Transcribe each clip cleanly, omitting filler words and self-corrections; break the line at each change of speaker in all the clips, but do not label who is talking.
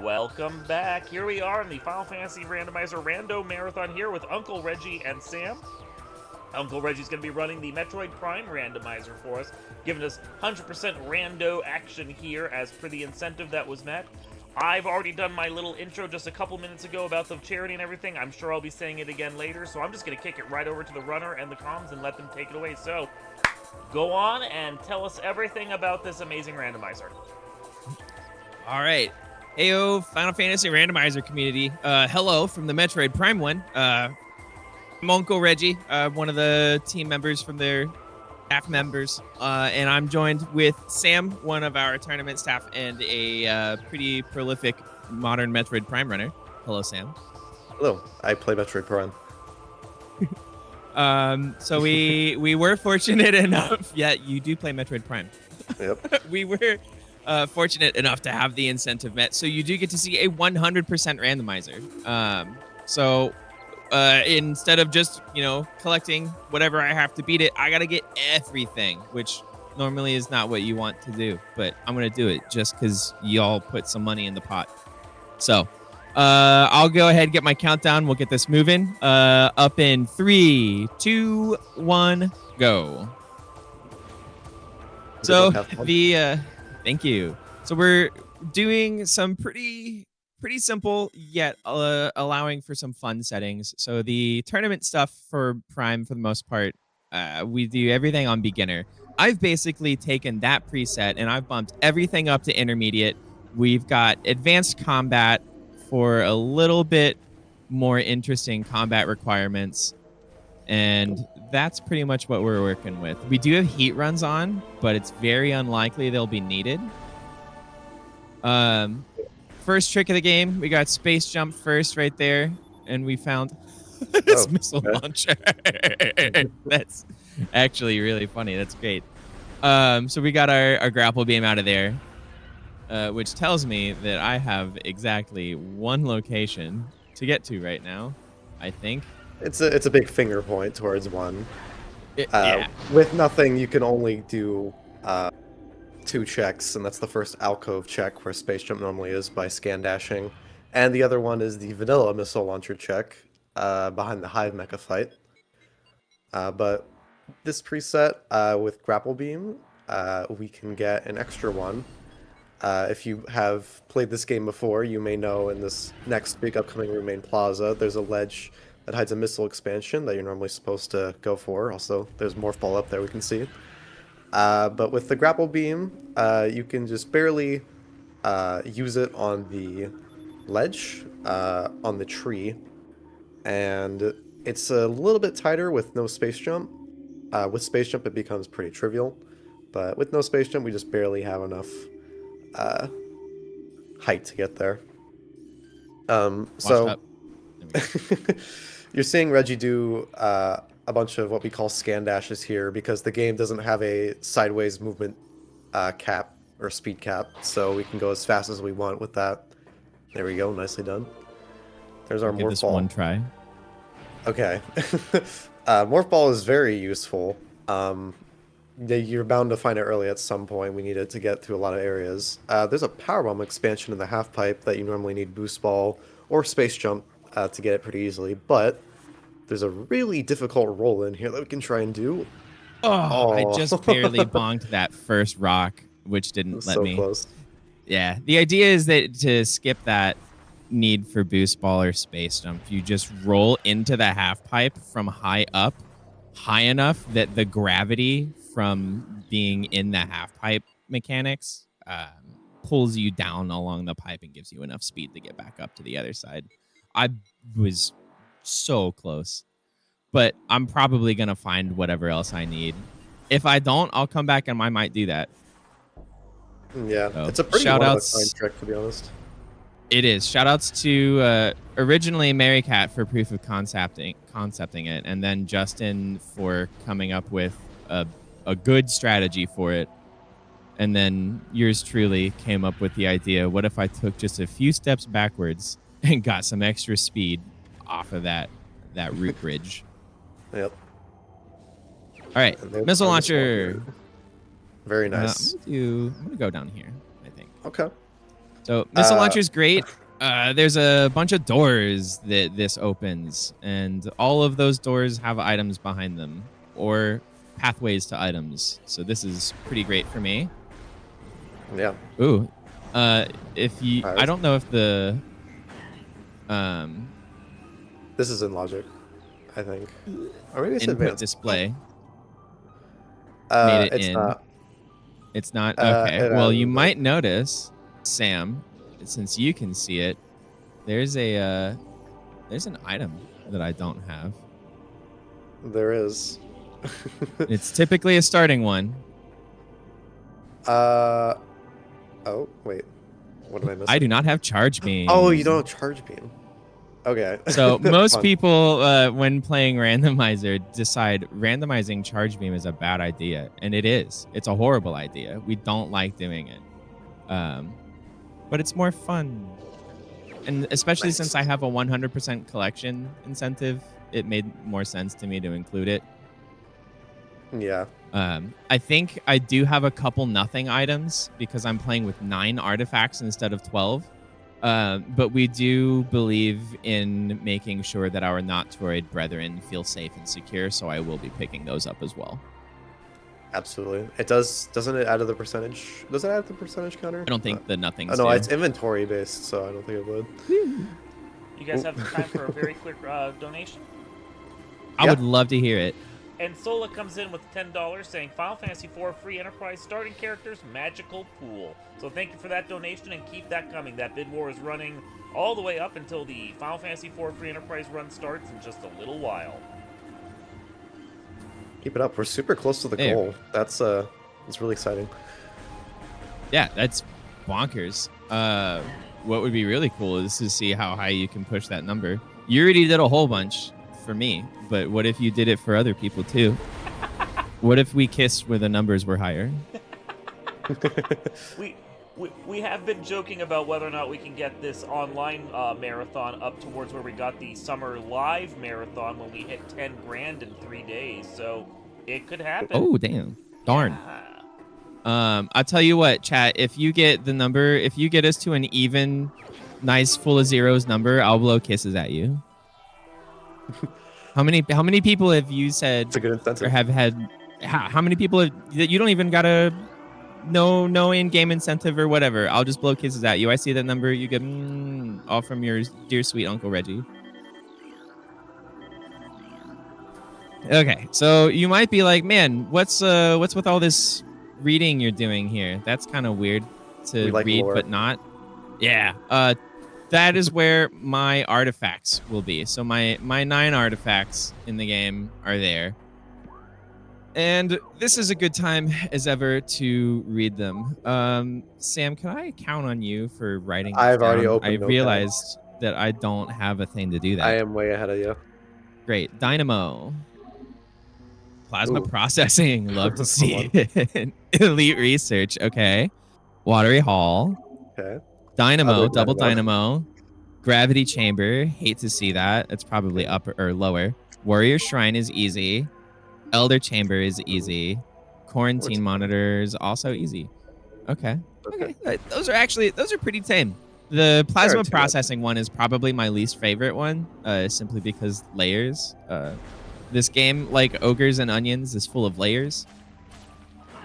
Welcome back. Here we are in the Final Fantasy Randomizer Rando Marathon here with Uncle Reggie and Sam. Uncle Reggie's going to be running the Metroid Prime Randomizer for us, giving us 100% rando action here as per the incentive that was met. I've already done my little intro just a couple minutes ago about the charity and everything. I'm sure I'll be saying it again later, so I'm just going to kick it right over to the runner and the comms and let them take it away. So, go on and tell us everything about this amazing randomizer.
All right. Heyo, Final Fantasy Randomizer community. Hello from the Metroid Prime one. I'm Uncle Reggie, one of the team members from their staff members. And I'm joined with Sam, one of our tournament staff, and a pretty prolific modern Metroid Prime runner. Hello, Sam.
Hello, I play Metroid Prime.
So we were fortunate enough. Yeah, you do play Metroid Prime.
Yep.
We were fortunate enough to have the incentive met, so you do get to see a 100% randomizer. So instead of just collecting whatever I have to beat it, I gotta get everything, which normally is not what you want to do, but I'm gonna do it just because y'all put some money in the pot. So I'll go ahead and get my countdown. We'll get this moving. Up in 3, 2, 1, go. So thank you. So we're doing some pretty simple yet allowing for some fun settings. So the tournament stuff for Prime, for the most part, we do everything on beginner. I've basically taken that preset and I've bumped everything up to intermediate. We've got advanced combat for a little bit more interesting combat requirements. And that's pretty much what we're working with. We do have heat runs on, but it's very unlikely they'll be needed. First trick of the game, we got space jump first right there, and we found this missile launcher. That's actually really funny. That's great. So we got our grapple beam out of there, which tells me that I have exactly one location to get to right now, I think.
It's a big finger point towards one.
Yeah.
With nothing, you can only do 2 checks, and that's the first alcove check where space jump normally is by scan dashing, and the other one is the vanilla missile launcher check behind the Hive mecha fight. But this preset with grapple beam, we can get an extra one. If you have played this game before, you may know in this next big upcoming room main plaza, there's a ledge that hides a missile expansion that you're normally supposed to go for. Also, there's Morph Ball up there we can see. But with the grapple beam, you can just barely use it on the ledge, on the tree, and it's a little bit tighter with no space jump. With space jump, it becomes pretty trivial, but with no space jump, we just barely have enough height to get there. So you're seeing Reggie do a bunch of what we call scan dashes here because the game doesn't have a sideways movement cap or speed cap, so we can go as fast as we want with that. There we go, nicely done. There's our Morph Ball.
One try.
Okay. Morph Ball is very useful. You're bound to find it early at some point. We need it to get through a lot of areas. There's a Power Bomb expansion in the half pipe that you normally need Boost Ball or Space Jump to get it pretty easily, but there's a really difficult roll in here that we can try and do.
Oh. I just barely bonked that first rock, which didn't let me.
Close.
Yeah, the idea is that to skip that need for Boost Ball or Space Jump, you just roll into the half pipe from high up, high enough that the gravity from being in the half pipe mechanics pulls you down along the pipe and gives you enough speed to get back up to the other side. I was so close, but I'm probably going to find whatever else I need. If I don't, I'll come back and I might do that.
Yeah,
so,
it's a pretty one-of-a-kind trick, to be honest.
It is. Shoutouts to originally Mary Cat for proof of concepting it, and then Justin for coming up with a good strategy for it. And then yours truly came up with the idea, what if I took just a few steps backwards and got some extra speed off of that root bridge?
Yep.
All right, missile launcher.
Very nice.
I'm gonna go down here, I think.
Okay.
So missile
Uh,
launcher's great. There's a bunch of doors that this opens, and all of those doors have items behind them or pathways to items. So this is pretty great for me.
Yeah.
Ooh, if you, I don't know if the,
This is in logic, I think. Or maybe it's
input
advanced.
display made it
It's
in.
not.
It's not okay.
It
Well, you
hasn't,
might notice, Sam, since you can see it, there's a there's an item that I don't have.
There is.
It's typically a starting one.
Oh, wait. What am I missing?
I do not have charge beam.
Oh, you don't have charge beam. Okay.
So most
Fun.
people, when playing randomizer, decide randomizing charge beam is a bad idea, and it is. It's a horrible idea. We don't like doing it, but it's more fun, and especially
Nice.
since I have a 100% collection incentive, it made more sense to me to include it.
Yeah.
I think I do have a couple nothing items because I'm playing with 9 artifacts instead of 12. But we do believe in making sure that our Notroid brethren feel safe and secure, so I will be picking those up as well.
Absolutely. It does. Doesn't it add to the percentage? Does it add to the percentage counter?
I don't think the nothings
Oh, no,
do.
it's inventory based, so I don't think it would.
You guys have time for a very quick donation?
I would love to hear it.
And Sola comes in with $10 saying Final Fantasy IV free enterprise starting characters magical pool. So thank you for that donation and keep that coming. That bid war is running all the way up until the Final Fantasy IV free enterprise run starts in just a little while.
Keep it up. We're super close to the goal. That's really exciting.
Yeah, that's bonkers. What would be really cool is to see how high you can push that number. You already did a whole bunch for me, but what if you did it for other people too? What if we kissed where the numbers were higher?
We have been joking about whether or not we can get this online marathon up towards where we got the summer live marathon when we hit 10 grand in 3 days. So it could happen.
Oh, damn. Darn.
Yeah.
I'll tell you what, chat, if you get the number, if you get us to an even, nice, full of zeros number, I'll blow kisses at you. How many people have you said,
It's a good incentive.
or have had, how many people have, that you don't even got a no in-game incentive or whatever? I'll just blow kisses at you. I see that number, you get all from your dear sweet Uncle Reggie. Okay, so you might be like, man, what's with all this reading you're doing here? That's kind of weird to read,
lore.
but not. Yeah. That is where my artifacts will be. So my 9 artifacts in the game are there. And this is a good time as ever to read them. Sam, can I count on you for writing this
I've already
down?
opened
I
Notepad.
realized that I don't have a thing to do that.
I am way ahead of you.
Great. Dynamo. Plasma
Ooh.
processing. Love to see it. Elite research. Okay. Watery Hall.
Okay.
Dynamo.
Other
Double
Dynamo.
Dynamo. Gravity Chamber. Hate to see that. It's probably upper or lower. Warrior Shrine is easy. Elder Chamber is easy. Quarantine Monitor is also easy. Okay. Those are pretty tame. The plasma
too bad.
processing one is probably my least favorite one, simply because layers. This game, like ogres and onions, is full of layers.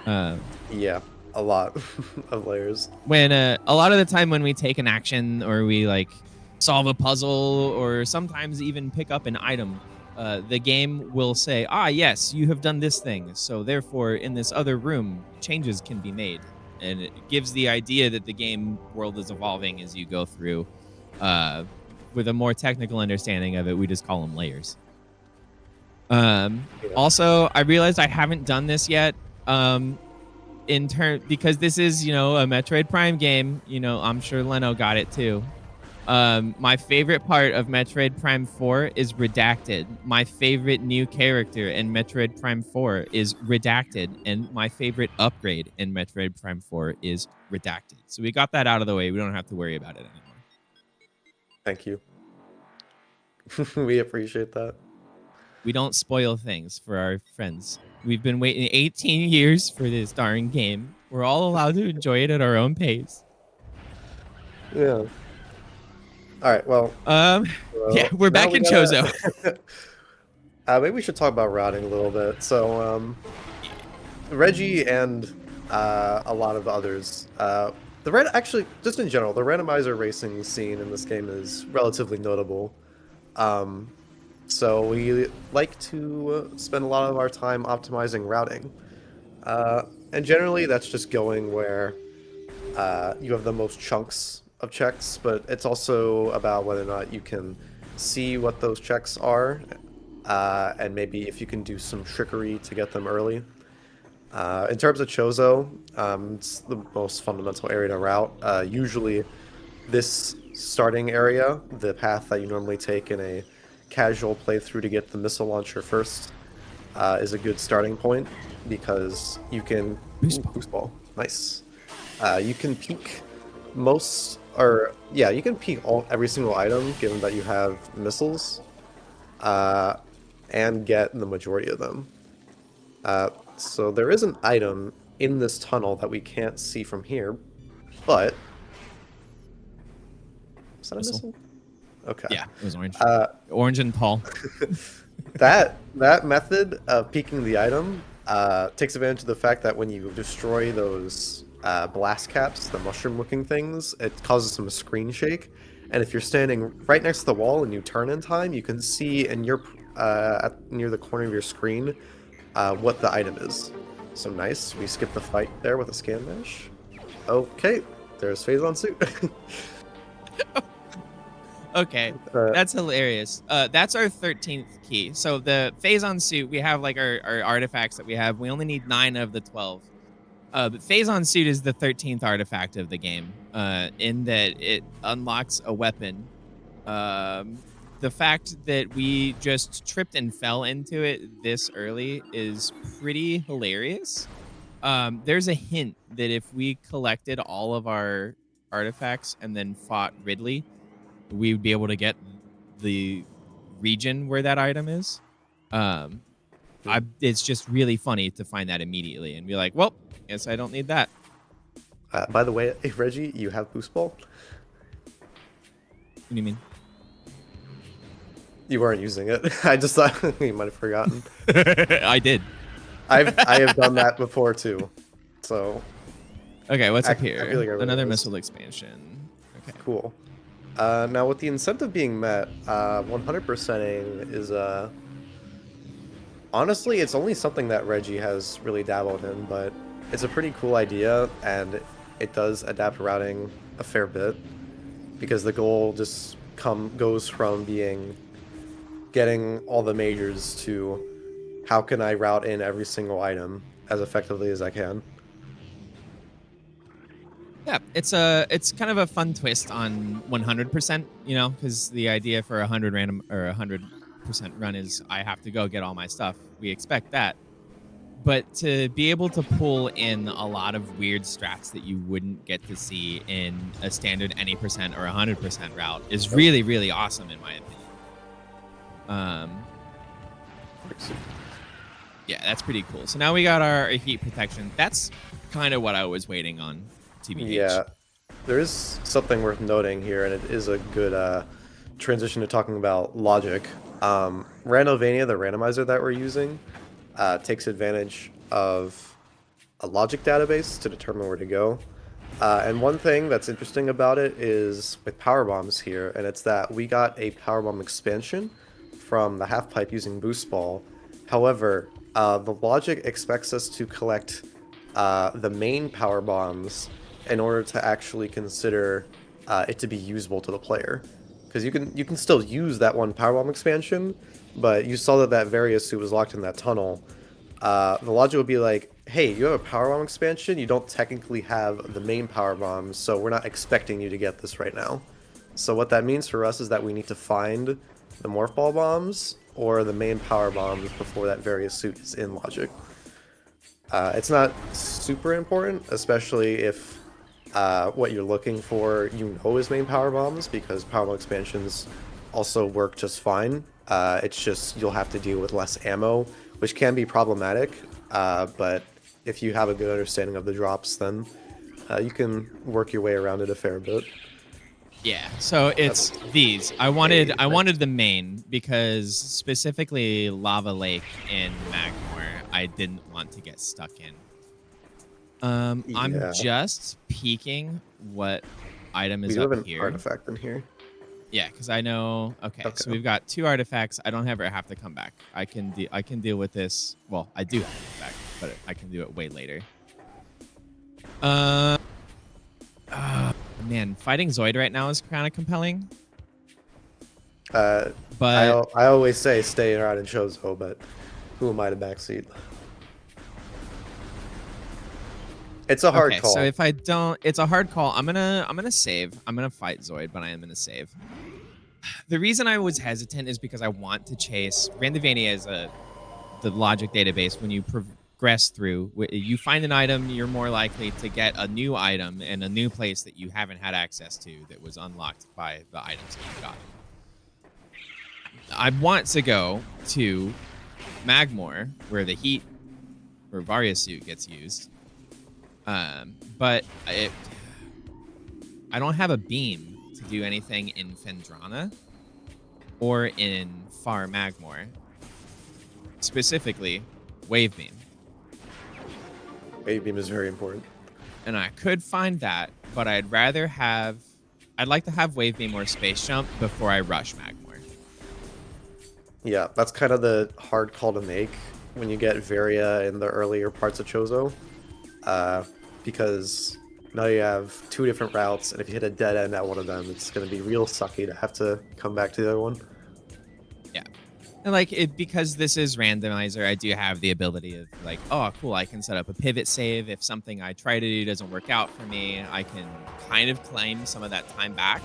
Yeah, a lot of layers.
When a lot of the time when we take an action or we like solve a puzzle or sometimes even pick up an item, the game will say, yes, you have done this thing, so therefore in this other room changes can be made, and it gives the idea that the game world is evolving as you go through. With a more technical understanding of it, we just call them layers. Also, I realized I haven't done this yet. Because this is, a Metroid Prime game. I'm sure Leno got it too. My favorite part of Metroid Prime 4 is Redacted. My favorite new character in Metroid Prime 4 is Redacted, and my favorite upgrade in Metroid Prime 4 is Redacted. So we got that out of the way. We don't have to worry about it anymore.
Thank you. We appreciate that.
We don't spoil things for our friends. We've been waiting 18 years for this darn game. We're all allowed to enjoy it at our own pace.
Yeah. All right. Well,
Yeah, we're
now
back
we
in
gotta-
Chozo.
maybe we should talk about routing a little bit. So, Reggie and a lot of others. Actually, just in general, the randomizer racing scene in this game is relatively notable. Um, so we like to spend a lot of our time optimizing routing. And generally, that's just going where you have the most chunks of checks, but it's also about whether or not you can see what those checks are, and maybe if you can do some trickery to get them early. In terms of Chozo, it's the most fundamental area to route. Usually, this starting area, the path that you normally take in a casual playthrough to get the missile launcher first, is a good starting point because you can
Boost ball.
boost ball. Nice. You can peek most, or yeah, you can peek every single item given that you have missiles, uh, and get the majority of them. So there is an item in this tunnel that we can't see from here, but is that a
Missile.
missile? Okay.
Yeah, it was orange.
Uh,
Orange and tall.
that method of peeking the item takes advantage of the fact that when you destroy those blast caps, the mushroom-looking things, it causes some screen shake. And if you're standing right next to the wall and you turn in time, you can see in your near the corner of your screen what the item is. So nice. We skipped the fight there with a scan dash. Okay, there's phase on suit.
Okay, that's hilarious. That's our 13th key. So the Phazon suit, we have like our artifacts that we have. We only need 9 of the 12. But Phazon suit is the 13th artifact of the game, in that it unlocks a weapon. The fact that we just tripped and fell into it this early is pretty hilarious. There's a hint that if we collected all of our artifacts and then fought Ridley, we would be able to get the region where that item is. It's just really funny to find that immediately and be like, well, guess I don't need that.
By the way, Reggie, you have boost ball?
What do you mean?
You weren't using it. I just thought you might have forgotten.
I did.
I have done that before too. So
Okay, what's up
I feel
here?
like everyone
Another
knows.
missile expansion. Okay.
Cool. Now with the incentive being met, 100%ing is honestly, it's only something that Reggie has really dabbled in, but it's a pretty cool idea, and it does adapt routing a fair bit because the goal just goes from getting all the majors to how can I route in every single item as effectively as I can.
Yeah, it's kind of a fun twist on 100%, you know, because the idea for 100 random or 100% run is I have to go get all my stuff. We expect that. But to be able to pull in a lot of weird strats that you wouldn't get to see in a standard any percent or 100% route is really, really awesome in my opinion. Yeah, that's pretty cool. So now we got our heat protection. That's kind of what I was waiting on, TBH.
Yeah, there is something worth noting here, and it is a good transition to talking about logic. Randomania, the randomizer that we're using, takes advantage of a logic database to determine where to go. And one thing that's interesting about it is with power bombs here, and it's that we got a power bomb expansion from the half pipe using boost ball. However, the logic expects us to collect the main power bombs in order to actually consider it to be usable to the player. Because you can still use that one power bomb expansion, but you saw that Various suit was locked in that tunnel. The logic would be like, hey, you have a power bomb expansion, you don't technically have the main power bombs, so we're not expecting you to get this right now. So what that means for us is that we need to find the morph ball bombs or the main power bombs before that Various suit is in logic. It's not super important, especially if what you're looking for is main power bombs, because power bomb expansions also work just fine. It's just you'll have to deal with less ammo, which can be problematic, but if you have a good understanding of the drops, then you can work your way around it a fair bit.
Yeah, so it's these. I wanted the main because specifically Lava Lake and Magmore I didn't want to get stuck in. I'm
Yeah.
just peeking what item
We
is
do have
up
an
here.
artifact in here.
Yeah, because I know. Okay, so we've got 2 artifacts. I don't ever have to come back. I can deal with this. Well, I do have to come back, but I can do it way later. Man, fighting Zoid right now is kind of compelling.
But I always say stay around in Chozo, but who am I to backseat? It's a hard call.
So if I don't, it's a hard call. I'm gonna save. I'm gonna fight Zoid, but I am gonna save. The reason I was hesitant is because I want to chase Randavania is the logic database. When you progress through, you find an item, you're more likely to get a new item in a new place that you haven't had access to that was unlocked by the items that you got. I want to go to Magmore, where the heat or Varia suit gets used. But I don't have a beam to do anything in Fendrana or in Far Magmore. Specifically, Wave Beam.
Wave Beam is very important.
And I could find that, but I'd like to have Wave Beam or Space Jump before I rush Magmore.
Yeah, that's kind of the hard call to make when you get Varia in the earlier parts of Chozo. Because now you have 2 different routes, and if you hit a dead end at one of them, it's going to be real sucky to have to come back to the other one.
Yeah. And because this is Randomizer, I do have the ability of oh, cool, I can set up a pivot save. If something I try to do doesn't work out for me, I can kind of claim some of that time back.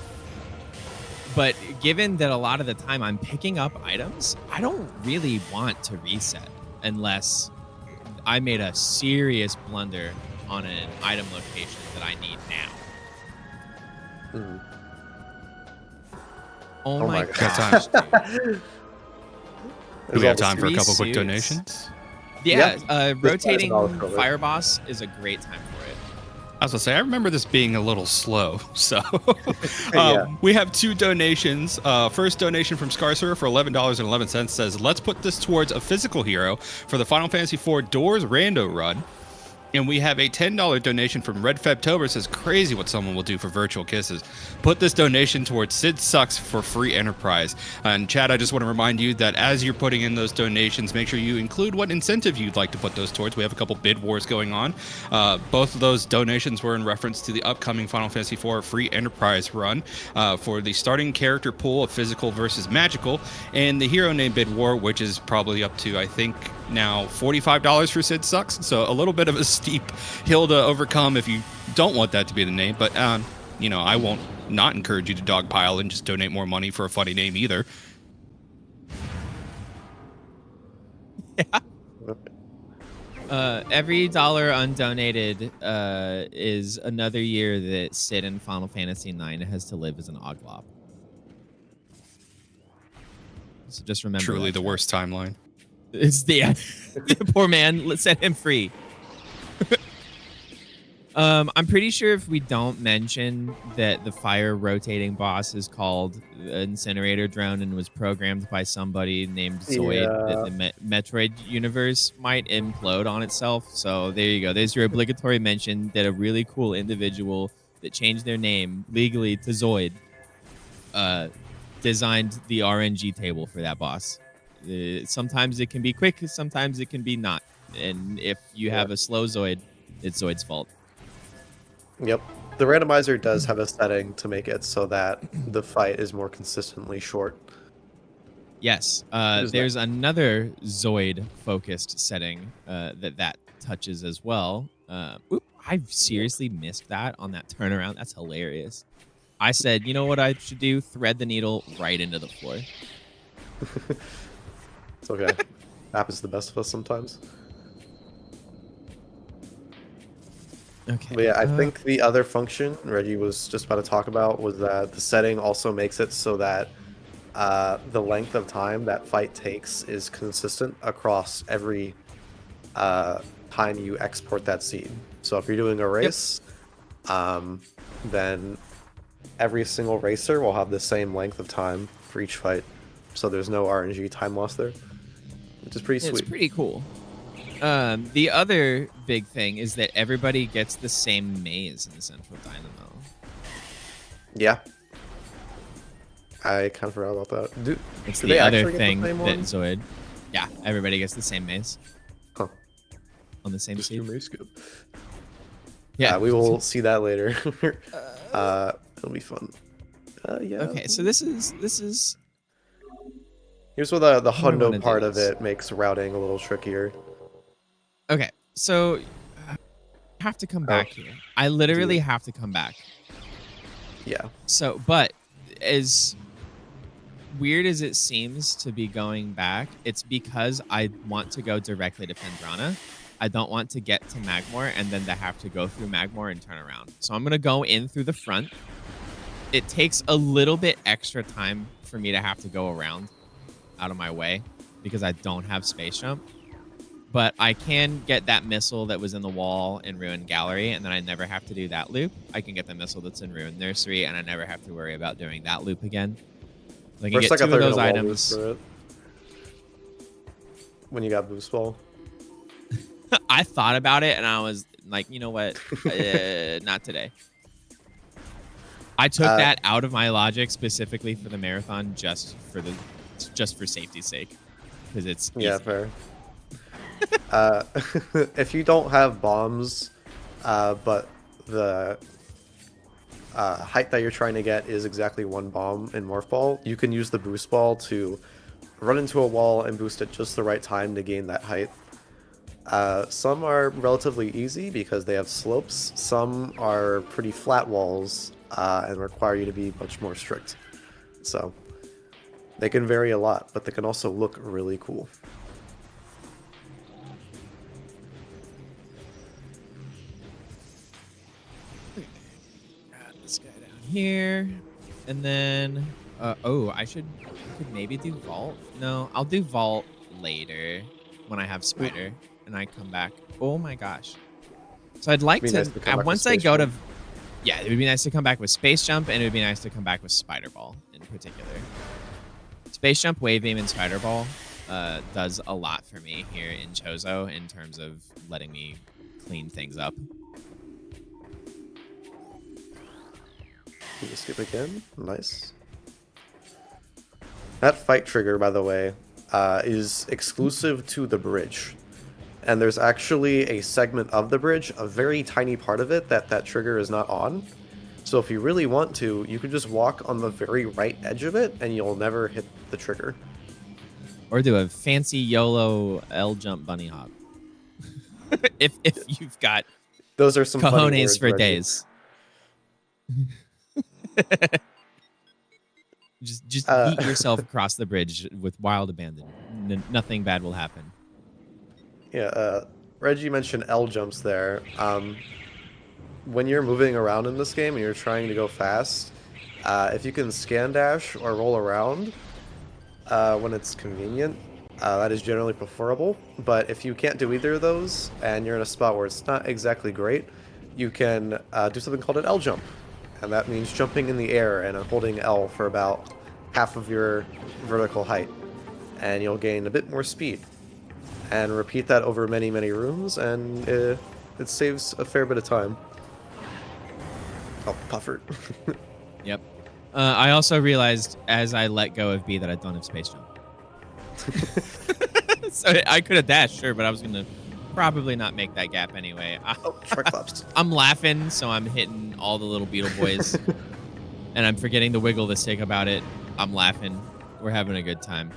But given that a lot of the time I'm picking up items, I don't really want to reset unless I made a serious blunder on an item location that I need now.
Mm.
Oh my
gosh.
dude.
Do we have time for a
3
couple quick
suits.
donations?
Yeah, rotating
$5
Fire Boss is a great time for it.
I was gonna say, I remember this being a little slow, so
Yeah.
we have 2 donations. First donation from Scarcer for $11.11 says, "Let's put this towards a physical hero for the Final Fantasy IV Doors Rando run." And we have a $10 donation from Red Febtober. Says, "Crazy what someone will do for virtual kisses. Put this donation towards Sid Sucks for free enterprise." And Chad, I just want to remind you that as you're putting in those donations, make sure you include what incentive you'd like to put those towards. We have a couple bid wars going on. Both of those donations were in reference to the upcoming Final Fantasy IV free enterprise run for the starting character pool of physical versus magical, and the hero name bid war, which is probably up to, I think, now $45 for Sid Sucks. So a little bit of a steep hill to overcome if you don't want that to be the name. But, I won't not encourage you to dogpile and just donate more money for a funny name either.
Yeah. Every dollar undonated is another year that Sid in Final Fantasy IX has to live as an Oglop. So just remember.
Truly the worst timeline.
It's the poor man. Let's set him free. I'm pretty sure if we don't mention that the fire rotating boss is called Incinerator Drone and was programmed by somebody named Zoid, that the Metroid universe might implode on itself. So there you go. There's your obligatory mention that a really cool individual that changed their name legally to Zoid designed the RNG table for that boss. Sometimes it can be quick, sometimes it can be not. And if you have a slow Zoid, it's Zoid's fault.
Yep. The randomizer does have a setting to make it so that the fight is more consistently short.
Yes. There's another Zoid-focused setting that touches as well. I've seriously missed that on that turnaround. That's hilarious. I said, you know what I should do? Thread the needle right into the floor.
It's okay. Happens to the best of us sometimes.
Okay.
But yeah, I think the other function Reggie was just about to talk about was that the setting also makes it so that the length of time that fight takes is consistent across every time you export that seed. So if you're doing a race, then every single racer will have the same length of time for each fight, so there's no RNG time loss there, which is pretty
It's
sweet.
pretty cool. The other big thing is that everybody gets the same maze in the Central Dynamo.
Yeah. I kind of forgot about that.
It's
do
the
they
other
actually get the
thing
same
that
one?
Zoid. Yeah, everybody gets the same maze
Huh.
on the same
Just
seed.
do maze skip.
Yeah,
we will see that later. It'll be fun. Yeah.
Okay, so this is
Here's where the
How do I wanna
hundo
do
part of
this?
it makes routing a little trickier.
okay. So I have to come
Oh.
back here. I literally
Dude.
have to come back.
Yeah.
So, but as weird as it seems to be going back, it's because I want to go directly to Fendrana. I don't want to get to Magmore and then to have to go through Magmore and turn around. So I'm going to go in through the front. It takes a little bit extra time for me to have to go around out of my way because I don't have space jump. But I can get that missile that was in the wall in Ruined Gallery, and then I never have to do that loop. I can get the missile that's in Ruined Nursery, and I never have to worry about doing that loop again. So I can
First,
get
I
two
thought
of
you were
those
gonna wall
items.
boost for it. When you got boost ball.
I thought about it, and I was like, you know what? Not today. I took that out of my logic specifically for the marathon, just for safety's sake, because it's
Yeah,
easy.
fair. If you don't have bombs, but the height that you're trying to get is exactly one bomb in Morph Ball, you can use the boost ball to run into a wall and boost at just the right time to gain that height. Some are relatively easy because they have slopes. Some are pretty flat walls and require you to be much more strict. So they can vary a lot, but they can also look really cool.
Got this guy down here, and then I could maybe do vault. No, I'll do vault later when I have spider and I come back. Oh my gosh! So I'd like
It'd be
to
nice to come back with
once I
space
go
jump.
to yeah, it would be nice to come back with space jump, and it would be nice to come back with spider ball in particular. Space jump, wave beam, and spider ball does a lot for me here in Chozo in terms of letting me clean things up.
You skip again. Nice. That fight trigger, by the way, is exclusive to the bridge. And there's actually a segment of the bridge, a very tiny part of it, that trigger is not on. So if you really want to, you can just walk on the very right edge of it, and you'll never hit the trigger.
Or do a fancy YOLO L jump bunny hop. if you've got
Those are some funny
cojones
words,
for
Reggie.
days. just yeet yourself across the bridge with wild abandon. Nothing bad will happen.
Yeah, Reggie mentioned L jumps there. When you're moving around in this game and you're trying to go fast, if you can scan dash or roll around when it's convenient, that is generally preferable. But if you can't do either of those and you're in a spot where it's not exactly great, you can do something called an L jump. And that means jumping in the air and holding L for about half of your vertical height. And you'll gain a bit more speed. And repeat that over many, many rooms, and it saves a fair bit of time. Oh, puffer.
Yep. I also realized as I let go of B that I don't have space jump. So I could have dashed, sure, but I was going to probably not make that gap anyway.
Oh, Triclops.
I'm laughing, so I'm hitting all the little beetle boys. And I'm forgetting to wiggle the stick about it. I'm laughing. We're having a good time.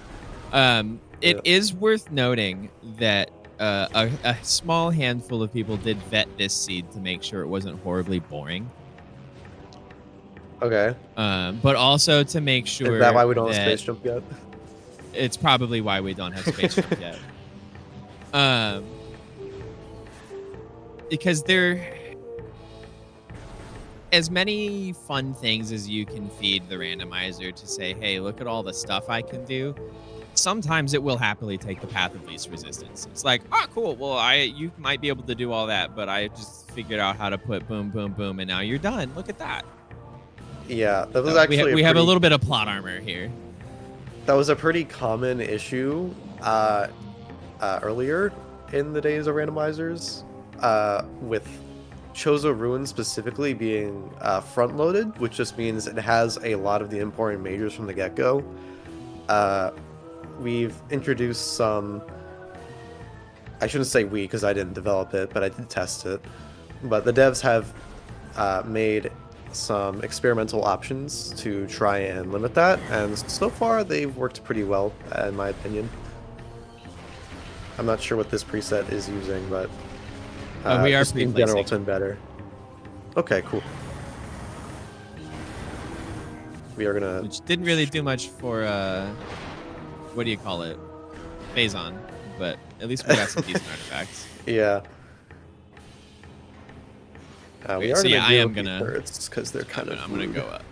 It is worth noting that a small handful of people did vet this seed to make sure it wasn't horribly boring.
Okay.
But also to make sure
Is that why we don't have
that
space jump yet?
it's probably why we don't have space jump yet. Because there as many fun things as you can feed the randomizer to say, hey, look at all the stuff I can do. Sometimes it will happily take the path of least resistance. It's like, oh, cool. Well, you might be able to do all that, but I just figured out how to put boom, boom, boom, and now you're done. Look at that.
Yeah, that was
So
actually
we have a
pretty-
little bit of plot armor here.
That was a pretty common issue earlier in the days of randomizers, with Chozo Ruin specifically being front-loaded, which just means it has a lot of the important majors from the get-go. We've introduced some... I shouldn't say we, because I didn't develop it, but I did test it. But the devs have made some experimental options to try and limit that, and so far they've worked pretty well, in my opinion. I'm not sure what this preset is using, but
We are
just in general,
pre-placing.
it's been better. Okay, cool. We are gonna...
Which didn't really do much for what do you call it? Phazon, but at least we got some decent artifacts.
Yeah. We
Okay,
are
so
gonna
yeah, I
do
am
a few
gonna-
turrets because they're kind of...
I'm gonna go up.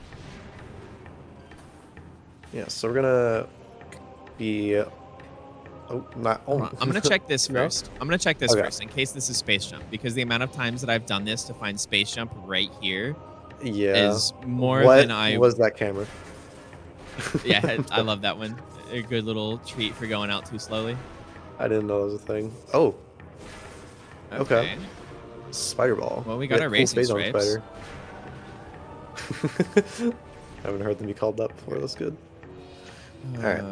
Yeah, so we're gonna be... Oh, not... Oh.
I'm gonna check this
No?
first. I'm gonna check this
Okay.
first in case this is space jump, because the amount of times that I've done this to find space jump right here
Yeah.
is more
what
than I.
was that camera?
Yeah, I love that one. A good little treat for going out too slowly.
I didn't know that was a thing. Oh, Okay. spider ball.
Well, we got our
cool
racing
Phazon
stripes.
spider. Haven't heard them be called that before. That's good. Alright.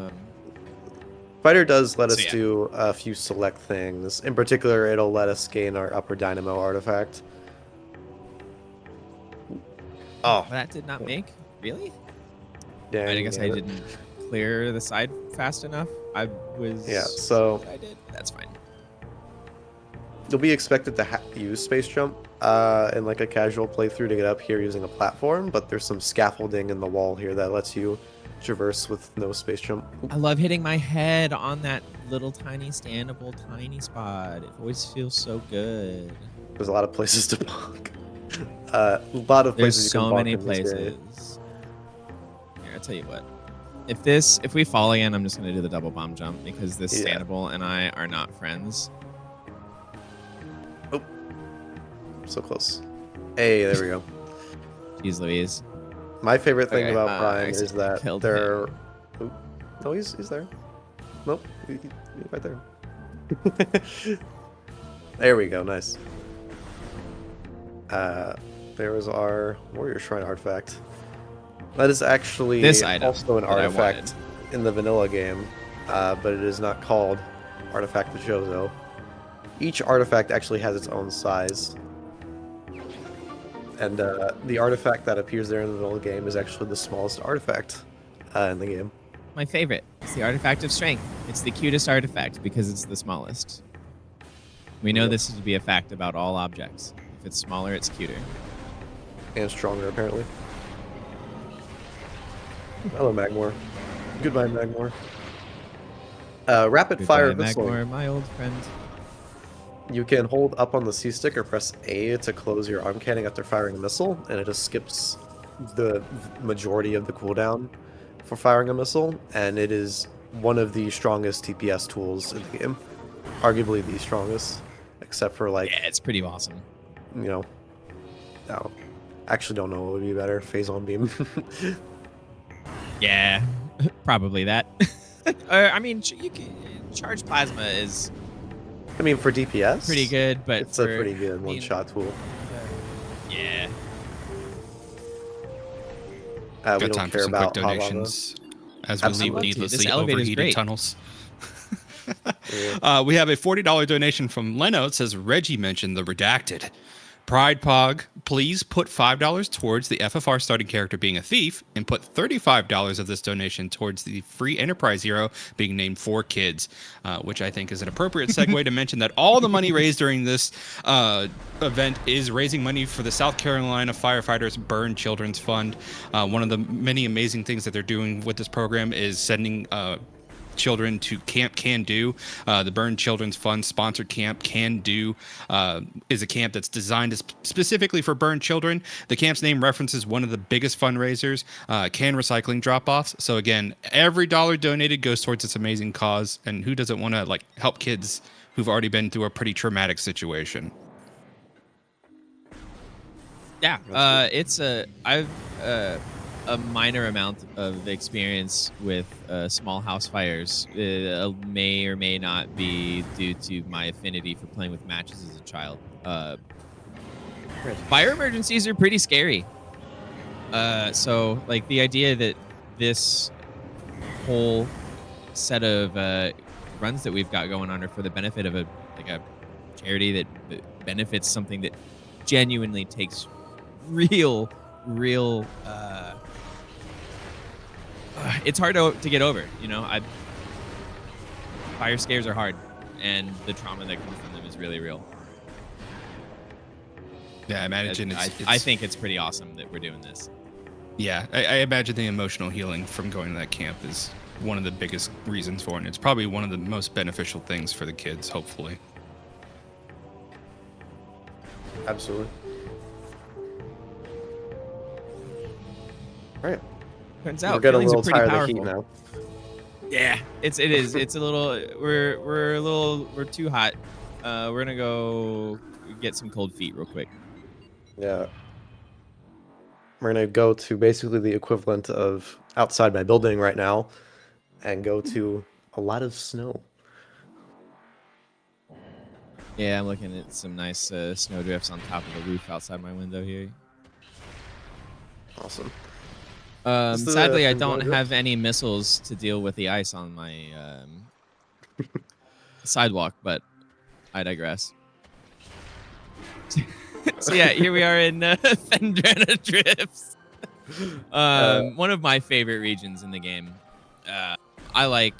Spider does let
So,
us
yeah.
do a few select things. In particular, it'll let us gain our upper dynamo artifact. Oh,
That did not make. Really?
dang.
I guess I
it.
didn't clear the side fast enough. I was.
Yeah, so
I did. That's fine.
you'll be expected to use space jump in like a casual playthrough to get up here using a platform, but there's some scaffolding in the wall here that lets you traverse with no space jump.
I love hitting my head on that little tiny standable tiny spot. It always feels so good.
There's a lot of places to bonk. A lot of
There's
places you can
so
bonk
many
in this area.
places. Here, I'll tell you what. If we fall again, I'm just gonna do the double bomb jump because this
Yeah.
standable and I are not friends.
So close. Hey, there we go.
Jeez Louise.
My favorite thing
Okay,
about
I
Prime is
accidentally
that
killed
they're... Oop. No, he's there. Nope, he's right there. There we go, nice. There was our Warrior Shrine artifact. That is actually
This item
also an
that I
artifact in the vanilla game, but it is not called Artifact of Chozo. Each artifact actually has its own size. And the artifact that appears there in the vanilla game is actually the smallest artifact in the game.
My favorite. It's the artifact of strength. It's the cutest artifact because it's the smallest. We know
Yep.
this is to be a fact about all objects. If it's smaller, it's cuter.
And stronger, apparently. Hello, Magmore. Goodbye, Magmore. Rapid fire
Goodbye,
missile.
Magmore, my old friend.
You can hold up on the C stick or press A to close your arm cannon after firing a missile, and it just skips the majority of the cooldown for firing a missile, and it is one of the strongest TPS tools in the game. Arguably the strongest, except for like,
Yeah, it's pretty awesome.
you know, no, actually don't know what would be better. Phazon beam.
Yeah, probably that. I mean, you can, charge plasma is
I mean, for DPS,
pretty good, but
It's a
for-
pretty good
I mean,
one-shot tool.
Yeah.
We
Got
don't
time for
care
some quick
about hot lava.
donations as we
Absolutely.
leave
This
needlessly
elevator's
overheated
great.
tunnels.
Yeah.
We have a $40 donation from Leno. It says Reggie mentioned the redacted. Pride Pog, please put $5 towards the FFR starting character being a thief, and put $35 of this donation towards the free Enterprise hero being named 4Kids, which I think is an appropriate segue to mention that all the money raised during this event is raising money for the South Carolina Firefighters Burn Children's Fund. One of the many amazing things that they're doing with this program is sending children to Camp Can Do. The Burn Children's Fund sponsored Camp Can Do is a camp that's designed specifically for burn children. The camp's name references one of the biggest fundraisers, can recycling drop-offs. So again, every dollar donated goes towards this amazing cause. And who doesn't want to help kids who've already been through a pretty traumatic situation?
Yeah, it's a. I've a minor amount of experience with small house fires. May or may not be due to my affinity for playing with matches as a child. Fire emergencies are pretty scary. So like the idea that this whole set of runs that we've got going on are for the benefit of a charity that benefits something that genuinely takes real it's hard to get over, you know. Fire scares are hard, and the trauma that comes from them is really real.
Yeah, I imagine
I think it's pretty awesome that we're doing this.
Yeah, I imagine the emotional healing from going to that camp is one of the biggest reasons for it. And it's probably one of the most beneficial things for the kids, hopefully.
Absolutely. All right.
Turns out
We're getting a
feelings are
little
pretty
tired of the
powerful.
heat now.
Yeah, it is. It's a little. We're too hot. We're gonna go get some cold feet real quick.
Yeah. We're going to go to basically the equivalent of outside my building right now and go to a lot of snow.
Yeah, I'm looking at some nice snow drifts on top of the roof outside my window here.
Awesome. Is the
Sadly, I
Finn
don't
Balor
have any missiles to deal with the ice on my sidewalk, but I digress. So yeah, here we are in Fendrana Drifts. One of my favorite regions in the game. I like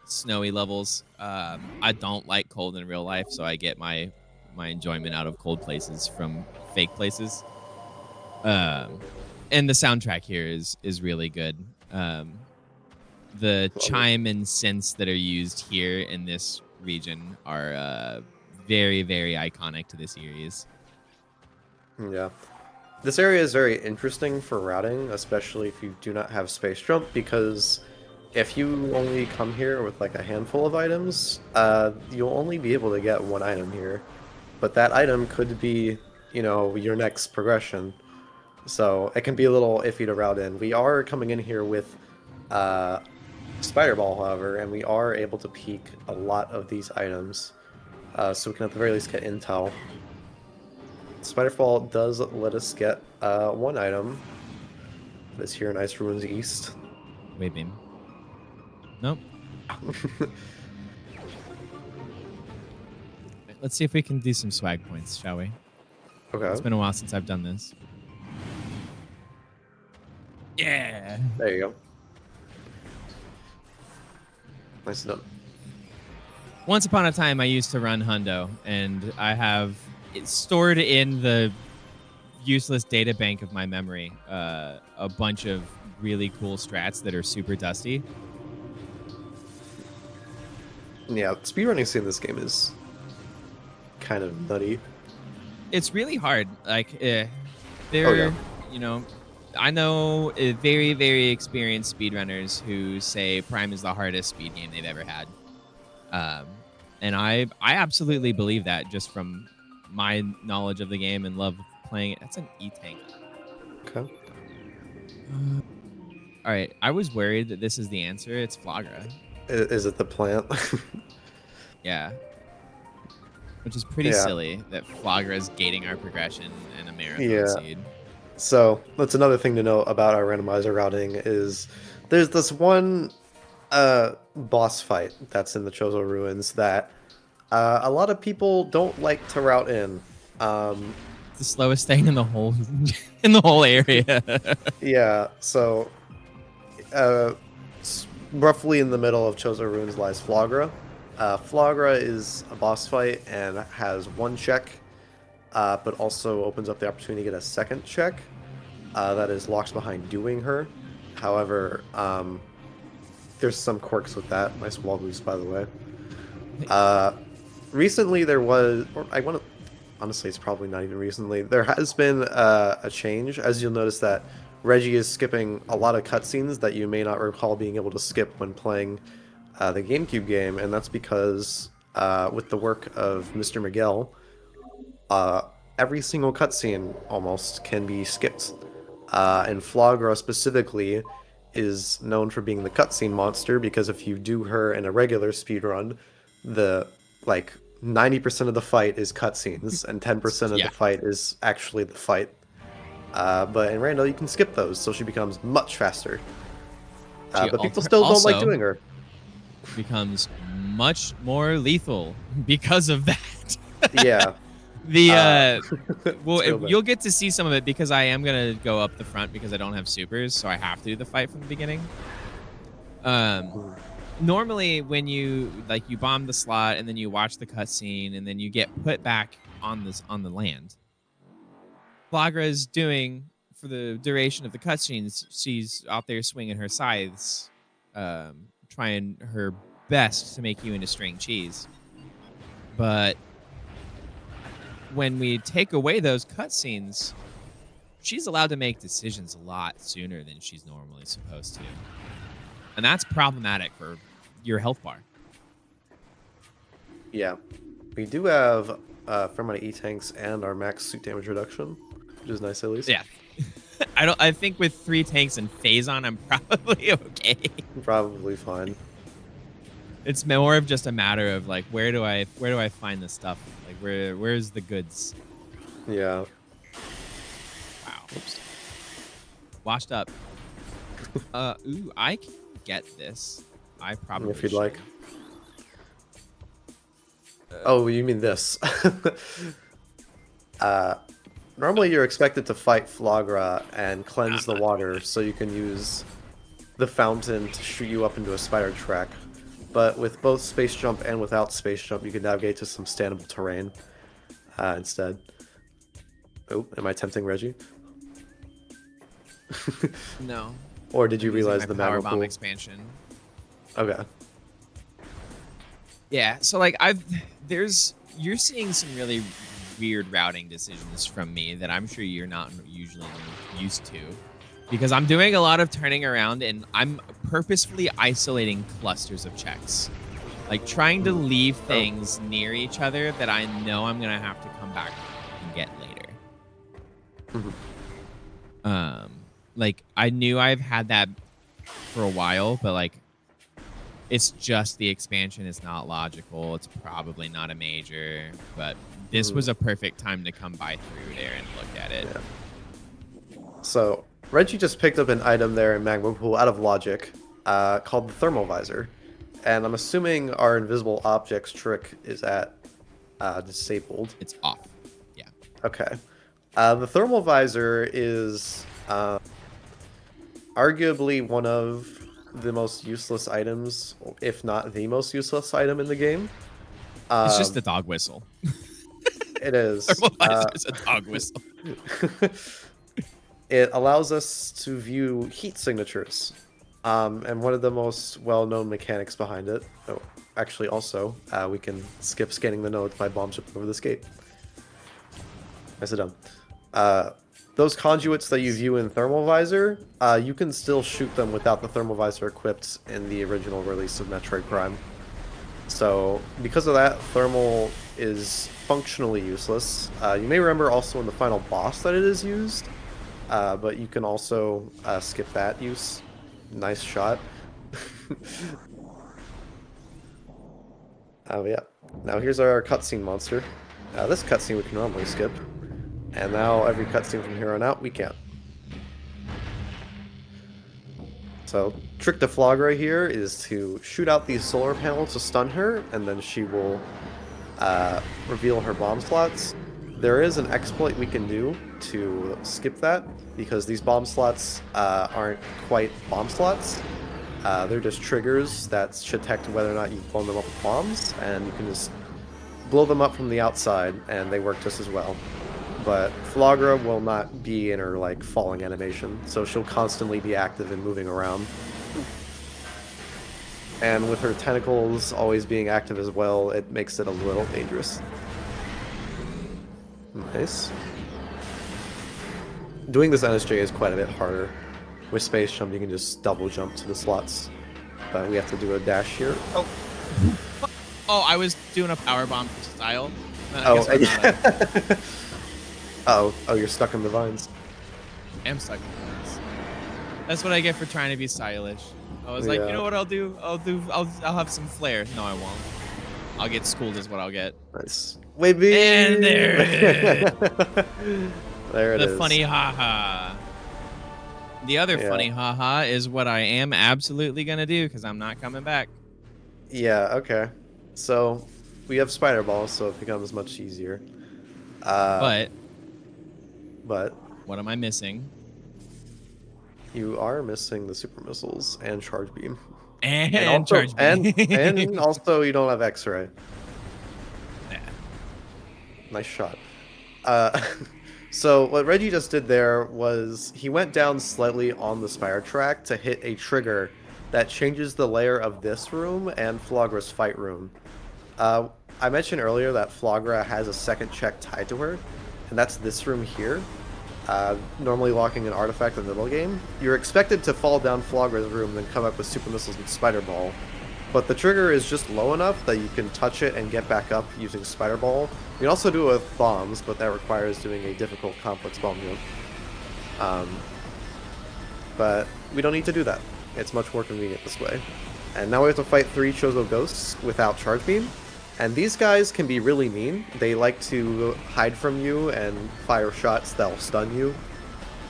snowy levels. I don't like cold in real life, so I get my enjoyment out of cold places from fake places. And the soundtrack here is really good. The chime and synths that are used here in this region are very, very iconic to the series.
Yeah. This area is very interesting for routing, especially if you do not have space jump, because if you only come here with like a handful of items, you'll only be able to get one item here. But that item could be, you know, your next progression. So it can be a little iffy to route in. We are coming in here with Spider Ball, however, and we are able to peek a lot of these items. So we can at the very least get intel. Spiderfall does let us get one item. It's here in Ice Ruins East.
Wave beam. Nope. Let's see if we can do some swag points, shall we?
Okay.
It's been a while since I've done this. Yeah.
There you go. Nice done.
Once upon a time, I used to run Hundo, and I have it stored in the useless data bank of my memory a bunch of really cool strats that are super dusty.
Yeah, speedrunning scene in this game is kind of nutty.
It's really hard. Like, there,
yeah.
you know, I know very, very experienced speedrunners who say Prime is the hardest speed game they've ever had. And I absolutely believe that just from my knowledge of the game and love of playing it. That's an E-tank.
Okay.
All right. I was worried that this is the answer. It's Flagra.
Is it the plant?
Yeah. Which is pretty
Yeah.
silly that Flagra is gating our progression and a marathon
Yeah.
seed.
So that's another thing to know about our randomizer routing is there's this one boss fight that's in the Chozo Ruins that a lot of people don't like to route in.
It's the slowest thing in the whole area.
Yeah, so roughly in the middle of Chozo Ruins lies Flagra. Flagra is a boss fight and has one check, but also opens up the opportunity to get a second check that is locked behind doing her. However, there's some quirks with that. Nice wall boost, by the way. Recently there was, or I want to, honestly, it's probably not even recently. There has been a change, as you'll notice that Reggie is skipping a lot of cutscenes that you may not recall being able to skip when playing the GameCube game, and that's because with the work of Mr. Miguel, every single cutscene almost can be skipped. And Flagra specifically is known for being the cutscene monster because if you do her in a regular speedrun, the like 90% of the fight is cutscenes and 10% of
Yeah.
the fight is actually the fight. But in Rando, you can skip those, so she becomes much faster. But people still don't like doing her.
Becomes much more lethal because of that.
Yeah.
Well,
It's real bad.
you'll get to see some of it because I am gonna go up the front because I don't have supers, so I have to do the fight from the beginning. Normally when you bomb the slot and then you watch the cutscene and then you get put back on the land. Flagra is doing for the duration of the cutscenes. She's out there swinging her scythes, trying her best to make you into string cheese. But when we take away those cutscenes, she's allowed to make decisions a lot sooner than she's normally supposed to. And that's problematic for your health bar.
Yeah. We do have a fair amount of E-tanks and our max suit damage reduction, which is nice at least.
Yeah. I think with 3 tanks and Phazon, I'm probably okay.
Probably fine.
It's more of just a matter of like where do I find the stuff? Like where's the goods?
Yeah.
Wow.
Oops.
Washed up. Ooh, I can get this. I probably
If you'd
should.
like. Oh, you mean this? Normally you're expected to fight Flagra and cleanse the water so you can use the fountain to shoot you up into a spider track. But with both space jump and without space jump, you can navigate to some standable terrain instead. Oh, am I tempting Reggie?
No.
Or did you
I'm using
realize
my
the
power
magma
bomb
pool?
expansion?
Okay.
Yeah, so like you're seeing some really weird routing decisions from me that I'm sure you're not usually used to. Because I'm doing a lot of turning around and I'm purposefully isolating clusters of checks. Like trying to leave things near each other that I know I'm gonna have to come back and get later. Like I knew I've had that for a while, but like it's just the expansion is not logical. It's probably not a major, but this was a perfect time to come by through there and look at it.
Yeah. So Reggie just picked up an item there in Magma Pool out of logic called the Thermal Visor. And I'm assuming our invisible objects trick is at disabled.
It's off. Yeah.
Okay. The Thermal Visor is arguably one of the most useless items, if not the most useless item in the game.
It's just the dog whistle.
It is.
Thermal visor is a dog whistle.
It allows us to view heat signatures. And one of the most well-known mechanics behind it, oh, actually also, we can skip scanning the nodes by bomb jumping over this gate. Nicely done. Those conduits that you view in Thermal Visor, you can still shoot them without the Thermal Visor equipped in the original release of Metroid Prime. So, because of that, Thermal is functionally useless. You may remember also in the final boss that it is used, but you can also skip that use. Nice shot. Oh yeah. Now here's our cutscene monster. This cutscene we can normally skip. And now every cutscene from here on out, we can't. So, trick to Flagra here is to shoot out these solar panels to stun her, and then she will reveal her bomb slots. There is an exploit we can do to skip that, because these bomb slots aren't quite bomb slots. They're just triggers that detect whether or not you've blown them up with bombs, and you can just blow them up from the outside, and they work just as well. But Flagra will not be in her like falling animation, so she'll constantly be active and moving around. And with her tentacles always being active as well, it makes it a little dangerous. Nice. Doing this NSJ is quite a bit harder. With space jump, you can just double jump to the slots, but we have to do a dash here. Oh,
I was doing a power bomb for style.
Oh, you're stuck in the vines.
I'm stuck in the That's what I get for trying to be stylish. I was like, you
Yeah.
know what I'll do? I'll have some flair. No, I won't. I'll get schooled is what I'll get.
Nice. Wait,
And there it
There it
The
is.
funny haha. The other
Yeah.
funny haha is what I am absolutely gonna do because I'm not coming back.
Yeah, okay. So, we have Spider Ball, so it becomes much easier.
But
But
what am I missing?
you are missing the super missiles and charge beam.
And,
also,
charge me.
and also you don't have X-ray.
Nah.
Nice shot. So what Reggie just did there was he went down slightly on the spire track to hit a trigger that changes the layer of this room and Flogra's fight room. I mentioned earlier that Flogra has a second check tied to her, and that's this room here. Normally locking an artifact in the middle game. You're expected to fall down Flogra's room, then come up with super missiles and Spider Ball. But the trigger is just low enough that you can touch it and get back up using Spider Ball. You can also do it with bombs, but that requires doing a difficult complex bomb jump. But we don't need to do that. It's much more convenient this way. And now we have to fight 3 Chozo Ghosts without Charge Beam. And these guys can be really mean. They like to hide from you and fire shots that'll stun you.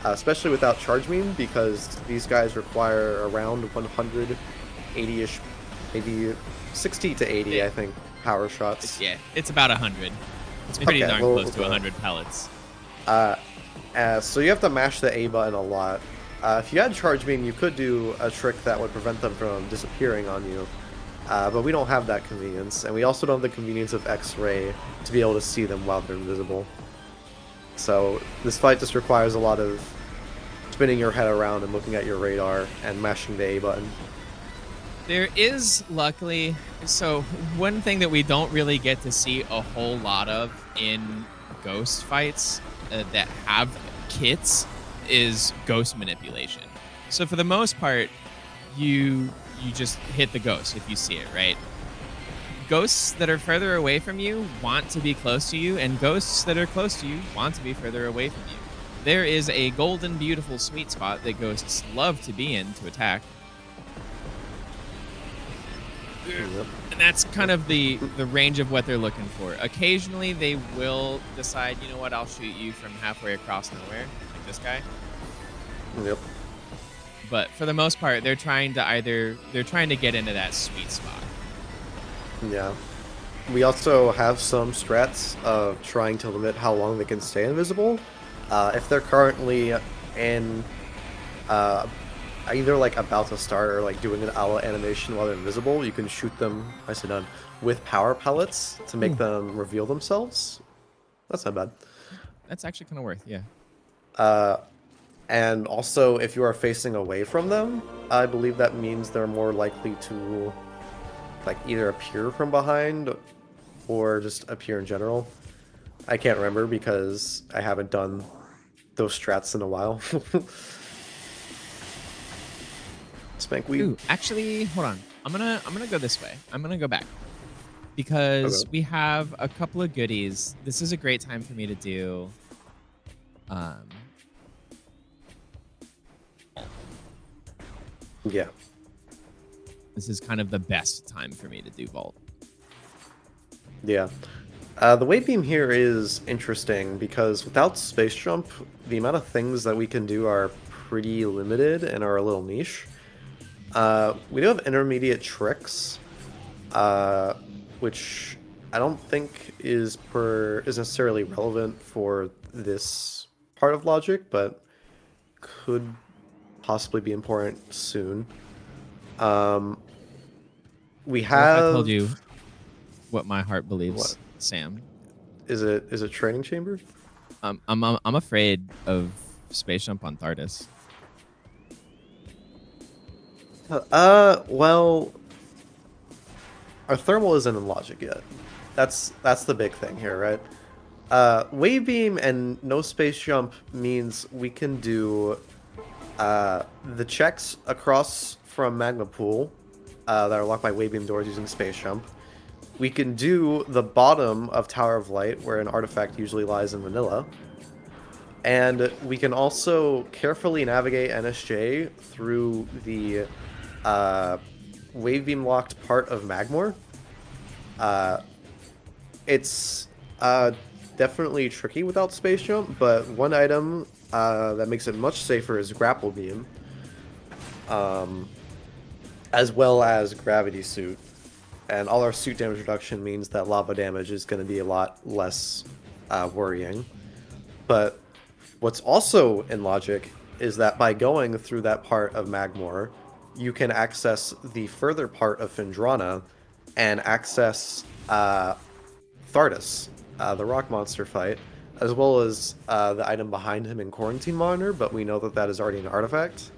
Especially without Charge Beam, because these guys require around 180-ish, maybe 60 to 80,
Yeah.
I think, power shots.
Yeah, it's about 100. It's pretty
Okay,
darn
well,
close to 100 pellets.
So you have to mash the A button a lot. If you had Charge Beam, you could do a trick that would prevent them from disappearing on you. But we don't have that convenience, and we also don't have the convenience of X-Ray to be able to see them while they're invisible. So this fight just requires a lot of spinning your head around and looking at your radar and mashing the A button.
There is, luckily, so one thing that we don't really get to see a whole lot of in ghost fights that have kits is ghost manipulation. So for the most part, you just hit the ghost if you see it, right? Ghosts that are further away from you want to be close to you, and ghosts that are close to you want to be further away from you. There is a golden, beautiful sweet spot that ghosts love to be in to attack. And that's kind of the range of what they're looking for. Occasionally, they will decide, you know what, I'll shoot you from halfway across nowhere, like this guy.
Yep.
But for the most part, they're trying to get into that sweet spot.
Yeah. We also have some strats of trying to limit how long they can stay invisible. If they're currently in either like about to start or like doing an owl animation while they're invisible, you can shoot them, I said done, with power pellets to make them reveal themselves. That's not bad.
That's actually kind of worth, yeah.
And also, if you are facing away from them, I believe that means they're more likely to like either appear from behind or just appear in general. I can't remember because I haven't done those strats in a while. Spankweed.
Ooh, actually, hold on. I'm gonna go this way. I'm gonna go back because we have a couple of goodies. This is a great time for me to do.
Yeah.
This is kind of the best time for me to do vault.
Yeah. The wave beam here is interesting because without space jump, the amount of things that we can do are pretty limited and are a little niche. We do have intermediate tricks, which I don't think is necessarily relevant for this part of logic, but could possibly be important soon. We have.
I told you what my heart believes,
What?
Sam.
Is it training chamber?
I'm afraid of space jump on Thardis.
Well, our thermal isn't in logic yet. That's the big thing here, right? Wave beam and no space jump means we can do the checks across from magma pool that are locked by wave beam doors using space jump. We can do the bottom of Tower of Light, where an artifact usually lies in vanilla. And we can also carefully navigate NSJ through the wave beam locked part of Magmor. It's definitely tricky without Space Jump, but one item that makes it much safer is Grapple Beam, as well as Gravity Suit. And all our suit damage reduction means that lava damage is going to be a lot less worrying. But what's also in logic is that by going through that part of Magmor, you can access the further part of Phendrana and access Thardus, the rock monster fight, as well as the item behind him in Quarantine Monitor, but we know that that is already an artifact.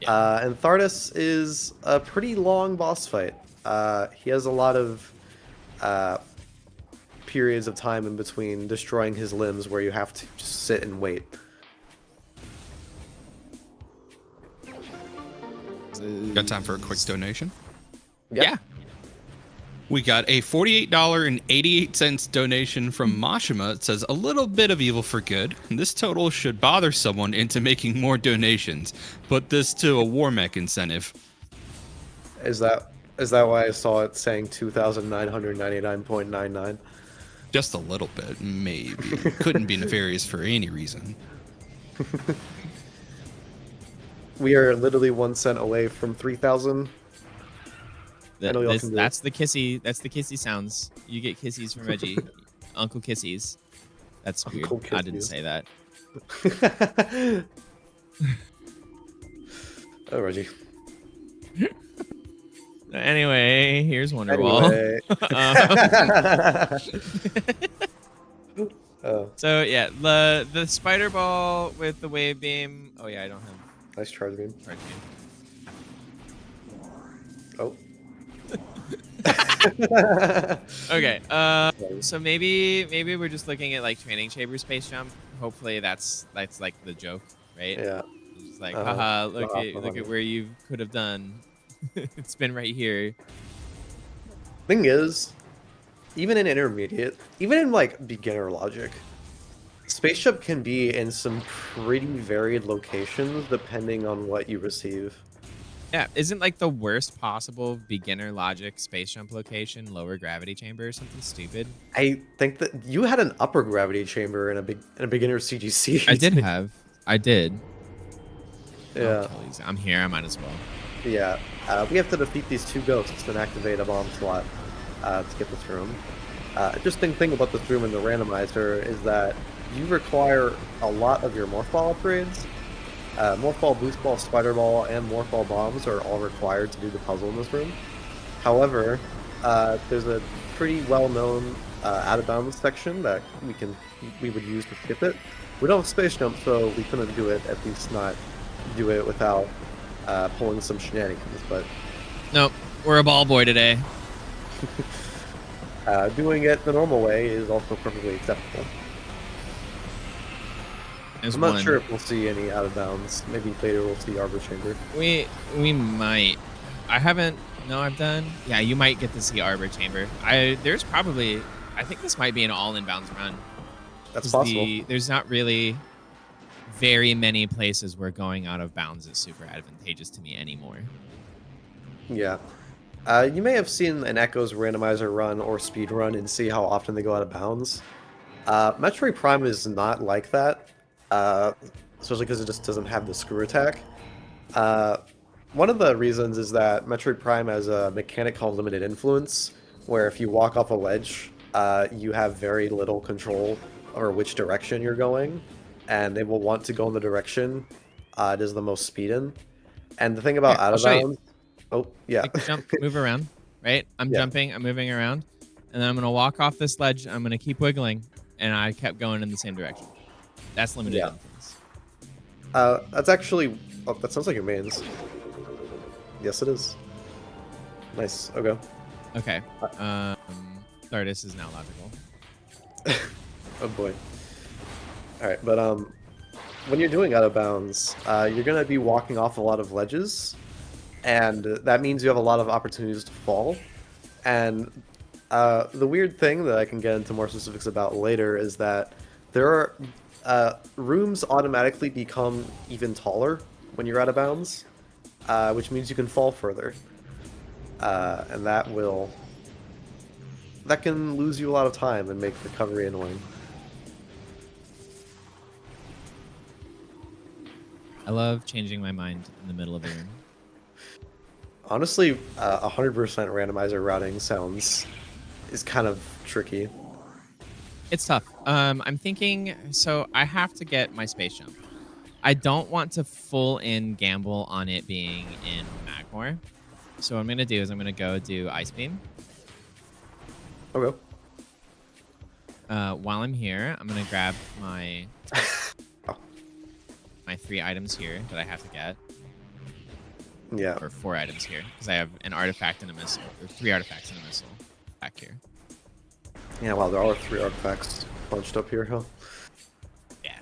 Yeah.
And Thardus is a pretty long boss fight. He has a lot of periods of time in between destroying his limbs where you have to just sit and wait.
Got time for a quick donation?
Yeah.
We got a $48.88 donation from Mashima. It says, a little bit of evil for good. This total should bother someone into making more donations. Put this to a war mech incentive.
Is that why I saw it saying 2,999.99?
Just a little bit, maybe. Couldn't be nefarious for any reason.
We are literally 1 cent away from 3,000. I know y'all can do
That's the kissy sounds. You get kissies from Reggie. Uncle Kissies. That's weird.
Uncle
I didn't
Kissies.
say that.
Oh, Reggie.
Anyway, here's Wonderwall.
Anyway. Oh,
So yeah, the spider ball with the wave beam. Oh yeah, I don't have
nice charge beam.
charge beam.
Oh.
Okay. So maybe we're just looking at like training chamber space jump. Hopefully that's like the joke, right?
Yeah.
It's just like,
Uh-huh.
haha, look
Uh-huh.
at where you could have done. It's been right here.
Thing is, even in intermediate, even in like beginner logic, spaceship can be in some pretty varied locations depending on what you receive.
Yeah, isn't like the worst possible beginner logic space jump location lower gravity chamber or something stupid?
I think that you had an upper gravity chamber in a beginner CGC.
I did have. I did.
Yeah.
Oh, please. I'm here. I might as well.
Yeah. We have to defeat these 2 ghosts and activate a bomb slot to get this room. Interesting thing about this room in the randomizer is that you require a lot of your morph ball upgrades. Morph ball, boost ball, spider ball, and morph ball bombs are all required to do the puzzle in this room. However, there's a pretty well-known out of bounds section that we would use to skip it. We don't have space jump, so we couldn't do it. At least not do it without pulling some shenanigans. But
Nope. We're a ball boy today.
doing it the normal way is also perfectly acceptable.
There's
I'm not
one.
sure if we'll see any out of bounds. Maybe later we'll see Arbor Chamber.
We might. I haven't. No, I've done. Yeah, you might get to see Arbor Chamber. There's probably. I think this might be an all inbounds run.
That's
'Cause
possible.
There's not really very many places where going out of bounds is super advantageous to me anymore.
Yeah. You may have seen an Echoes randomizer run or speed run and see how often they go out of bounds. Metroid Prime is not like that, especially because it just doesn't have the screw attack. One of the reasons is that Metroid Prime has a mechanic called Limited Influence, where if you walk off a ledge, you have very little control over which direction you're going, and they will want to go in the direction it is the most speed in. And the thing about
Here,
out
I'll
of
show you.
bounds, oh yeah,
Like jump, move around, right? I'm
Yeah.
jumping, I'm moving around, and then I'm gonna walk off this ledge. I'm gonna keep wiggling, and I kept going in the same direction. That's limited
Yeah.
influence.
that's actually, oh, that sounds like your mains. Yes, it is. Nice. Okay.
Okay. Thardus is now logical.
Oh boy. All right, but when you're doing out of bounds, you're gonna be walking off a lot of ledges, and that means you have a lot of opportunities to fall. And the weird thing that I can get into more specifics about later is that there are rooms automatically become even taller when you're out of bounds, which means you can fall further. And that can lose you a lot of time and make recovery annoying.
I love changing my mind in the middle of a room.
Honestly, 100% randomizer routing is kind of tricky.
It's tough. I'm thinking, so I have to get my space jump. I don't want to full in gamble on it being in Magmore. So what I'm gonna do is I'm gonna go do Ice Beam.
Okay.
While I'm here, I'm gonna grab my my 3 items here that I have to get,
Yeah.
or 4 items here, because I have an artifact and a missile, or 3 artifacts and a missile back here.
Yeah, wow, there are 3 artifacts bunched up here, huh?
Yeah.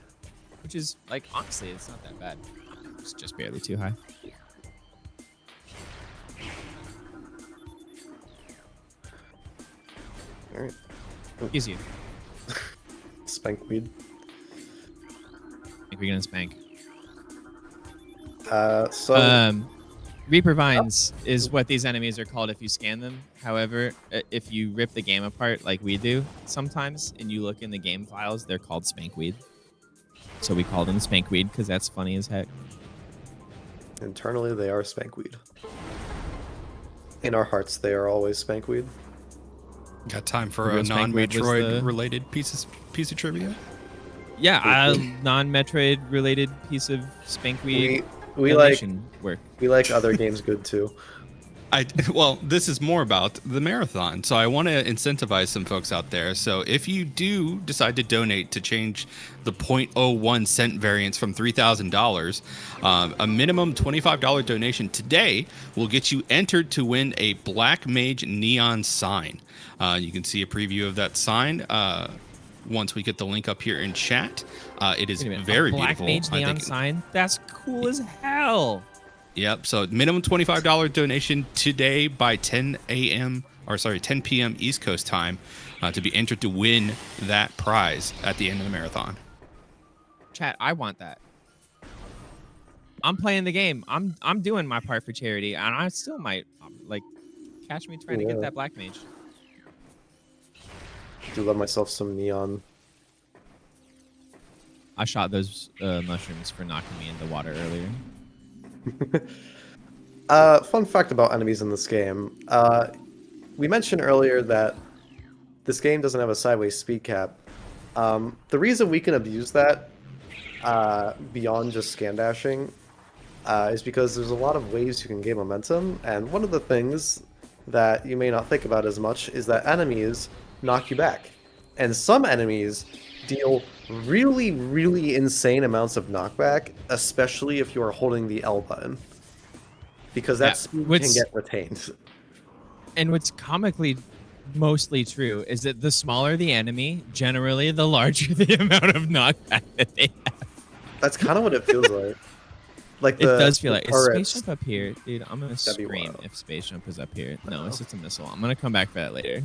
Which is, like, honestly, it's not that bad. It's just barely too high.
Alright.
Excuse you.
Spankweed.
I think we're gonna spank.
So...
Reaper Vines is what these enemies are called if you scan them. However, if you rip the game apart like we do sometimes, and you look in the game files, they're called Spankweed. So we call them Spankweed because that's funny as heck.
Internally, they are Spankweed. In our hearts, they are always Spankweed.
Got time for
Real
a
Spankweed was
non-Metroid
the-
related piece of trivia?
Yeah, a non-Metroid related piece of Spankweed
We like
donation work.
other games good too.
Well, this is more about the marathon. So I want to incentivize some folks out there. So if you do decide to donate to change the 0.01 cent variance from $3,000, a minimum $25 donation today will get you entered to win a Black Mage neon sign. You can see a preview of that sign once we get the link up here in chat. It is
Wait a minute,
very
a Black
beautiful.
Mage
I
neon
think-
sign? That's cool as hell.
Yep. So minimum $25 donation today by 10 p.m. East Coast time to be entered to win that prize at the end of the marathon.
Chat, I want that. I'm playing the game. I'm doing my part for charity, and I still might like catch me trying to get
Yeah.
that Black Mage.
Do love myself some neon.
I shot those mushrooms for knocking me into water earlier.
Fun fact about enemies in this game. We mentioned earlier that this game doesn't have a sideways speed cap. The reason we can abuse that beyond just scan dashing is because there's a lot of ways you can gain momentum, and one of the things that you may not think about as much is that enemies knock you back. And some enemies deal really, really insane amounts of knockback, especially if you are holding the L button. Because that
Yeah,
speed
what's-
can get retained.
And what's comically mostly true is that the smaller the enemy, generally the larger the amount of knockback that they have.
That's kind of what it feels like. Like
It does feel
the
like, is
turrets-
Space Jump up here? Dude, I'm gonna
That'd be
scream
wild.
if Space Jump is up here. No, it's just a missile. I'm gonna come back for that later.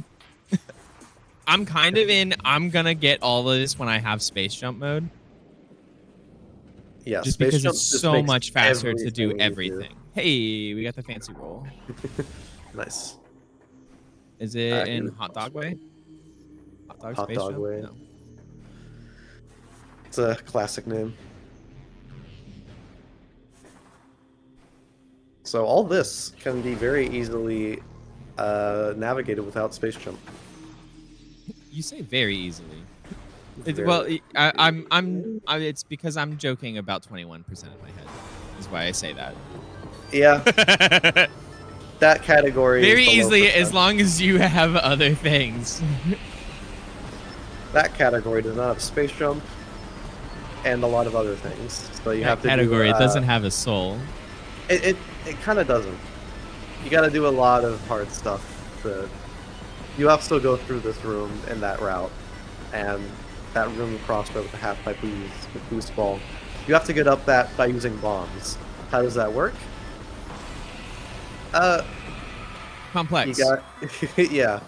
I'm kind of in, I'm gonna get all of this when I have Space Jump mode.
Yeah,
Just
Space
because
Jump
it's
just
so
makes
much faster to do
you do.
everything. Hey, we got the fancy roll.
Nice.
Is it in
here.
Hot Dog Way? Hot
Hot
Space
Dog
Jump?
Way.
No.
It's a classic name. So all this can be very easily navigated without Space Jump.
You say very easily.
Very-
Well, it's because I'm joking about 21% of my head. Is why I say that.
Yeah, that category. is
Very
below
easily, as
percent.
long as you have other things.
That category does not have Space Jump and a lot of other things. So you have
That
to
category
do,
doesn't have a soul.
It kind of doesn't. You got to do a lot of hard stuff. You have to go through this room in that route, and that room crossed over the half pipe with boost ball. You have to get up that by using bombs. How does that work? You
Complex.
got yeah.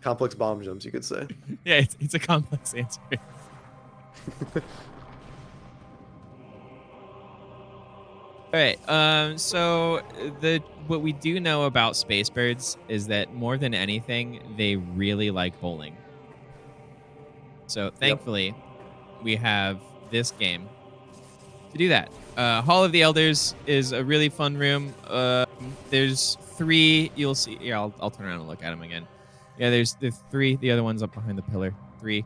Complex bomb jumps, you could say.
Yeah, it's a complex answer. All right. So what we do know about space birds is that more than anything, they really like bowling. So thankfully, we have this game to do that. Hall of the Elders is a really fun room. There's 3. You'll see. Yeah, I'll turn around and look at them again. Yeah, there's 3. The other one's up behind the pillar. 3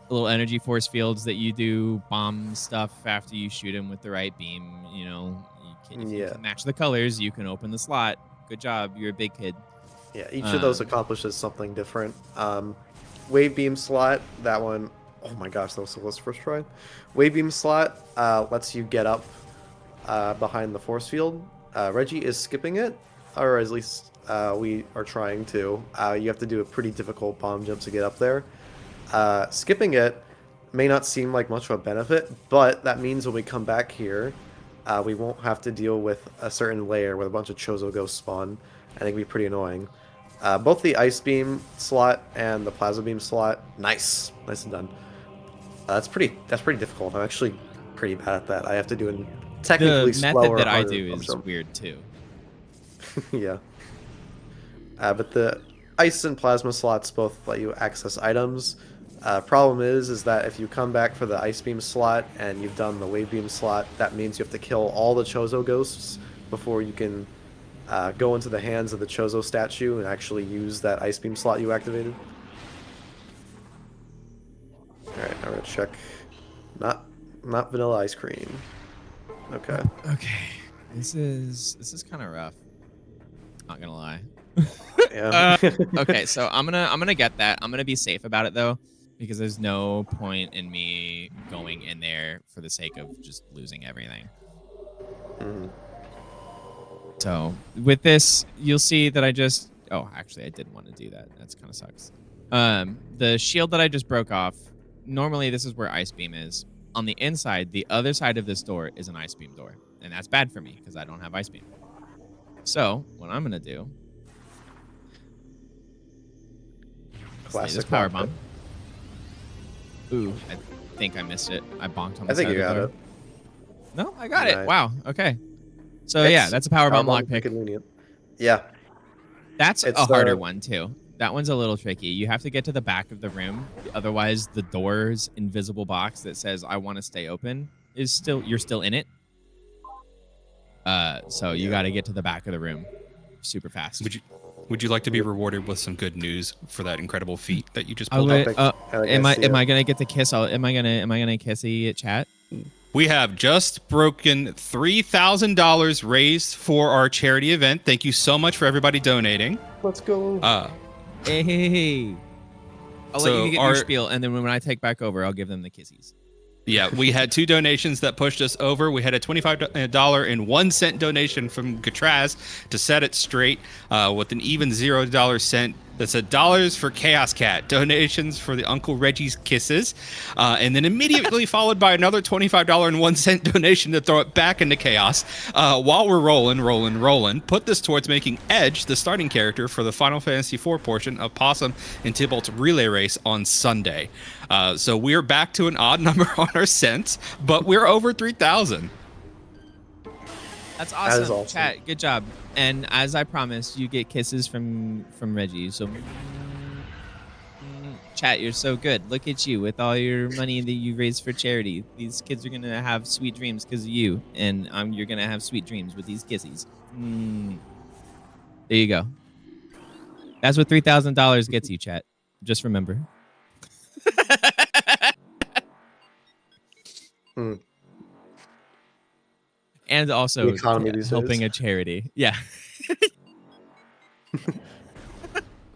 little energy force fields that you do bomb stuff after you shoot them with the right beam. You know, if you can match the colors, you can open the slot. Good job. You're a big kid.
Yeah, each of those accomplishes something different. Wave beam slot, that one, oh my gosh, that was the first try. Wave beam slot lets you get up behind the force field. Reggie is skipping it, or at least we are trying to. You have to do a pretty difficult bomb jump to get up there. Skipping it may not seem like much of a benefit, but that means when we come back here, we won't have to deal with a certain layer where a bunch of Chozo ghosts spawn. I think it'd be pretty annoying. Both the ice beam slot and the plasma beam slot, nice and done. That's pretty difficult. I'm actually pretty bad at that. I have to do a technically
the
slower.
method that I do is weird too.
Yeah. But the ice and plasma slots both let you access items. Problem is that if you come back for the ice beam slot and you've done the wave beam slot, that means you have to kill all the Chozo ghosts before you can go into the hands of the Chozo statue and actually use that ice beam slot you activated. Alright, I'm gonna check. Not vanilla ice cream. Okay.
Okay. This is kind of rough. Not gonna lie.
Yeah.
Okay, so I'm gonna get that. I'm gonna be safe about it though, because there's no point in me going in there for the sake of just losing everything.
Mm-hmm.
So with this, you'll see that I just. Oh, actually, I didn't want to do that. That's kind of sucks. The shield that I just broke off. Normally, this is where ice beam is. On the inside, the other side of this door is an ice beam door, and that's bad for me because I don't have ice beam. So what I'm gonna do.
Classic
power bomb. Ooh, I think I missed it. I bonked on the
I think
side
you
of the
got
door.
it.
No, I got
Nice.
it. Wow. Okay. So yeah, that's a power bomb lockpick.
Convenient. Yeah.
That's
It's
a harder one too. That one's a little tricky. You have to get to the back of the room. Otherwise, the door's invisible box that says "I want to stay open" is still you're still in it. So you got to get to the back of the room super fast.
Would you like to be rewarded with some good news for that incredible feat that you just
I
pulled
would,
off?
am I gonna get the kiss? Am I gonna kissy at chat?
We have just broken $3,000 raised for our charity event. Thank you so much for everybody donating.
Let's go.
Hey. I'll
So
let you get your spiel, and then when I take back over, I'll give them the kissies.
Yeah, we had 2 donations that pushed us over. We had a $25.01 donation from Gatraz to set it straight with an even $0 that said dollars for Chaos Cat, donations for the Uncle Reggie's kisses, and then immediately followed by another $25.01 donation to throw it back into chaos. While we're rolling, put this towards making Edge the starting character for the Final Fantasy IV portion of Possum and Tybalt's relay race on Sunday. So we're back to an odd number on our cents, but we're over 3,000.
That's awesome.
That is awesome.
Chat, good job. And as I promised, you get kisses from Reggie. So, chat, you're so good. Look at you with all your money that you raised for charity. These kids are gonna have sweet dreams because of you, and you're gonna have sweet dreams with these kissies. There you go. That's what $3,000 gets you, chat. Just remember. And also helping a charity. Yeah. Oh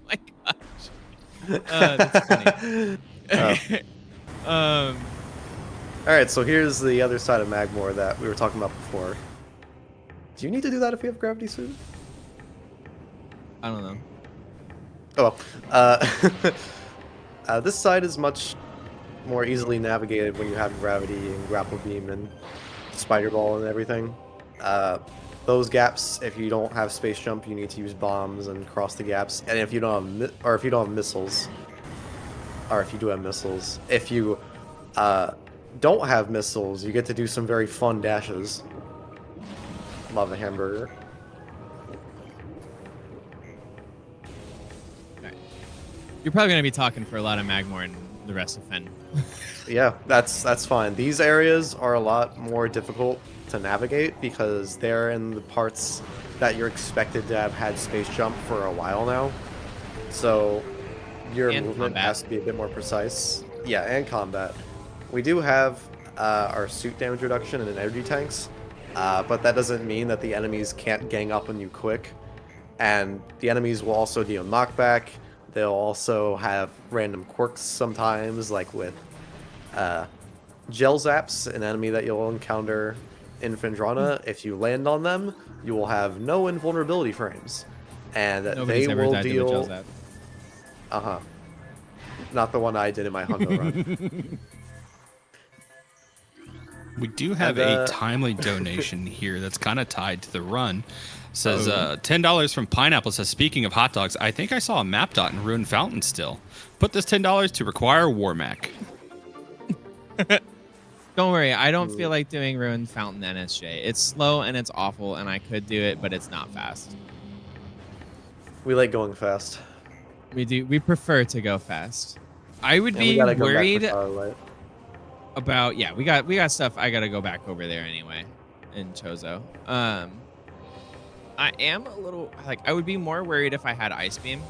my gosh. That's funny.
All right, so here's the other side of Magmore that we were talking about before. Do you need to do that if you have gravity suit?
I don't know.
Oh well. This side is much more easily navigated when you have gravity and grapple beam and spider ball and everything. those gaps, if you don't have space jump, you need to use bombs and cross the gaps. And if you don't if you don't have missiles, or if you do have missiles, if you don't have missiles, you get to do some very fun dashes. Love a hamburger.
Okay. You're probably gonna be talking for a lot of Magmor and the rest of Fen.
Yeah, that's fine. These areas are a lot more difficult to navigate because they're in the parts that you're expected to have had space jump for a while now. So your
And
movement
combat.
has to be a bit more precise. Yeah, and combat. We do have our suit damage reduction and energy tanks, but that doesn't mean that the enemies can't gang up on you quick. And the enemies will also deal knockback. They'll also have random quirks sometimes, like with Gel Zaps, an enemy that you'll encounter in Fendrana. If you land on them, you will have no invulnerability frames. And
Nobody's
they
ever
will
died to a Gel
deal...
Zap.
Uh-huh. Not the one I did in my Hundo run.
We do have
And,
a timely donation here that's kind of tied to the run. Says $10 from Pineapple. Says, speaking of hot dogs, I think I saw a map dot in Ruined Fountain still. Put this $10 to require Warmac.
Don't worry, I don't feel like doing Ruined Fountain NSJ. It's slow and it's awful, and I could do it, but it's not fast.
We like going fast.
We prefer to go fast. I would
And we
be
gotta go back for
worried
Starlight.
about we got stuff. I gotta go back over there anyway in Chozo. I am a little like I would be more worried if I had Ice Beam.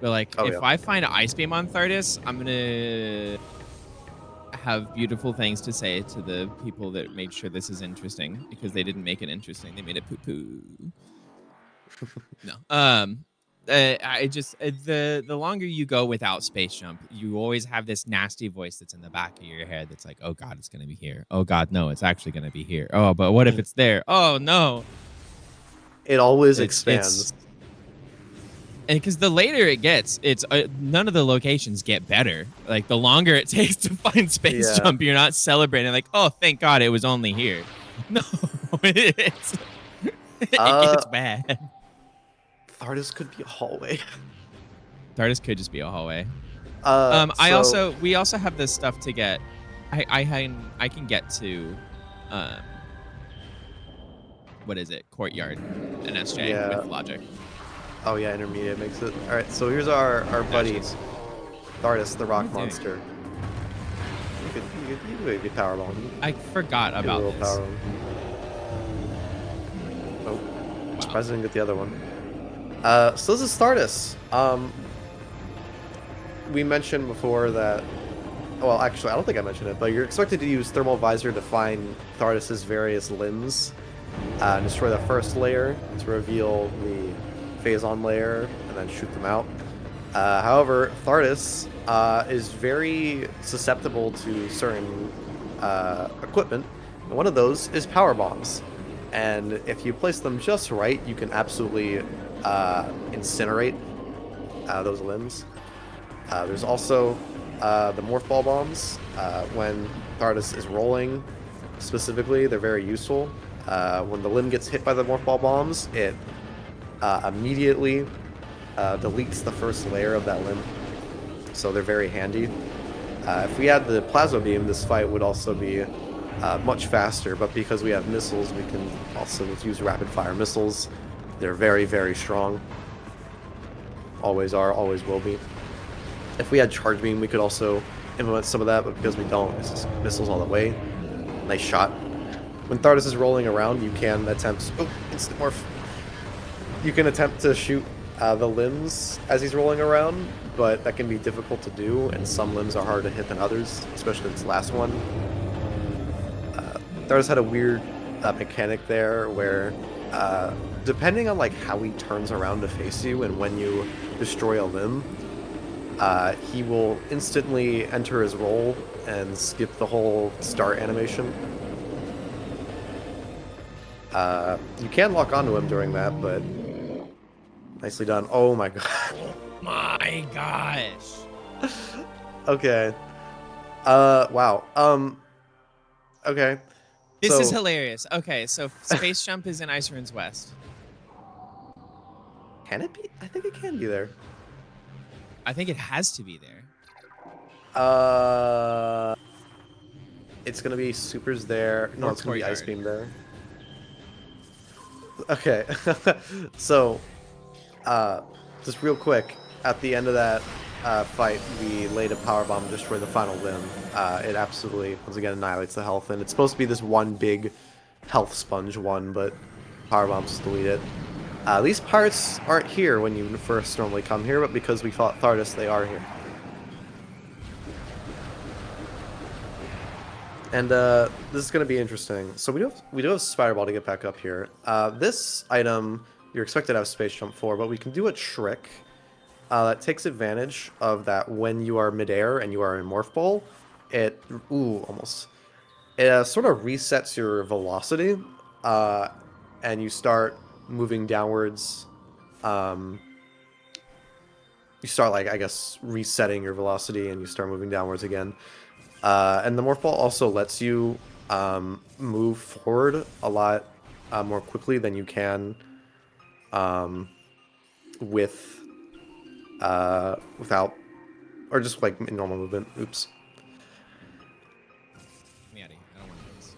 But like if I find Ice Beam on Thardis, I'm gonna have beautiful things to say to the people that made sure this is interesting, because they didn't make it interesting. They made it poo poo. No. I just the longer you go without space jump, you always have this nasty voice that's in the back of your head that's like, oh god, it's gonna be here. Oh god, no, it's actually gonna be here. Oh, but what if it's there? Oh no.
It always
It's-
expands.
And because the later it gets, it's none of the locations get better. Like the longer it takes to find space
Yeah.
jump, you're not celebrating like, oh, thank God it was only here. No, it gets bad.
Thardis could be a hallway.
Thardis could just be a hallway.
So-
We also have this stuff to get. I can get to, what is it? Courtyard, NSJ
Yeah.
with logic.
Oh yeah, intermediate makes it. All right, so here's our buddy
Dashes.
Thardis, the rock
What are you
monster. You could power bomb.
I forgot
Get a
about
little
this.
power bomb. Oh, surprised I didn't get the other one. So this is Thardis. We mentioned before that. Well, actually, I don't think I mentioned it, but you're expected to use Thermal Visor to find Thardis's various limbs, destroy the first layer to reveal the Phazon layer, and then shoot them out. However, Thardis is very susceptible to certain equipment, and one of those is power bombs. And if you place them just right, you can absolutely incinerate those limbs. There's also the Morph Ball bombs. When Thardis is rolling, specifically, they're very useful. When the limb gets hit by the Morph Ball bombs, it immediately deletes the first layer of that limb. So they're very handy. If we had the Plasma Beam, this fight would also be much faster, but because we have missiles, we can also use rapid fire missiles. They're very, very strong. Always are, always will be. If we had Charge Beam, we could also implement some of that, but because we don't, it's just missiles all the way. Nice shot. When Thardis is rolling around, you can attempt... Oh, instant morph. You can attempt to shoot the limbs as he's rolling around, but that can be difficult to do, and some limbs are harder to hit than others, especially this last one. Thardis had a weird mechanic there where, depending on like how he turns around to face you and when you destroy a limb, he will instantly enter his roll and skip the whole start animation. You can lock onto him during that, but nicely done. Oh my god.
My gosh.
Okay. Wow. Okay.
This is
So-
hilarious. Okay, so Space Jump is in Ice Ruins West.
Can it be? I think it can be there.
I think it has to be there.
It's gonna be Supers there. No,
Or
it's gonna be Ice
Courtyard.
Beam there. Okay, so, just real quick, at the end of that fight, we laid a power bomb to destroy the final limb. It absolutely, once again, annihilates the health, and it's supposed to be this one big health sponge one, but power bombs just delete it. These parts aren't here when you first normally come here, but because we fought Thardus, they are here. And this is going to be interesting. So we do have Spider Ball to get back up here. This item you're expected to have Space Jump for, but we can do a trick that takes advantage of that when you are midair and you are in Morph Ball. It almost. It sort of resets your velocity, and you start moving downwards. You start, like, I guess, resetting your velocity, and you start moving downwards again. And the Morph Ball also lets you move forward a lot more quickly than you can without, or just like in normal movement. Oops.
Get me out of here. I don't want this.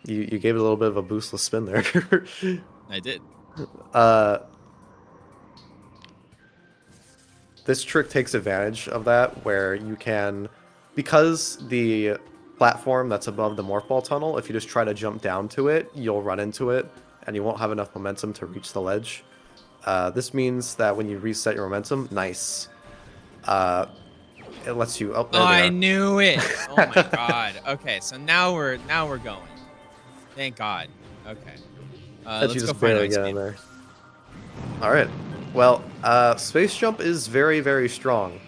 You gave it a little bit of a boostless spin there.
I did.
This trick takes advantage of that, where you can, because the platform that's above the Morph Ball tunnel, if you just try to jump down to it, you'll run into it, and you won't have enough momentum to reach the ledge. This means that when you reset your momentum, nice. It lets you up there.
Oh, I knew it. Oh my god. Okay, so now we're going. Thank God. Okay.
That
Let's
you
go
just
find
barely
Ice
get in
Beam.
there. All right. Well, Space Jump is very, very strong.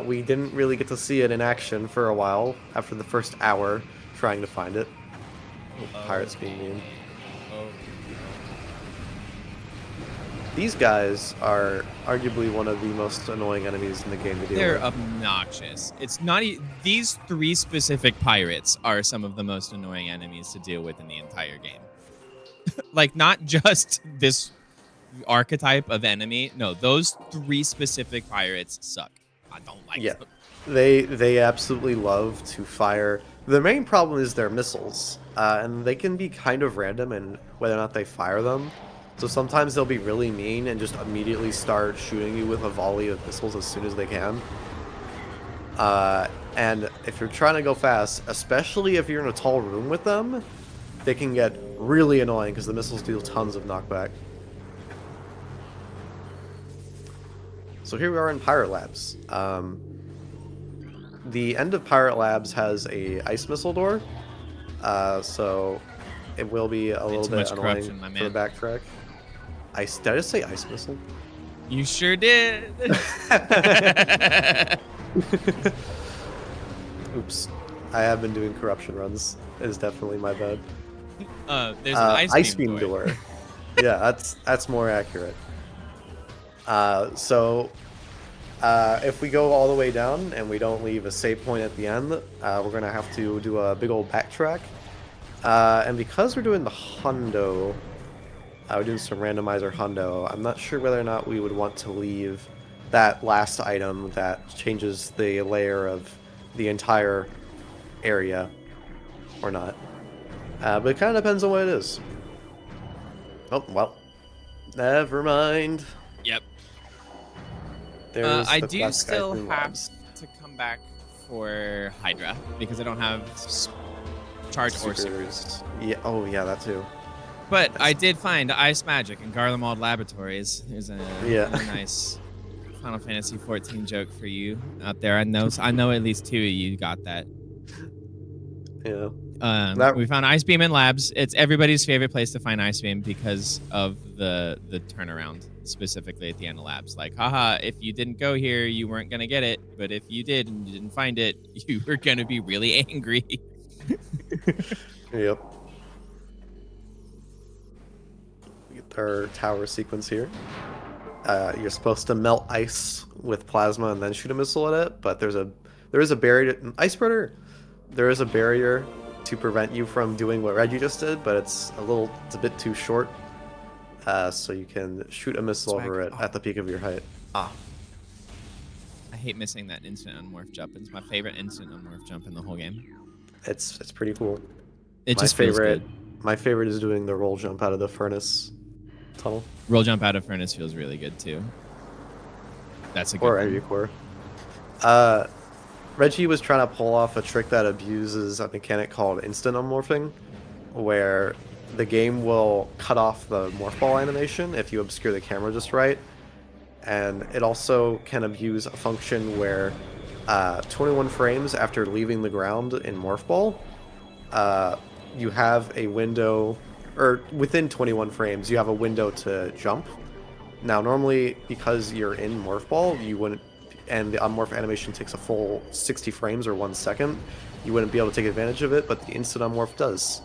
We didn't really get to see it in action for a while after the first hour trying to find it. Pirates being mean.
Oh.
These guys are arguably one of the most annoying enemies in the game to deal
They're
with.
obnoxious. It's not these three specific pirates are some of the most annoying enemies to deal with in the entire game. Like, not just this archetype of enemy. No, those three specific pirates suck. I don't like
Yeah.
them.
They absolutely love to fire. The main problem is their missiles, and they can be kind of random in whether or not they fire them. So sometimes they'll be really mean and just immediately start shooting you with a volley of missiles as soon as they can. And if you're trying to go fast, especially if you're in a tall room with them, they can get really annoying because the missiles deal tons of knockback. So here we are in Pirate Labs. The end of Pirate Labs has a ice missile door, so it will be a little
too
bit
much
annoying
corruption, my
for the
man.
backtrack. Did I just say ice missile?
You sure did.
Oops. I have been doing corruption runs. It is definitely my bad.
There's an ice
beam
beam
door. Yeah, that's more accurate. If we go all the way down and we don't leave a save point at the end, we're gonna have to do a big old backtrack. And because we're doing the hundo, we're doing some randomizer hundo, I'm not sure whether or not we would want to leave that last item that changes the layer of the entire area or not. But it kind of depends on what it is. Oh, well. Never mind.
Yep.
There's
I
the
do
classic
still
Ice Cream
have
Labs.
to come back for Hydra because I don't have charge or supers.
Yeah. Oh, yeah, that too.
But I did find Ice Magic in Garlemald Laboratories. There's a nice Final Fantasy 14 joke for you out there. I know at least two of you got that.
Yeah.
We found Ice Beam in Labs. It's everybody's favorite place to find Ice Beam because of the turnaround, specifically at the end of Labs. Like, haha, if you didn't go here, you weren't going to get it. But if you did and you didn't find it, you were going to be really angry.
Yep. We get our tower sequence here. You're supposed to melt ice with plasma and then shoot a missile at it, but there is a barrier. Ice spreader. There is a barrier to prevent you from doing what Reggie just did, but it's a bit too short. So you can shoot a missile
Swag.
over it at the peak of your height.
I hate missing that instant unmorph jump. It's my favorite instant unmorph jump in the whole game.
It's pretty cool.
It
My
just feels
favorite
good.
my favorite is doing the roll jump out of the furnace tunnel.
Roll jump out of furnace feels really good too. That's a good
Or
one.
energy core. Reggie was trying to pull off a trick that abuses a mechanic called instant unmorphing, where the game will cut off the morph ball animation if you obscure the camera just right. And it also can abuse a function where 21 frames after leaving the ground in morph ball, you have a window, or within 21 frames, you have a window to jump. Now, normally, because you're in morph ball, you wouldn't, and the unmorph animation takes a full 60 frames or 1 second, you wouldn't be able to take advantage of it, but the instant unmorph does.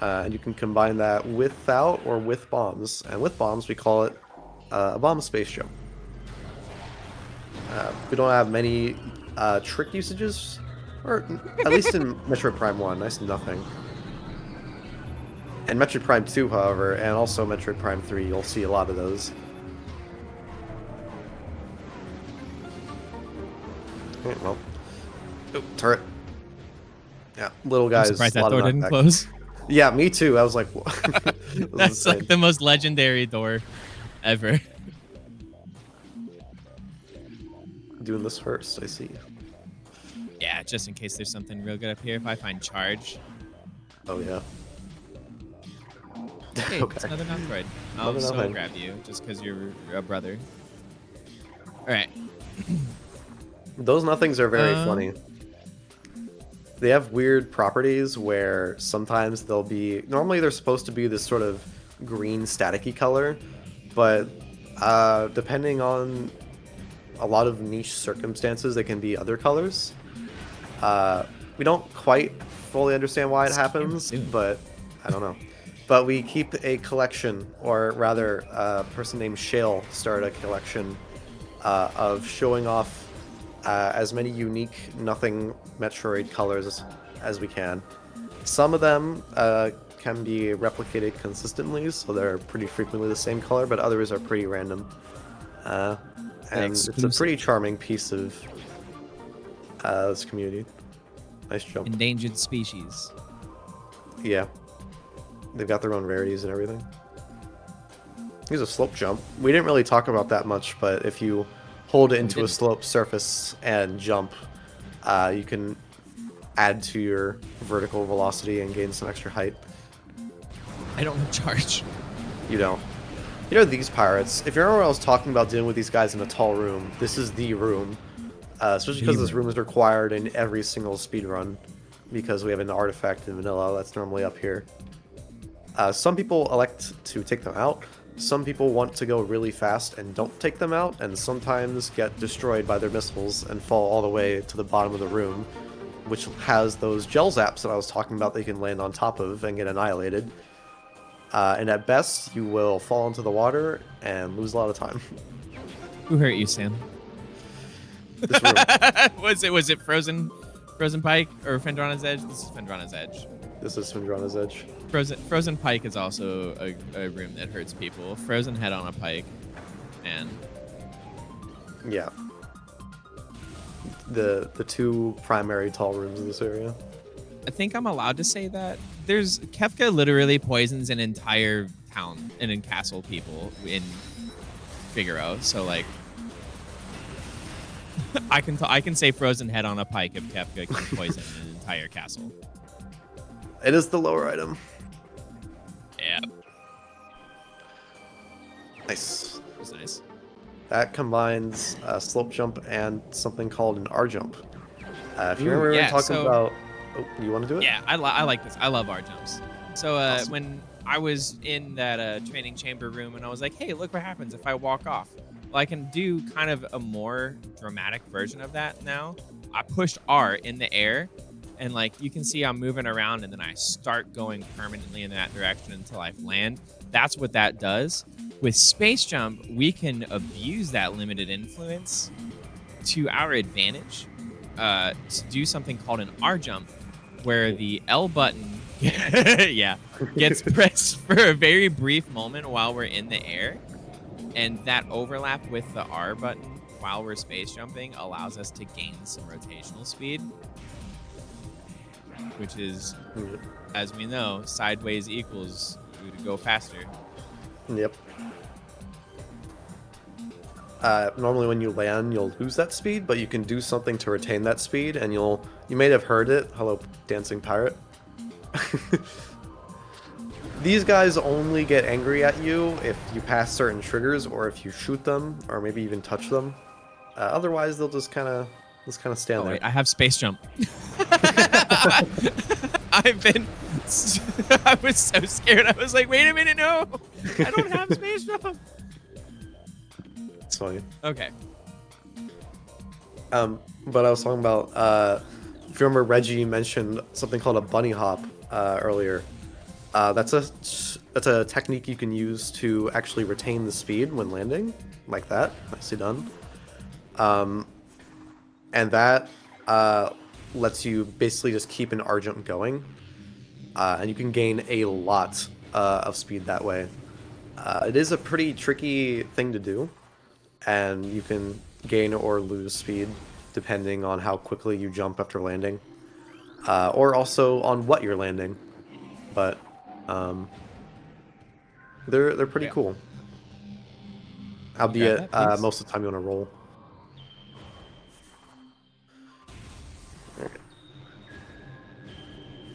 And you can combine that without or with bombs, and with bombs we call it a bomb space jump. We don't have many trick usages, or at least in Metroid Prime 1, nice to nothing. And Metroid Prime 2, however, and also Metroid Prime 3, you'll see a lot of those. Okay, well. Oh, turret. Yeah, little guys.
I'm surprised
a
that
lot of
door didn't
knockback.
close.
Yeah, me too. I was like, what? This was
That's like
insane.
the most legendary door ever.
Doing this first, I see.
Yeah, just in case there's something real good up here. If I find charge.
Oh, yeah.
Hey,
Okay.
it's another Metroid. I'll
Another
so
Metroid.
grab you just because you're a brother. All right.
Those nothings are very
Um,
funny. They have weird properties where sometimes they'll be... Normally they're supposed to be this sort of green staticky color, but depending on a lot of niche circumstances, they can be other colors. We don't quite fully understand why it happens, but I don't know. But we keep a collection, or rather, a person named Shale started a collection of showing off as many unique nothing Metroid colors as we can. Some of them can be replicated consistently, so they're pretty frequently the same color, but others are pretty random. And it's a
Exclusive.
pretty charming piece of this community. Nice jump.
Endangered species.
Yeah. They've got their own rarities and everything. Here's a slope jump. We didn't really talk about that much, but if you hold it into a
didn't.
slope surface and jump, you can add to your vertical velocity and gain some extra height.
I don't have charge.
You know. You know these pirates, if you remember when I was talking about dealing with these guys in a tall room, this is the room. Especially because this room is required in every single speedrun, because we have an artifact in vanilla that's normally up here. Some people elect to take them out. Some people want to go really fast and don't take them out, and sometimes get destroyed by their missiles and fall all the way to the bottom of the room, which has those gel zaps that I was talking about that you can land on top of and get annihilated. And at best, you will fall into the water and lose a lot of time.
Who hurt you, Sam?
This room.
was it Frozen Pike or Fendrana's Edge? This is Fendrana's Edge.
This is Fendrana's Edge.
Frozen Pike is also a room that hurts people. Frozen Head on a Pike, and
Yeah. The two primary tall rooms in this area.
I think I'm allowed to say that. There's Kefka literally poisons an entire town and in castle people in Figaro. So like, I can say Frozen Head on a Pike if Kefka can poison an entire castle.
It is the lower item.
Yeah,
Nice.
it's nice.
That combines a slope jump and something called an R jump. If you
Ooh,
remember we were
yeah,
talking
so-
about... Oh, you want to do it?
Yeah, I like this. I love R jumps. So
Awesome.
when I was in that training chamber room and I was like, hey, look what happens if I walk off. Well, I can do kind of a more dramatic version of that now. I pushed R in the air, and like you can see I'm moving around, and then I start going permanently in that direction until I land. That's what that does. With Space Jump, we can abuse that limited influence to our advantage to do something called an R jump, where the L button gets pressed for a very brief moment while we're in the air, and that overlap with the R button while we're space jumping allows us to gain some rotational speed, which is, as we know, sideways equals you to go faster.
Yep. Normally when you land, you'll lose that speed, but you can do something to retain that speed, and you may have heard it. Hello, dancing pirate. These guys only get angry at you if you pass certain triggers, or if you shoot them, or maybe even touch them. Otherwise, they'll just kind of stand there.
Wait, I have space jump. I was so scared. I was like, wait a minute, no, I don't have space jump.
It's funny.
Okay.
But I was talking about, if you remember, Reggie mentioned something called a bunny hop earlier. That's a technique you can use to actually retain the speed when landing, like that. Nicely done. And that lets you basically just keep an R jump going, and you can gain a lot of speed that way. It is a pretty tricky thing to do, and you can gain or lose speed depending on how quickly you jump after landing, or also on what you're landing. But they're pretty cool. Albeit most of the time you want to roll. Okay.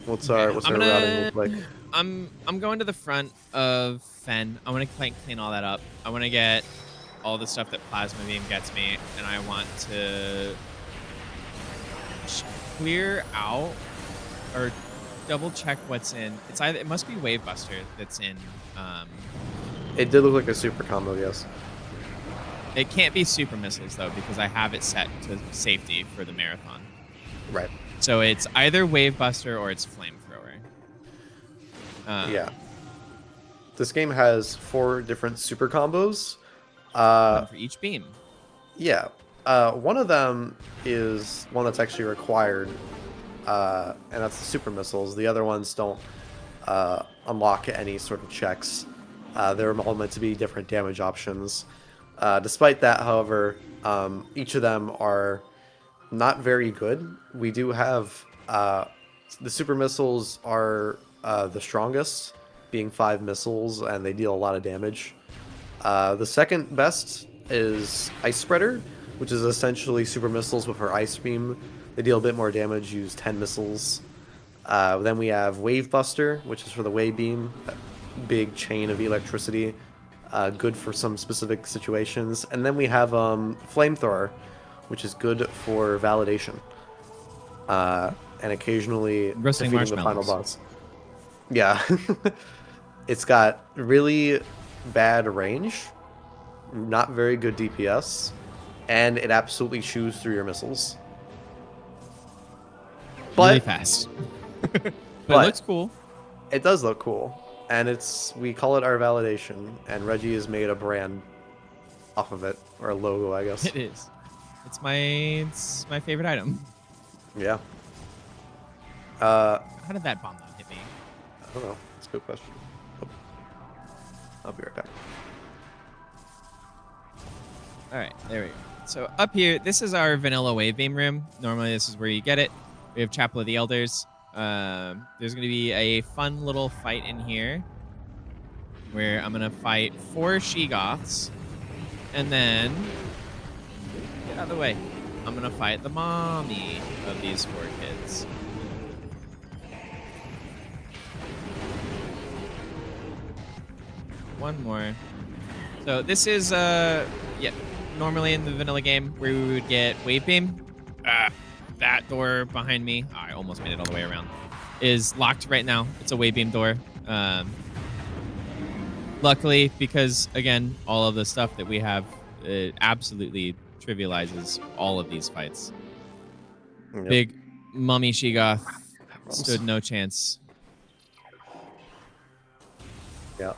What's our routing look like?
I'm going to the front of Fen. I want to clean all that up. I want to get all the stuff that Plasma Beam gets me, and I want to clear out or double check what's in. It must be Wave Buster that's in.
It did look like a super combo, yes.
It can't be Super Missiles though, because I have it set to safety for the marathon.
Right.
So it's either Wave Buster or it's Flamethrower.
Yeah. This game has 4 different super combos.
One for each beam.
Yeah. One of them is one that's actually required, and that's the super missiles. The other ones don't unlock any sort of checks. They're all meant to be different damage options. Despite that, however, each of them are not very good. We do have the super missiles are the strongest, being 5 missiles, and they deal a lot of damage. The second best is Ice Spreader, which is essentially super missiles with her ice beam. They deal a bit more damage, use 10 missiles. Then we have Wave Buster, which is for the wave beam, that big chain of electricity, good for some specific situations. And then we have Flamethrower, which is good for validation, and occasionally
Roasting
defeating the final
marshmallows.
boss. Yeah. It's got really bad range, not very good DPS, and it absolutely chews through your missiles.
Really
But
fast. but it
but-
looks cool.
it does look cool, and we call it our validation, and Reggie has made a brand off of it, or a logo, I guess.
It is. It's my favorite item.
Yeah.
How did that bomb not hit me?
I don't know. It's a good question. Oh. I'll be right back.
All right, there we go. So up here, this is our vanilla wave beam room. Normally, this is where you get it. We have Chapel of the Elders. There's going to be a fun little fight in here where I'm going to fight 4 She-Goths. And then, get out of the way, I'm going to fight the mommy of these 4 kids. One more. So this is, normally in the vanilla game where we would get wave beam. That door behind me, I almost made it all the way around, is locked right now. It's a wave beam door. Luckily, because again, all of the stuff that we have absolutely trivializes all of these fights.
Yep.
Big mummy She-Goth stood no chance.
Yeah.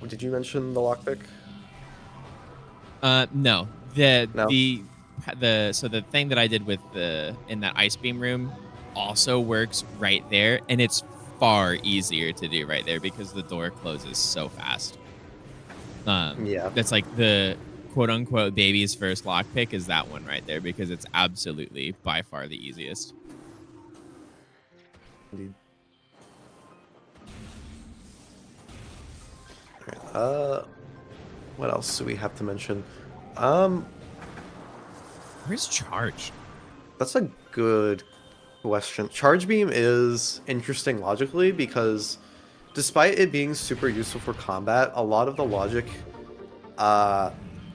Did you mention the lockpick?
No.
No?
The thing that I did with in that ice beam room also works right there, and it's far easier to do right there because the door closes so fast.
Yeah.
That's like the quote unquote baby's first lockpick is that one right there because it's absolutely by far the easiest.
Indeed. Alright, what else do we have to mention?
Where's Charge?
That's a good question. Charge beam is interesting logically because despite it being super useful for combat, a lot of the logic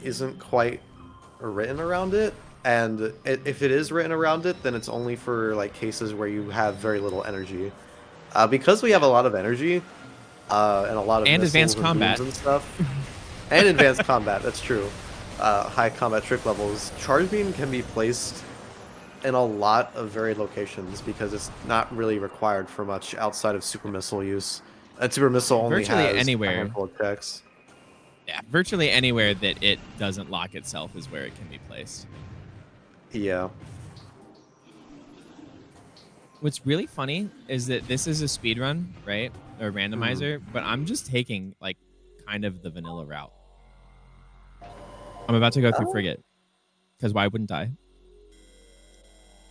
isn't quite written around it. And if it is written around it, then it's only for like cases where you have very little energy. Because we have a lot of energy and a lot of
And
missiles
advanced
and
combat.
beams and stuff, and advanced combat. That's true. High combat trick levels. Charge beam can be placed in a lot of varied locations because it's not really required for much outside of super missile use. And super missile only
Virtually
has
anywhere.
a handful of checks.
Yeah, virtually anywhere that it doesn't lock itself is where it can be placed.
Yeah.
What's really funny is that this is a speed run, right? Or randomizer, but I'm just taking like kind of the vanilla route. I'm about to go through Frigate. Because why wouldn't I?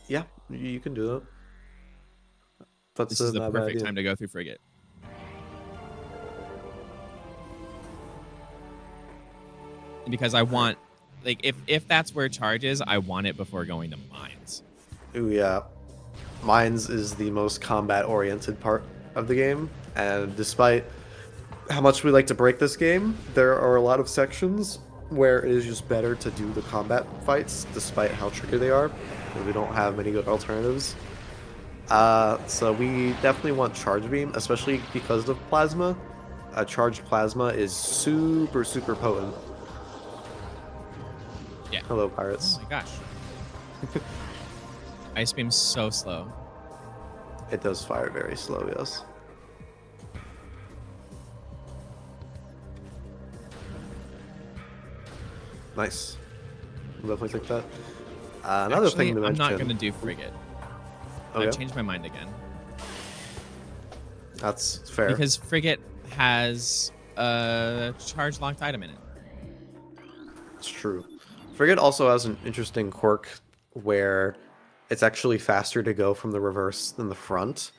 Yeah, you can do that. That's
This is the
not a bad
perfect
idea.
time to go through Frigate. Because I want, like, if that's where Charge is, I want it before going to Mines.
Ooh, yeah. Mines is the most combat-oriented part of the game, and despite how much we like to break this game, there are a lot of sections where it is just better to do the combat fights, despite how tricky they are, because we don't have many good alternatives. So we definitely want Charge Beam, especially because of Plasma. Charged Plasma is super, super potent.
Yeah.
Hello, pirates.
Oh my gosh. Ice Beam's so slow.
It does fire very slow, yes. Nice. We'll definitely take that. Another
Actually,
thing to
I'm
mention.
not going to do Frigate.
Okay.
I've changed my mind again.
That's fair.
Because Frigate has a charge locked item in it.
It's true. Frigate also has an interesting quirk where it's actually faster to go from the reverse than the front.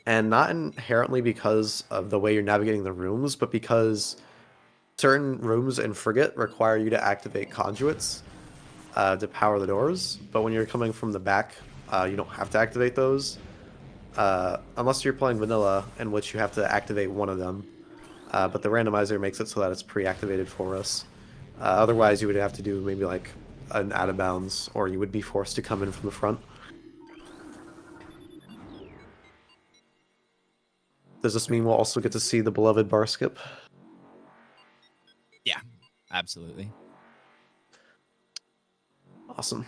And not inherently because of the way you're navigating the rooms, but because certain rooms in Frigate require you to activate conduits to power the doors. But when you're coming from the back, you don't have to activate those. Unless you're playing vanilla, in which you have to activate one of them. But the randomizer makes it so that it's pre-activated for us. Otherwise, you would have to do maybe like an out of bounds, or you would be forced to come in from the front. Does this mean we'll also get to see the beloved bar skip?
Yeah, absolutely.
Awesome.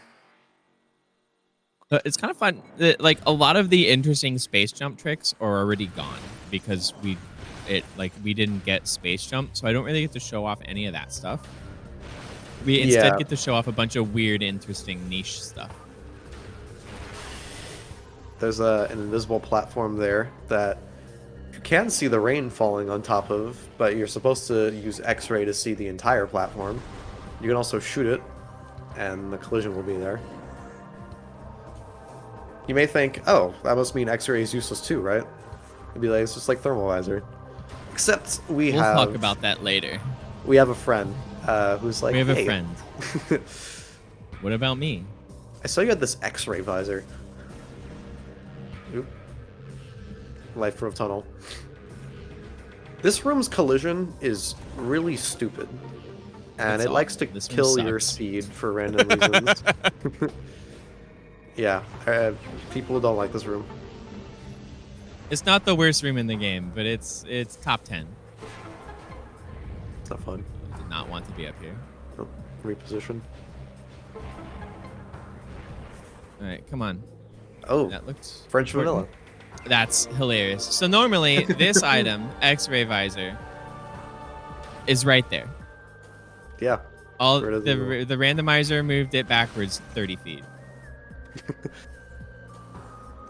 It's kind of fun. Like a lot of the interesting space jump tricks are already gone because we didn't get space jump, so I don't really get to show off any of that stuff. We instead get to show off a bunch of weird, interesting niche stuff.
There's an invisible platform there that you can see the rain falling on top of, but you're supposed to use X-ray to see the entire platform. You can also shoot it, and the collision will be there. You may think, oh, that must mean X-ray is useless too, right? It'd be like, it's just like thermal visor. Except we'll
talk about that later.
We have a friend who's like,
we have
hey.
a friend. What about me?
I saw you had this X-ray visor. Oop. Life Grove Tunnel. This room's collision is really stupid. And it likes to kill your speed for random reasons. Yeah, people don't like this room.
It's not the worst room in the game, but it's top 10.
It's not fun.
I did not want to be up here.
Oh, reposition.
All right, come on.
Oh,
That looks
French vanilla.
That's hilarious. So normally this item, X-ray visor, is right there.
Yeah.
All the randomizer moved it backwards 30 feet.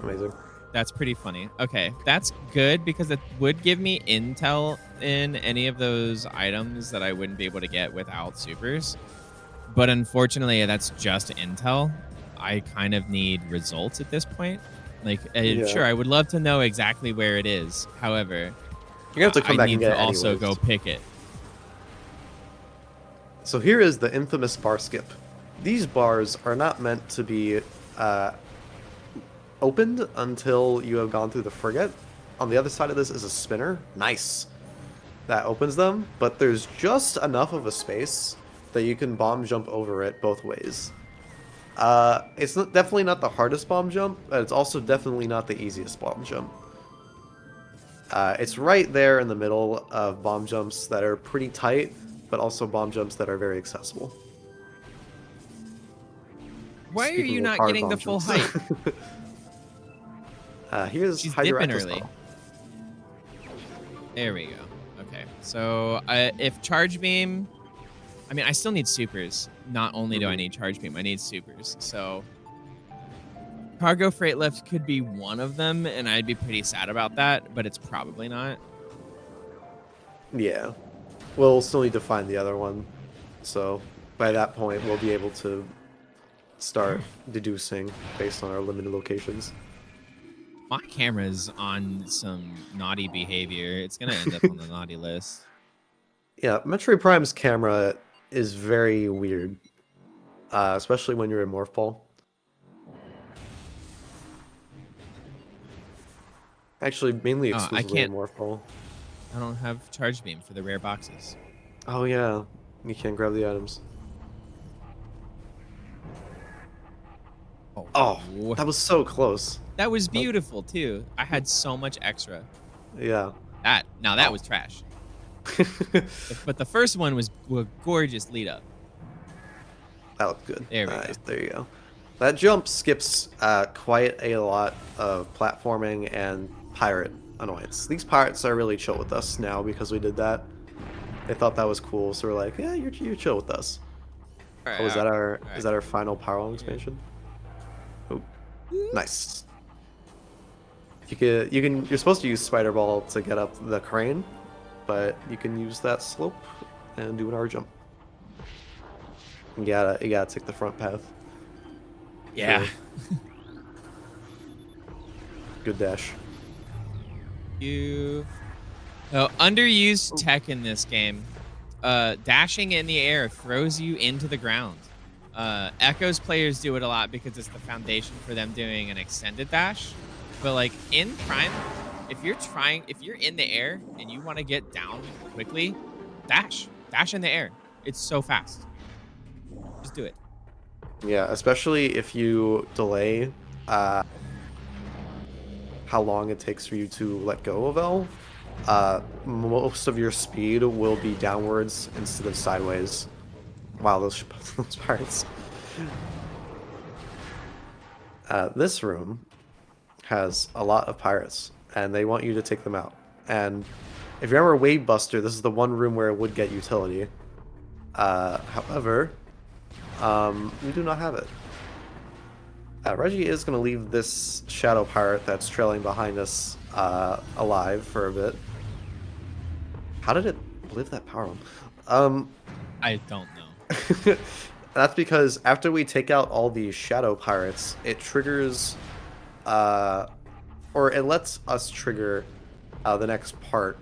Amazing.
That's pretty funny. Okay, that's good because it would give me intel in any of those items that I wouldn't be able to get without supers. But unfortunately, that's just intel. I kind of need results at this point. Like,
Yeah.
sure, I would love to know exactly where it is. However,
You're gonna have to come
I
back
need
and get
to
it
also
anyways.
go pick it.
So here is the infamous bar skip. These bars are not meant to be opened until you have gone through the frigate. On the other side of this is a spinner. Nice. That opens them, but there's just enough of a space that you can bomb jump over it both ways. It's definitely not the hardest bomb jump, but it's also definitely not the easiest bomb jump. It's right there in the middle of bomb jumps that are pretty tight, but also bomb jumps that are very accessible.
Why are
Speaking
you
of
not
hard
getting the
bomb
full
jumps.
height?
Here's
She's dipping
Hydractus
early.
Ball.
There we go. Okay, so if charge beam, I mean, I still need supers. Not only do I need charge beam, I need supers. So cargo freight lift could be one of them, and I'd be pretty sad about that, but it's probably not.
Yeah. We'll still need to find the other one. So by that point, we'll be able to start deducing based on our limited locations.
My camera's on some naughty behavior. It's gonna end up on the naughty list.
Yeah, Metroid Prime's camera is very weird, especially when you're in Morph Ball. Actually, mainly
I
exclusively in
can't-
Morph Ball.
I don't have charge beam for the rare boxes.
Oh yeah, you can't grab the items. Oh, that was so close.
That was beautiful too. I had so much extra.
Yeah.
That was trash. But the first one was a gorgeous lead up.
That looked good.
There we
Nice,
go.
There you go. That jump skips quite a lot of platforming and pirate annoyance. These pirates are really chill with us now because we did that. They thought that was cool, so we're like, yeah, you're chill with us. Oh, is that our final Power expansion? Oh, nice. You're supposed to use Spider Ball to get up the crane, but you can use that slope and do an R jump. You gotta take the front path.
Yeah.
Sure. Good dash.
Underused tech in this game. Dashing in the air throws you into the ground. Echo's players do it a lot because it's the foundation for them doing an extended dash. But like in Prime, if you're in the air and you want to get down quickly, dash in the air. It's so fast. Just do it.
Yeah, especially if you delay how long it takes for you to let go of L. Most of your speed will be downwards instead of sideways. Wow, those pirates. This room has a lot of pirates, and they want you to take them out. And if you remember Wave Buster, this is the one room where it would get utility. However, we do not have it. Reggie is going to leave this shadow pirate that's trailing behind us alive for a bit. How did it live that power bomb?
I don't know.
That's because after we take out all these shadow pirates, it triggers, or it lets us trigger the next part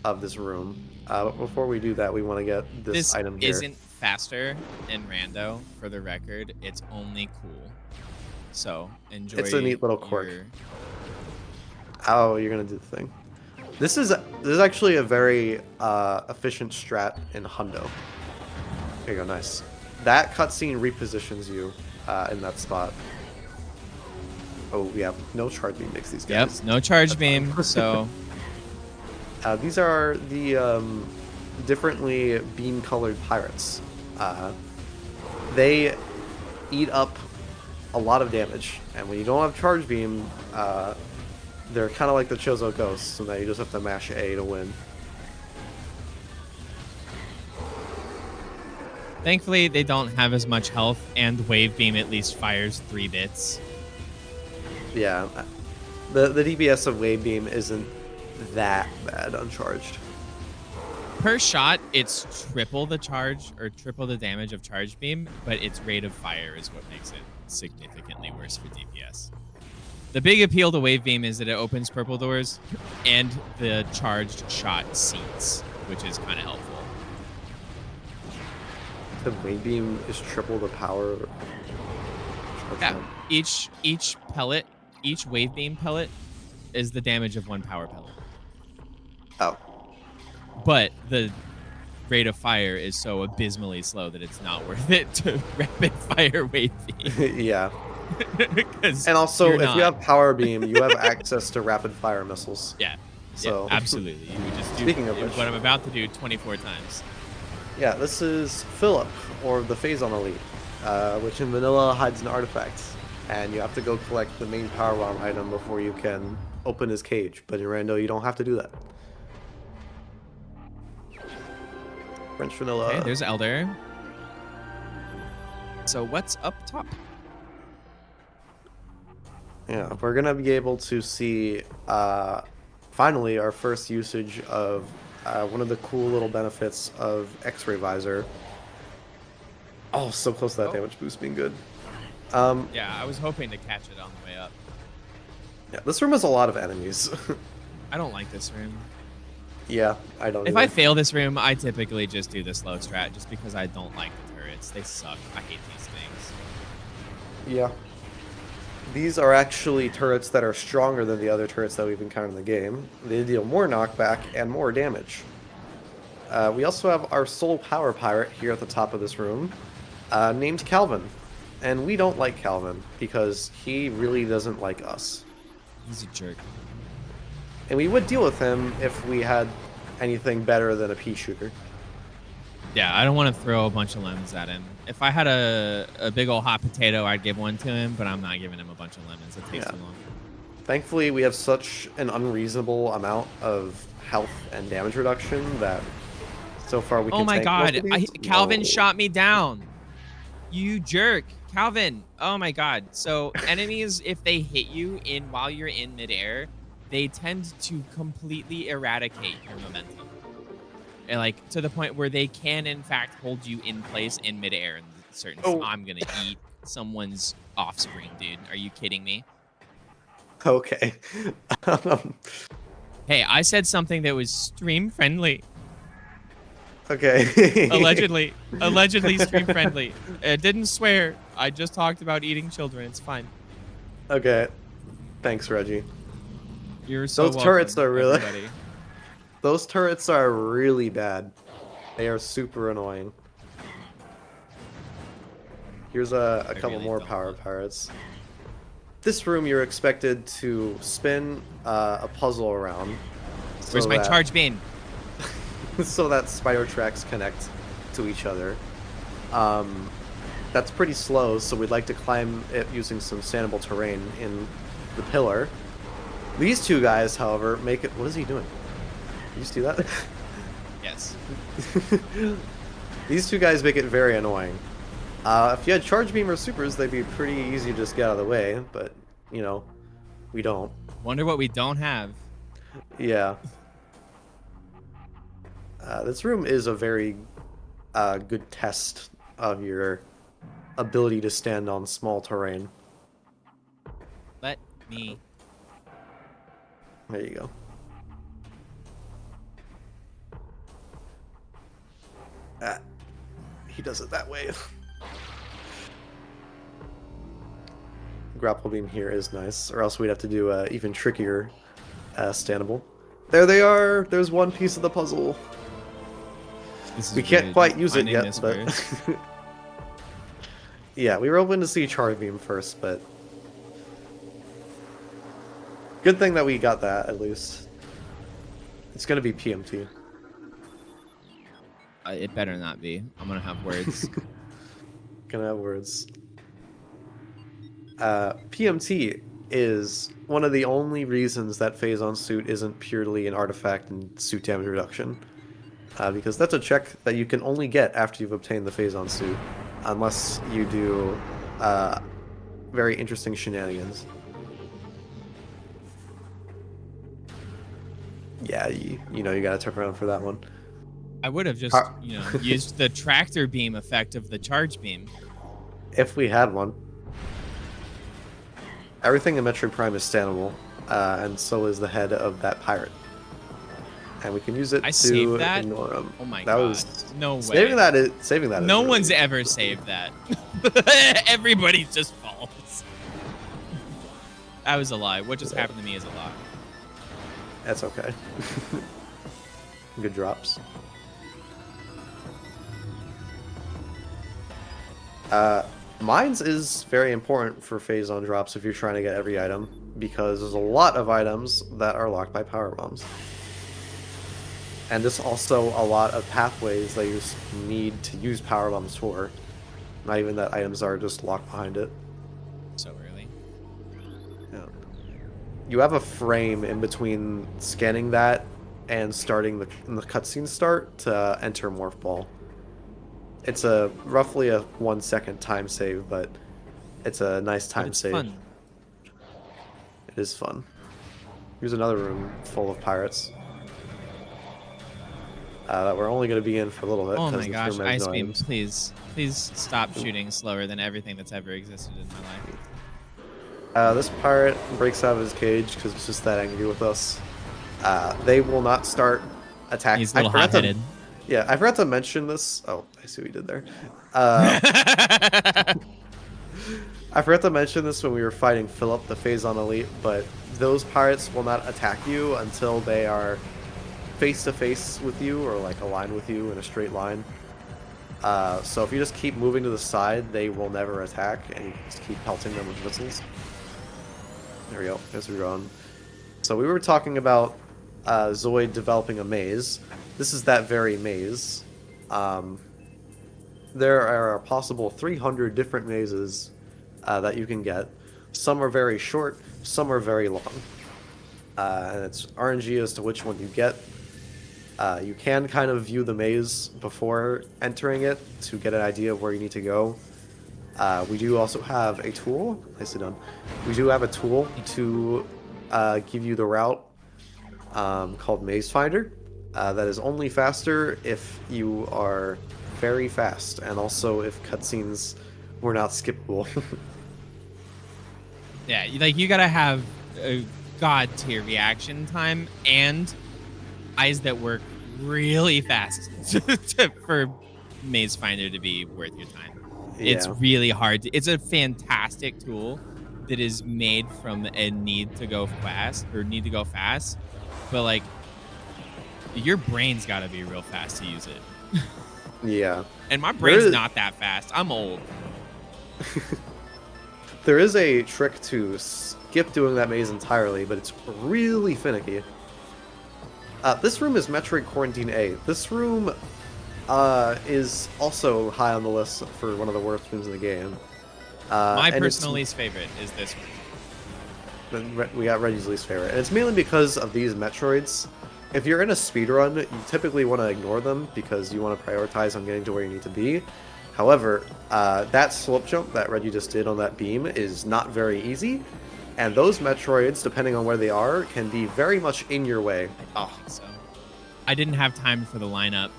of this room. But before we do that, we want to get this item here.
This isn't faster in Rando, for the record. It's only cool. So enjoy.
It's a neat little quirk. Oh, you're gonna do the thing. This is actually a very efficient strat in Hundo. There you go, nice. That cutscene repositions you in that spot. Oh yeah, no charge beam makes these guys.
Yep, no charge beam. So
these are the differently beam-colored pirates. They eat up a lot of damage, and when you don't have charge beam, they're kind of like the Chozo Ghosts, so now you just have to mash A to win.
thankfully, they don't have as much health, and Wave Beam at least fires 3 bits.
Yeah, the DPS of Wave Beam isn't that bad uncharged.
Per shot, it's triple the charge or triple the damage of charge beam, but its rate of fire is what makes it significantly worse for DPS. The big appeal to Wave Beam is that it opens purple doors and the charged shot seats, which is kind of helpful.
The Wave Beam is triple the power.
Yeah, each pellet, each Wave Beam pellet is the damage of one power pellet.
Oh.
But the rate of fire is so abysmally slow that it's not worth it to rapid fire Wave Beam.
Yeah. And also, if you have Power Beam, you have access to rapid fire missiles.
Yeah.
So
yeah, absolutely. You would just do
Speaking of which,
what I'm about to do 24 times.
Yeah, this is Philip, or the Phazon Elite, which in vanilla hides an artifact, and you have to go collect the main power bomb item before you can open his cage. But in Rando, you don't have to do that. French vanilla.
Okay, there's Elder. So what's up top?
Yeah, we're gonna be able to see finally our first usage of one of the cool little benefits of X-ray visor. Oh, so close to that damage boost being good.
Yeah, I was hoping to catch it on the way up.
Yeah, this room has a lot of enemies.
I don't like this room.
Yeah, I don't.
If
either.
I fail this room, I typically just do the slow strat just because I don't like the turrets. They suck. I hate these things.
Yeah. These are actually turrets that are stronger than the other turrets that we've encountered in the game. They deal more knockback and more damage. We also have our sole power pirate here at the top of this room, named Calvin. And we don't like Calvin because he really doesn't like us.
He's a jerk.
And we would deal with him if we had anything better than a pea shooter.
Yeah, I don't want to throw a bunch of lemons at him. If I had a big old hot potato, I'd give one to him, but I'm not giving him a bunch of lemons. It takes too long.
Thankfully, we have such an unreasonable amount of health and damage reduction that so far we can
Oh my
tank
god,
most of these.
Calvin
No.
shot me down. You jerk. Calvin, oh my god. So enemies, if they hit you while you're in midair, they tend to completely eradicate your momentum. And like to the point where they can in fact hold you in place in midair in certain I'm gonna eat someone's offspring, dude. Are you kidding me?
Okay.
Hey, I said something that was stream friendly.
Okay.
Allegedly stream friendly. Didn't swear. I just talked about eating children. It's fine.
Okay. Thanks, Reggie.
You're so
Those turrets
welcome,
are really
everybody.
Those turrets are really bad. They are super annoying. Here's a couple
really
more
don't
power
want-
pirates. This room, you're expected to spin a puzzle around.
Where's my charge beam?
So that spider tracks connect to each other. That's pretty slow, so we'd like to climb it using some standable terrain in the pillar. These two guys, however, make it... What is he doing? You see that?
Yes.
These two guys make it very annoying. If you had charge beam or supers, they'd be pretty easy to just get out of the way, but, you know, we don't.
Wonder what we don't have.
Yeah. This room is a very good test of your ability to stand on small terrain.
Let me.
There you go. He does it that way. Grapple beam here is nice, or else we'd have to do even trickier standable. There they are! There's one piece of the puzzle. We can't quite use it yet, but... Yeah, we were hoping to see charge beam first, but... Good thing that we got that, at least. It's gonna be PMT.
It better not be. I'm gonna have words.
Gonna have words. PMT is one of the only reasons that Phazon suit isn't purely an artifact and suit damage reduction. Because that's a check that you can only get after you've obtained the Phazon suit, unless you do very interesting shenanigans. Yeah, you know you gotta turn around for that one.
I would have just,
Har-
used the tractor beam effect of the charge beam.
If we had one. Everything in Metroid Prime is standable, and so is the head of that pirate. And we can use it
I
to
saved that?
ignore him.
Oh my
that
god.
Was,
No way.
saving that.
No
is
one's
really
ever saved that. Everybody just falls. That was a lie. What just happened to me is a lie.
That's okay. Good drops. Mines is very important for phase on drops if you're trying to get every item, because there's a lot of items that are locked by power bombs. And there's also a lot of pathways that you need to use power bombs for. Not even that items are just locked behind it.
So early.
Yeah. You have a frame in between scanning that and starting the cutscene start to enter Morph Ball. It's roughly a 1 second time save, but it's a nice time
It's
save.
fun.
It is fun. Here's another room full of pirates. That we're only going to be in for a little bit.
Oh
'cause
my
this
gosh,
room has
Ice
no
Beam,
items.
please stop shooting slower than everything that's ever existed in my life.
This pirate breaks out of his cage because he's just that angry with us. They will not start attacking.
He's a little hot-headed.
Yeah, I forgot to mention this. Oh, I see what you did there. I forgot to mention this when we were fighting Philip, the Phazon Elite, but those pirates will not attack you until they are face to face with you or like aligned with you in a straight line. So if you just keep moving to the side, they will never attack, and you just keep pelting them with missiles. There we go. There's we're going. So we were talking about Zoid developing a maze. This is that very maze. There are a possible 300 different mazes that you can get. Some are very short, some are very long. And it's RNG as to which one you get. You can kind of view the maze before entering it to get an idea of where you need to go. We do also have a tool. Nicely done. We do have a tool to give you the route called Maze Finder. That is only faster if you are very fast, and also if cutscenes were not skippable.
Yeah, you gotta have a god tier reaction time and eyes that work really fast for Maze Finder to be worth your time. It's
Yeah.
really hard. It's a fantastic tool that is made from a need to go fast, but like your brain's got to be real fast to use it.
Yeah.
And my brain's
is-
not that fast. I'm old.
There is a trick to skip doing that maze entirely, but it's really finicky. This room is Metroid Quarantine A. This room is also high on the list for one of the worst rooms in the game.
My
and
personal least favorite is this room.
we got Reggie's least favorite, and it's mainly because of these Metroids. If you're in a speedrun, you typically want to ignore them because you want to prioritize on getting to where you need to be. However, that slope jump that Reggie just did on that beam is not very easy, and those Metroids, depending on where they are, can be very much in your way.
Oh, so I didn't have time for the lineup.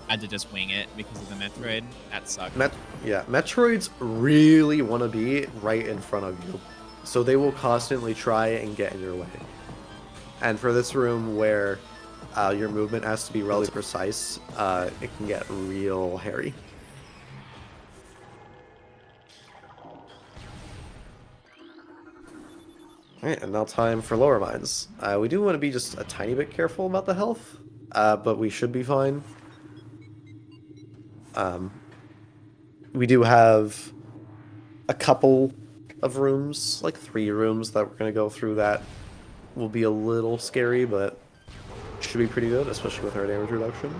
I had to just wing it because of the Metroid. That sucked.
Yeah, Metroids really want to be right in front of you, so they will constantly try and get in your way. And for this room where your movement has to be relatively precise, it can get real hairy. Alright, and now time for lower mines. We do want to be just a tiny bit careful about the health, but we should be fine. We do have a couple of rooms, like 3 rooms that we're going to go through that will be a little scary, but should be pretty good, especially with our damage reduction.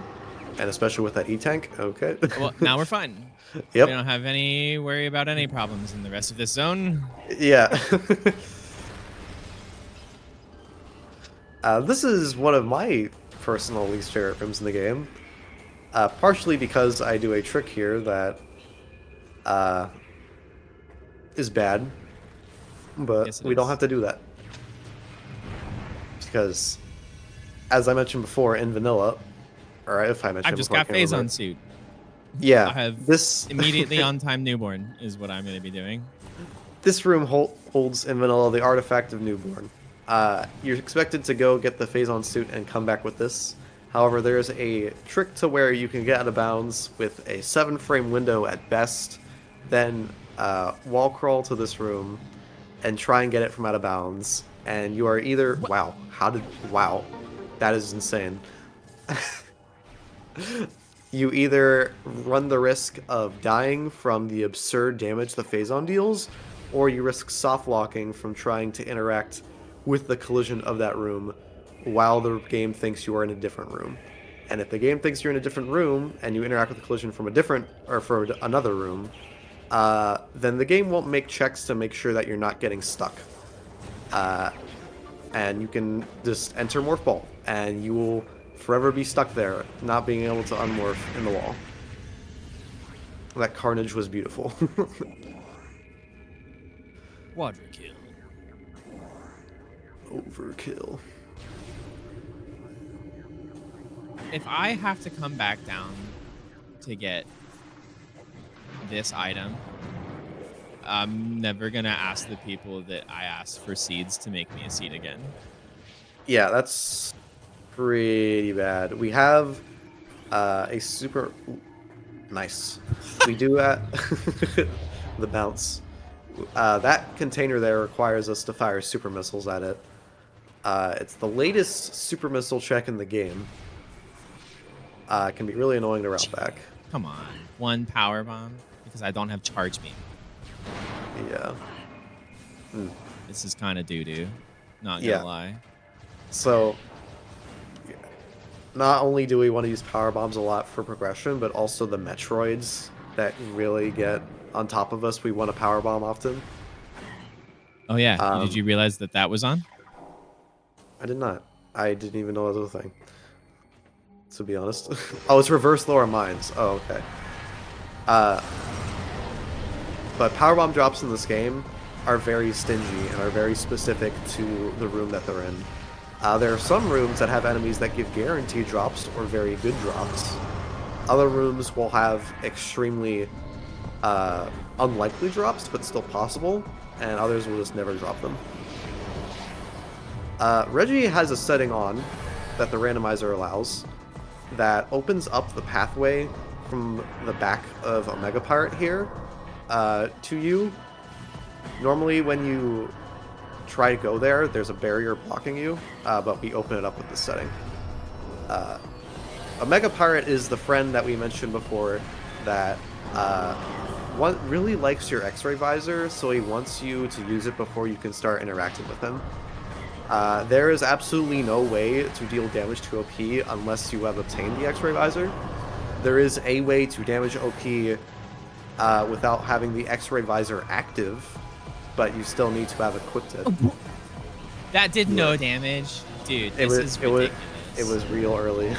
And especially with that E-tank. Okay.
Well, now we're fine.
Yep.
We don't have any worry about any problems in the rest of this zone.
Yeah. This is one of my personal least favorite rooms in the game. Partially because I do a trick here that is bad, but
Yes, it
we don't
is.
have to do that. Because as I mentioned before in vanilla, or if I mentioned
I've just
before, I
got
can't
phase
remember.
on suit.
Yeah,
I have
this
immediately on time newborn is what I'm going to be doing.
This room holds in vanilla the artifact of newborn. You're expected to go get the phase-on suit and come back with this. However, there's a trick to where you can get out of bounds with a 7-frame window at best, then wall crawl to this room and try and get it from out of bounds. And you are either wow, that is insane. You either run the risk of dying from the absurd damage the phase-on deals, or you risk soft locking from trying to interact with the collision of that room while the game thinks you are in a different room. And if the game thinks you're in a different room and you interact with the collision from another room, then the game won't make checks to make sure that you're not getting stuck. And you can just enter Morph Ball, and you will forever be stuck there, not being able to unmorph in the wall. That carnage was beautiful.
Quadra kill.
Overkill.
If I have to come back down to get this item, I'm never going to ask the people that I asked for seeds to make me a seed again.
Yeah, that's pretty bad. We have a super... Ooh, nice. We do the bounce. That container there requires us to fire super missiles at it. It's the latest super missile check in the game. It can be really annoying to route back.
Come on. One power bomb because I don't have charge beam.
Yeah.
This is kind of doo-doo. Not gonna lie.
So, not only do we want to use power bombs a lot for progression, but also the Metroids that really get on top of us, we want to power bomb often.
Oh yeah. Did you realize that that was on?
I did not. I didn't even know that was a thing. To be honest. Oh, it's reverse lower mines. Oh, okay. But power bomb drops in this game are very stingy and are very specific to the room that they're in. There are some rooms that have enemies that give guaranteed drops or very good drops. Other rooms will have extremely unlikely drops, but still possible, and others will just never drop them. Reggie has a setting on that the randomizer allows that opens up the pathway from the back of Omega Pirate here to you. Normally when you try to go there, there's a barrier blocking you, but we open it up with this setting. Omega Pirate is the friend that we mentioned before that really likes your X-ray visor, so he wants you to use it before you can start interacting with him. There is absolutely no way to deal damage to OP unless you have obtained the X-ray visor. There is a way to damage OP without having the X-ray visor active, but you still need to have equipped it.
That did no damage. Dude, this is ridiculous.
It was real early.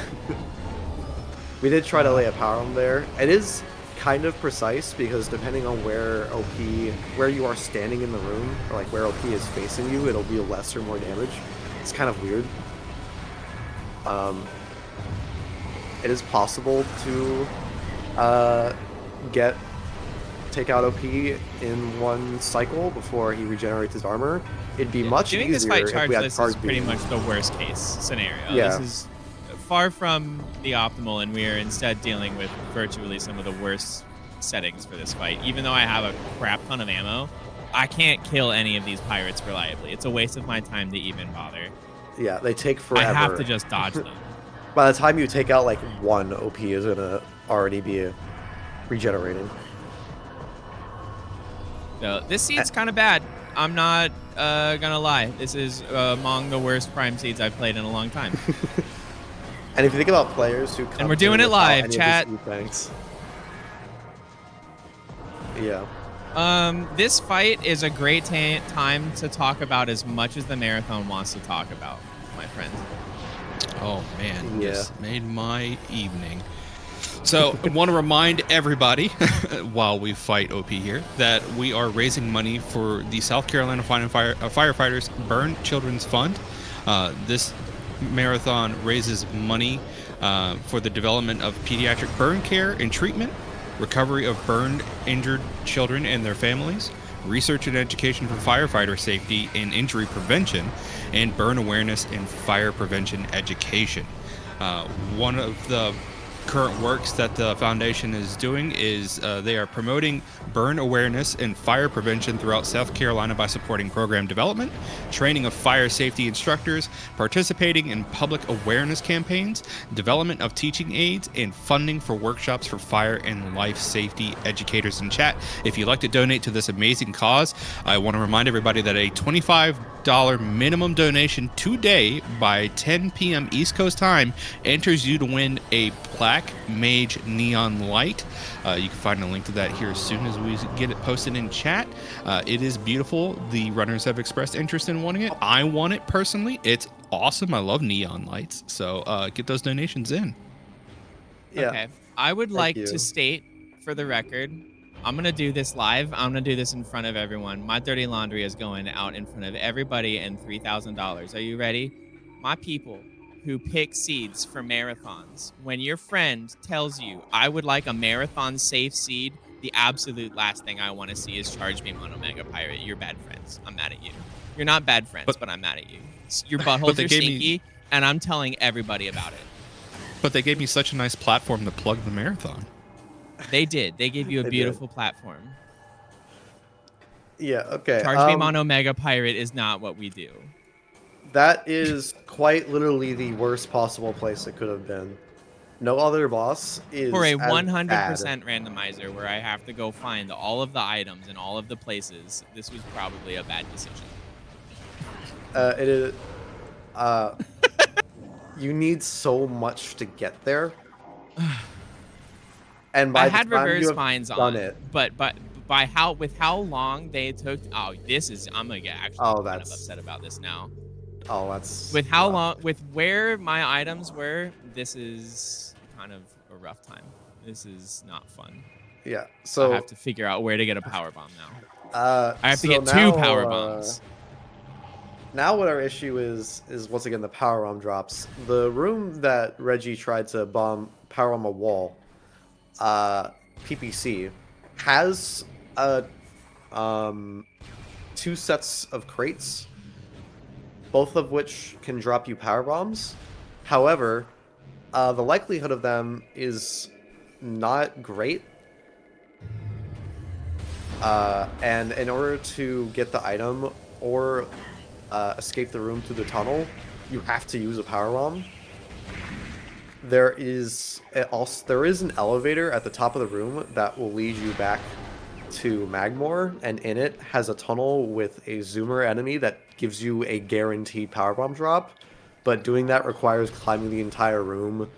We did try to lay a power bomb there. It is kind of precise because depending on where you are standing in the room, or like where OP is facing you, it'll deal less or more damage. It's kind of weird. It is possible to take out OP in one cycle before he regenerates his armor. It'd be much
doing
easier
this fight
if
charge
we had
list
card
is pretty
beam.
much the worst case scenario.
Yeah.
This is far from the optimal, and we are instead dealing with virtually some of the worst settings for this fight. Even though I have a crap ton of ammo, I can't kill any of these pirates reliably. It's a waste of my time to even bother.
Yeah, they take forever.
I have to just dodge them.
By the time you take out like one, OP is gonna already be regenerating.
So this seed's kind of bad. I'm not gonna lie. This is among the worst prime seeds I've played in a long time.
And if you think about players who come
And we're doing
in
it
without
live,
any of
chat.
these thanks. Yeah.
This fight is a great time to talk about as much as the marathon wants to talk about, my friend.
Oh man,
Yeah.
this made my evening. So I want to remind everybody while we fight OP here that we are raising money for the South Carolina Firefighters Burn Children's Fund. This Marathon raises money for the development of pediatric burn care and treatment, recovery of burned, injured children and their families, research and education for firefighter safety and injury prevention, and burn awareness and fire prevention education. One of the current works that the foundation is doing is they are promoting burn awareness and fire prevention throughout South Carolina by supporting program development, training of fire safety instructors, participating in public awareness campaigns, development of teaching aids, and funding for workshops for fire and life safety educators. In chat, if you'd like to donate to this amazing cause, I want to remind everybody that a $25 minimum donation today by 10 p.m. East Coast time enters you to win a Black Mage neon light. You can find a link to that here as soon as we get it posted in chat. It is beautiful. The runners have expressed interest in wanting it. I want it personally. It's awesome. I love neon lights. So get those donations in.
Yeah.
Okay. I would like
you.
to state for the record, I'm going to do this live. I'm going to do this in front of everyone. My dirty laundry is going out in front of everybody and $3,000. Are you ready? My people who pick seeds for marathons, when your friend tells you, I would like a marathon safe seed, the absolute last thing I want to see is Charge Beam on Omega Pirate. You're bad friends. I'm mad at you. You're not bad friends, but I'm mad at you. Your buttholes
they
are
gave me-
stinky, and I'm telling everybody about it.
But they gave me such a nice platform to plug the marathon.
They did. They gave you a
They
beautiful platform.
Yeah, okay.
Charge Beam on Omega Pirate is not what we do.
That is quite literally the worst possible place it could have been. No other boss is
For a
as
100%
bad.
randomizer where I have to go find all of the items in all of the places, this was probably a bad decision.
It is. You need so much to get there. And by
I
the
had
time
reverse
you have
fines
done
on,
it,
but with how long they took. Oh, this is. I'm gonna get actually
Oh,
kind of
that's-
upset about this now.
that's
With how
rough.
long, with where my items were, this is kind of a rough time. This is not fun.
Yeah. So
I have to figure out where to get a power bomb now. I have to
so
get
now,
two power bombs.
Now what our issue is once again the power bomb drops. The room that Reggie tried to power bomb a wall, PPC, has two sets of crates, both of which can drop you power bombs. However, the likelihood of them is not great. And in order to get the item or escape the room through the tunnel, you have to use a power bomb. There is an elevator at the top of the room that will lead you back to Magmore, and in it has a tunnel with a zoomer enemy that gives you a guaranteed power bomb drop. But doing that requires climbing the entire room,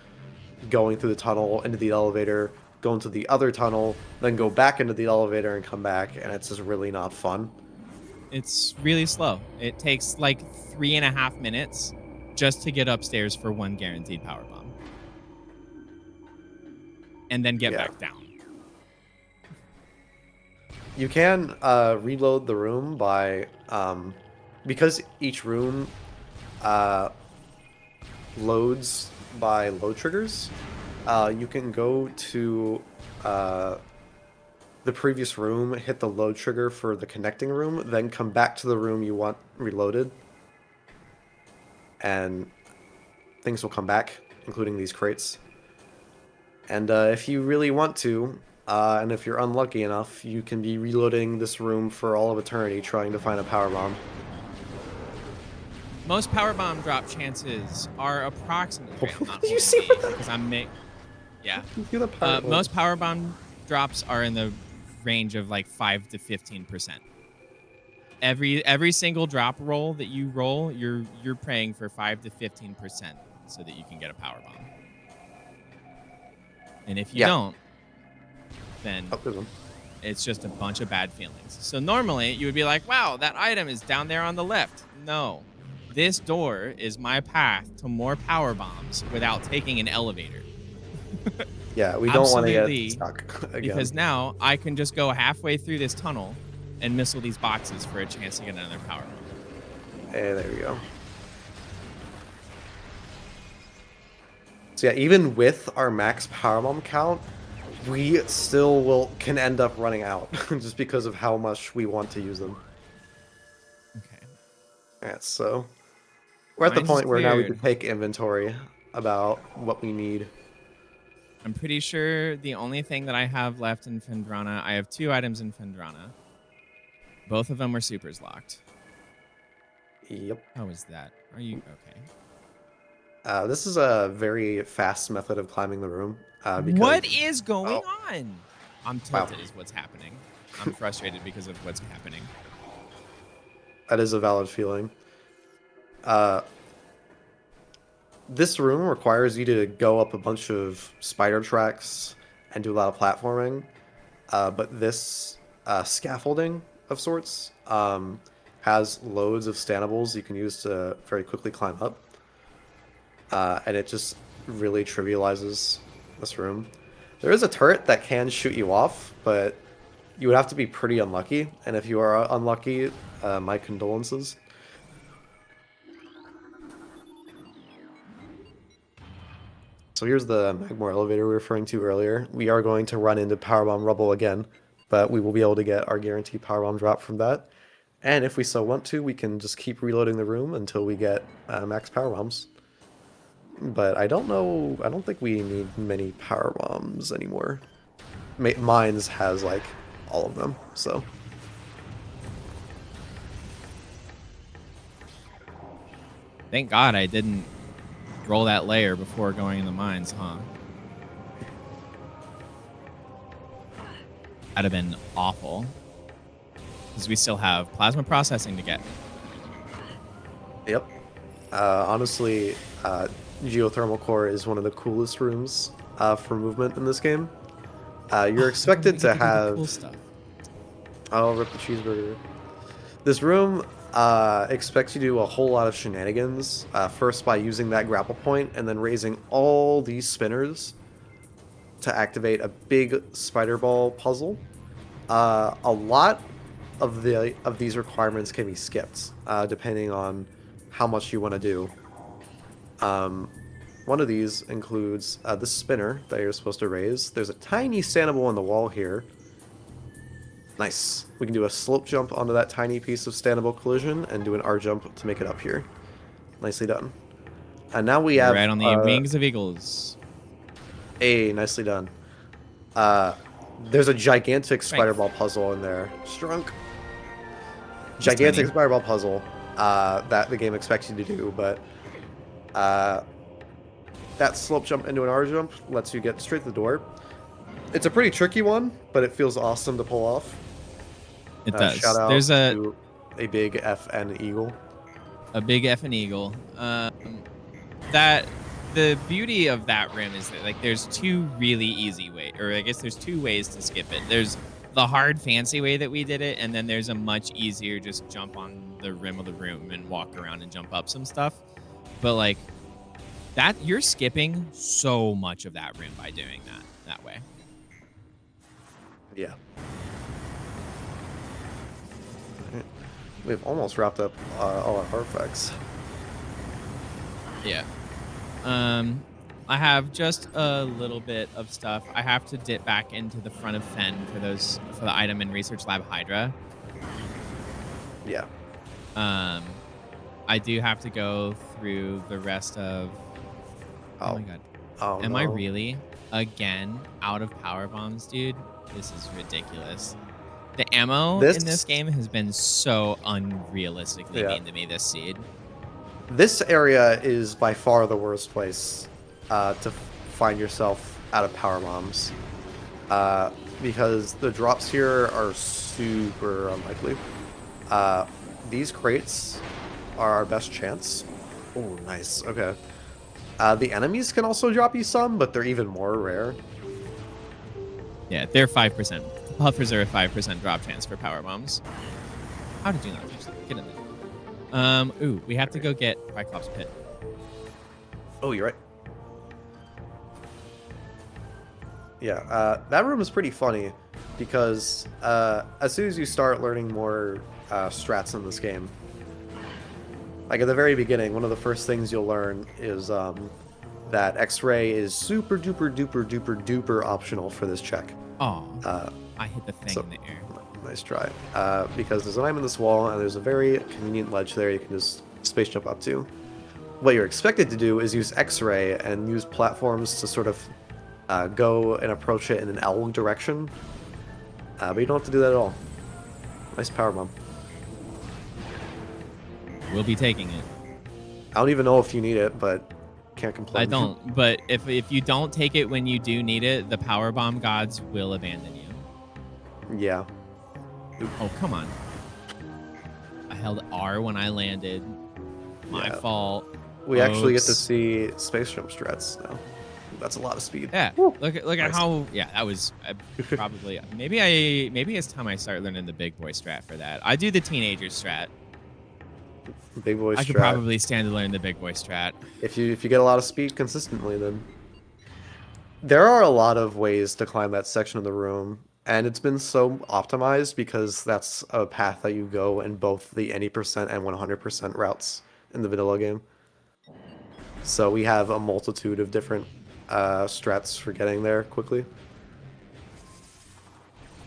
going through the tunnel into the elevator, go into the other tunnel, then go back into the elevator and come back, and it's just really not fun.
It's really slow. It takes like 3.5 minutes just to get upstairs for one guaranteed power bomb. And then get
Yeah.
back down.
You can reload the room by because each room loads by load triggers. You can go to the previous room, hit the load trigger for the connecting room, then come back to the room you want reloaded, and things will come back, including these crates. And if you really want to, and if you're unlucky enough, you can be reloading this room for all of eternity trying to find a power bomb.
Most power bomb drop chances are approximately.
Did you see what that-
Because yeah.
You're the power bomb.
Most power bomb drops are in the range of like 5 to 15%. Every single drop roll that you roll, you're praying for 5 to 15% so that you can get a power bomb. And if you don't, then
Oh, there's one.
it's just a bunch of bad feelings. So normally you would be like, wow, that item is down there on the left. No, this door is my path to more power bombs without taking an elevator.
Yeah, we don't want to
Absolutely,
get stuck again.
Because now I can just go halfway through this tunnel and missile these boxes for a chance to get another power bomb.
Hey, there we go. So yeah, even with our max power bomb count, we still can end up running out just because of how much we want to use them.
Okay.
Alright, so we're at the
Mine's just
point where now we
cleared.
can take inventory about what we need.
I'm pretty sure the only thing that I have left in Fendrana, I have 2 items in Fendrana. Both of them were supers locked.
Yep.
How is that? Are you okay?
This is a very fast method of climbing the room. Because
What is going
Oh.
on? I'm
Wow.
tilted is what's happening. I'm frustrated because of what's happening.
That is a valid feeling. This room requires you to go up a bunch of spider tracks and do a lot of platforming. But this scaffolding of sorts has loads of standables you can use to very quickly climb up. And it just really trivializes this room. There is a turret that can shoot you off, but you would have to be pretty unlucky. And if you are unlucky, my condolences. So here's the Magmore elevator we were referring to earlier. We are going to run into Powerbomb Rubble again, but we will be able to get our guaranteed Powerbomb drop from that. And if we so want to, we can just keep reloading the room until we get max Powerbombs. But I don't think we need many Powerbombs anymore. Mines has, like, all of them, so...
Thank God I didn't roll that layer before going in the mines, huh? That'd have been awful. Because we still have plasma processing to get.
Yep. Honestly, Geothermal Core is one of the coolest rooms for movement in this game. You're expected to have...
Cool stuff.
I'll rip the cheeseburger. This room expects you to do a whole lot of shenanigans. First by using that grapple point and then raising all these spinners to activate a big spider ball puzzle. A lot of these requirements can be skipped depending on how much you want to do. One of these includes the spinner that you're supposed to raise. There's a tiny standable on the wall here. Nice. We can do a slope jump onto that tiny piece of standable collision and do an R jump to make it up here. Nicely done. And now we have...
right on the wings of eagles.
Hey, nicely done. There's a gigantic spider ball puzzle in there. Strunk. Gigantic spider ball puzzle that the game expects you to do, but that slope jump into an R jump lets you get straight to the door. It's a pretty tricky one, but it feels awesome to pull off.
It does.
Shout out
There's
to a big FN eagle.
a big effing eagle. That the beauty of that rim is that like there's 2 really easy ways, or I guess there's 2 ways to skip it. There's the hard fancy way that we did it, and then there's a much easier just jump on the rim of the room and walk around and jump up some stuff. But like that, you're skipping so much of that rim by doing that way.
Yeah. We've almost wrapped up all our artifacts.
Yeah. I have just a little bit of stuff. I have to dip back into the front of Fen for the item in Research Lab Hydra.
Yeah.
I do have to go through the rest of... Oh my god.
Oh,
Am
no.
I really, again, out of power bombs, dude? This is ridiculous. The ammo in this game has been so unrealistically mean to me this seed.
This area is by far the worst place to find yourself out of power bombs. Because the drops here are super unlikely. These crates are our best chance. Oh, nice. Okay. The enemies can also drop you some, but they're even more rare.
Yeah, they're 5%. Puffers are a 5% drop chance for power bombs. How did you not use that? Get in there. Ooh, we have to go get Triclops Pit.
Oh, you're right. Yeah, that room is pretty funny because as soon as you start learning more strats in this game, like at the very beginning, one of the first things you'll learn is that X-ray is super duper duper duper duper optional for this check.
Oh,
Uh,
I hit the thing
so-
in the air.
Nice try. Because there's an item in this wall, and there's a very convenient ledge there you can just space jump up to. What you're expected to do is use X-ray and use platforms to sort of go and approach it in an L direction. But you don't have to do that at all. Nice power bomb.
We'll be taking it.
I don't even know if you need it, but can't complain.
I don't. But if you don't take it when you do need it, the power bomb gods will abandon you.
Yeah.
Oh, come on. I held R when I landed. My
Yeah.
fault.
We actually get to
Oops.
see space jump strats now. That's a lot of speed.
Yeah.
Woo.
Look at
Nice.
how. Yeah, that was probably. maybe it's time I start learning the big boy strat for that. I do the teenager strat.
Big boy
I could
strat.
probably stand to learn the big boy strat.
If you get a lot of speed consistently, then there are a lot of ways to climb that section of the room, and it's been so optimized because that's a path that you go in both the any percent and 100% routes in the vanilla game. So we have a multitude of different strats for getting there quickly.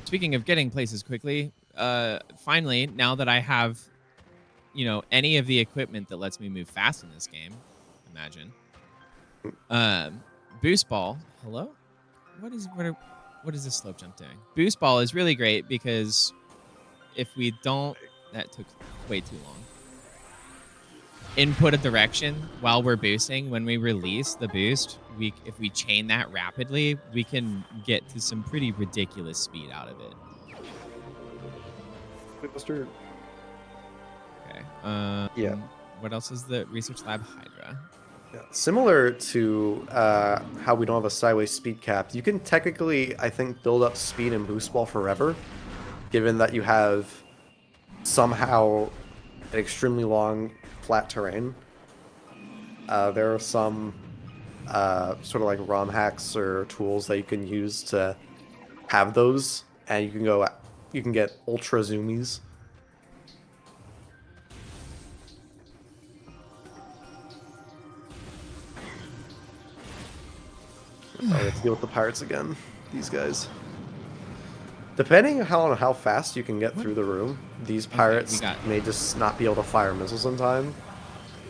Speaking of getting places quickly, finally, now that I have, any of the equipment that lets me move fast in this game, imagine. Boost ball. Hello? What is this slope jump doing? Boost ball is really great because if we don't, that took way too long. Input a direction while we're boosting. When we release the boost, if we chain that rapidly, we can get to some pretty ridiculous speed out of it.
Mr.
Okay.
Yeah.
What else is the research lab? Hydra.
Yeah. Similar to how we don't have a sideways speed cap, you can technically, I think, build up speed and boost ball forever, given that you have somehow an extremely long flat terrain. There are some sort of like ROM hacks or tools that you can use to have those, and you can get ultra zoomies. Oh, let's deal with the pirates again. These guys. Depending on how fast you can get through the room, these pirates may just not be able to fire missiles in time.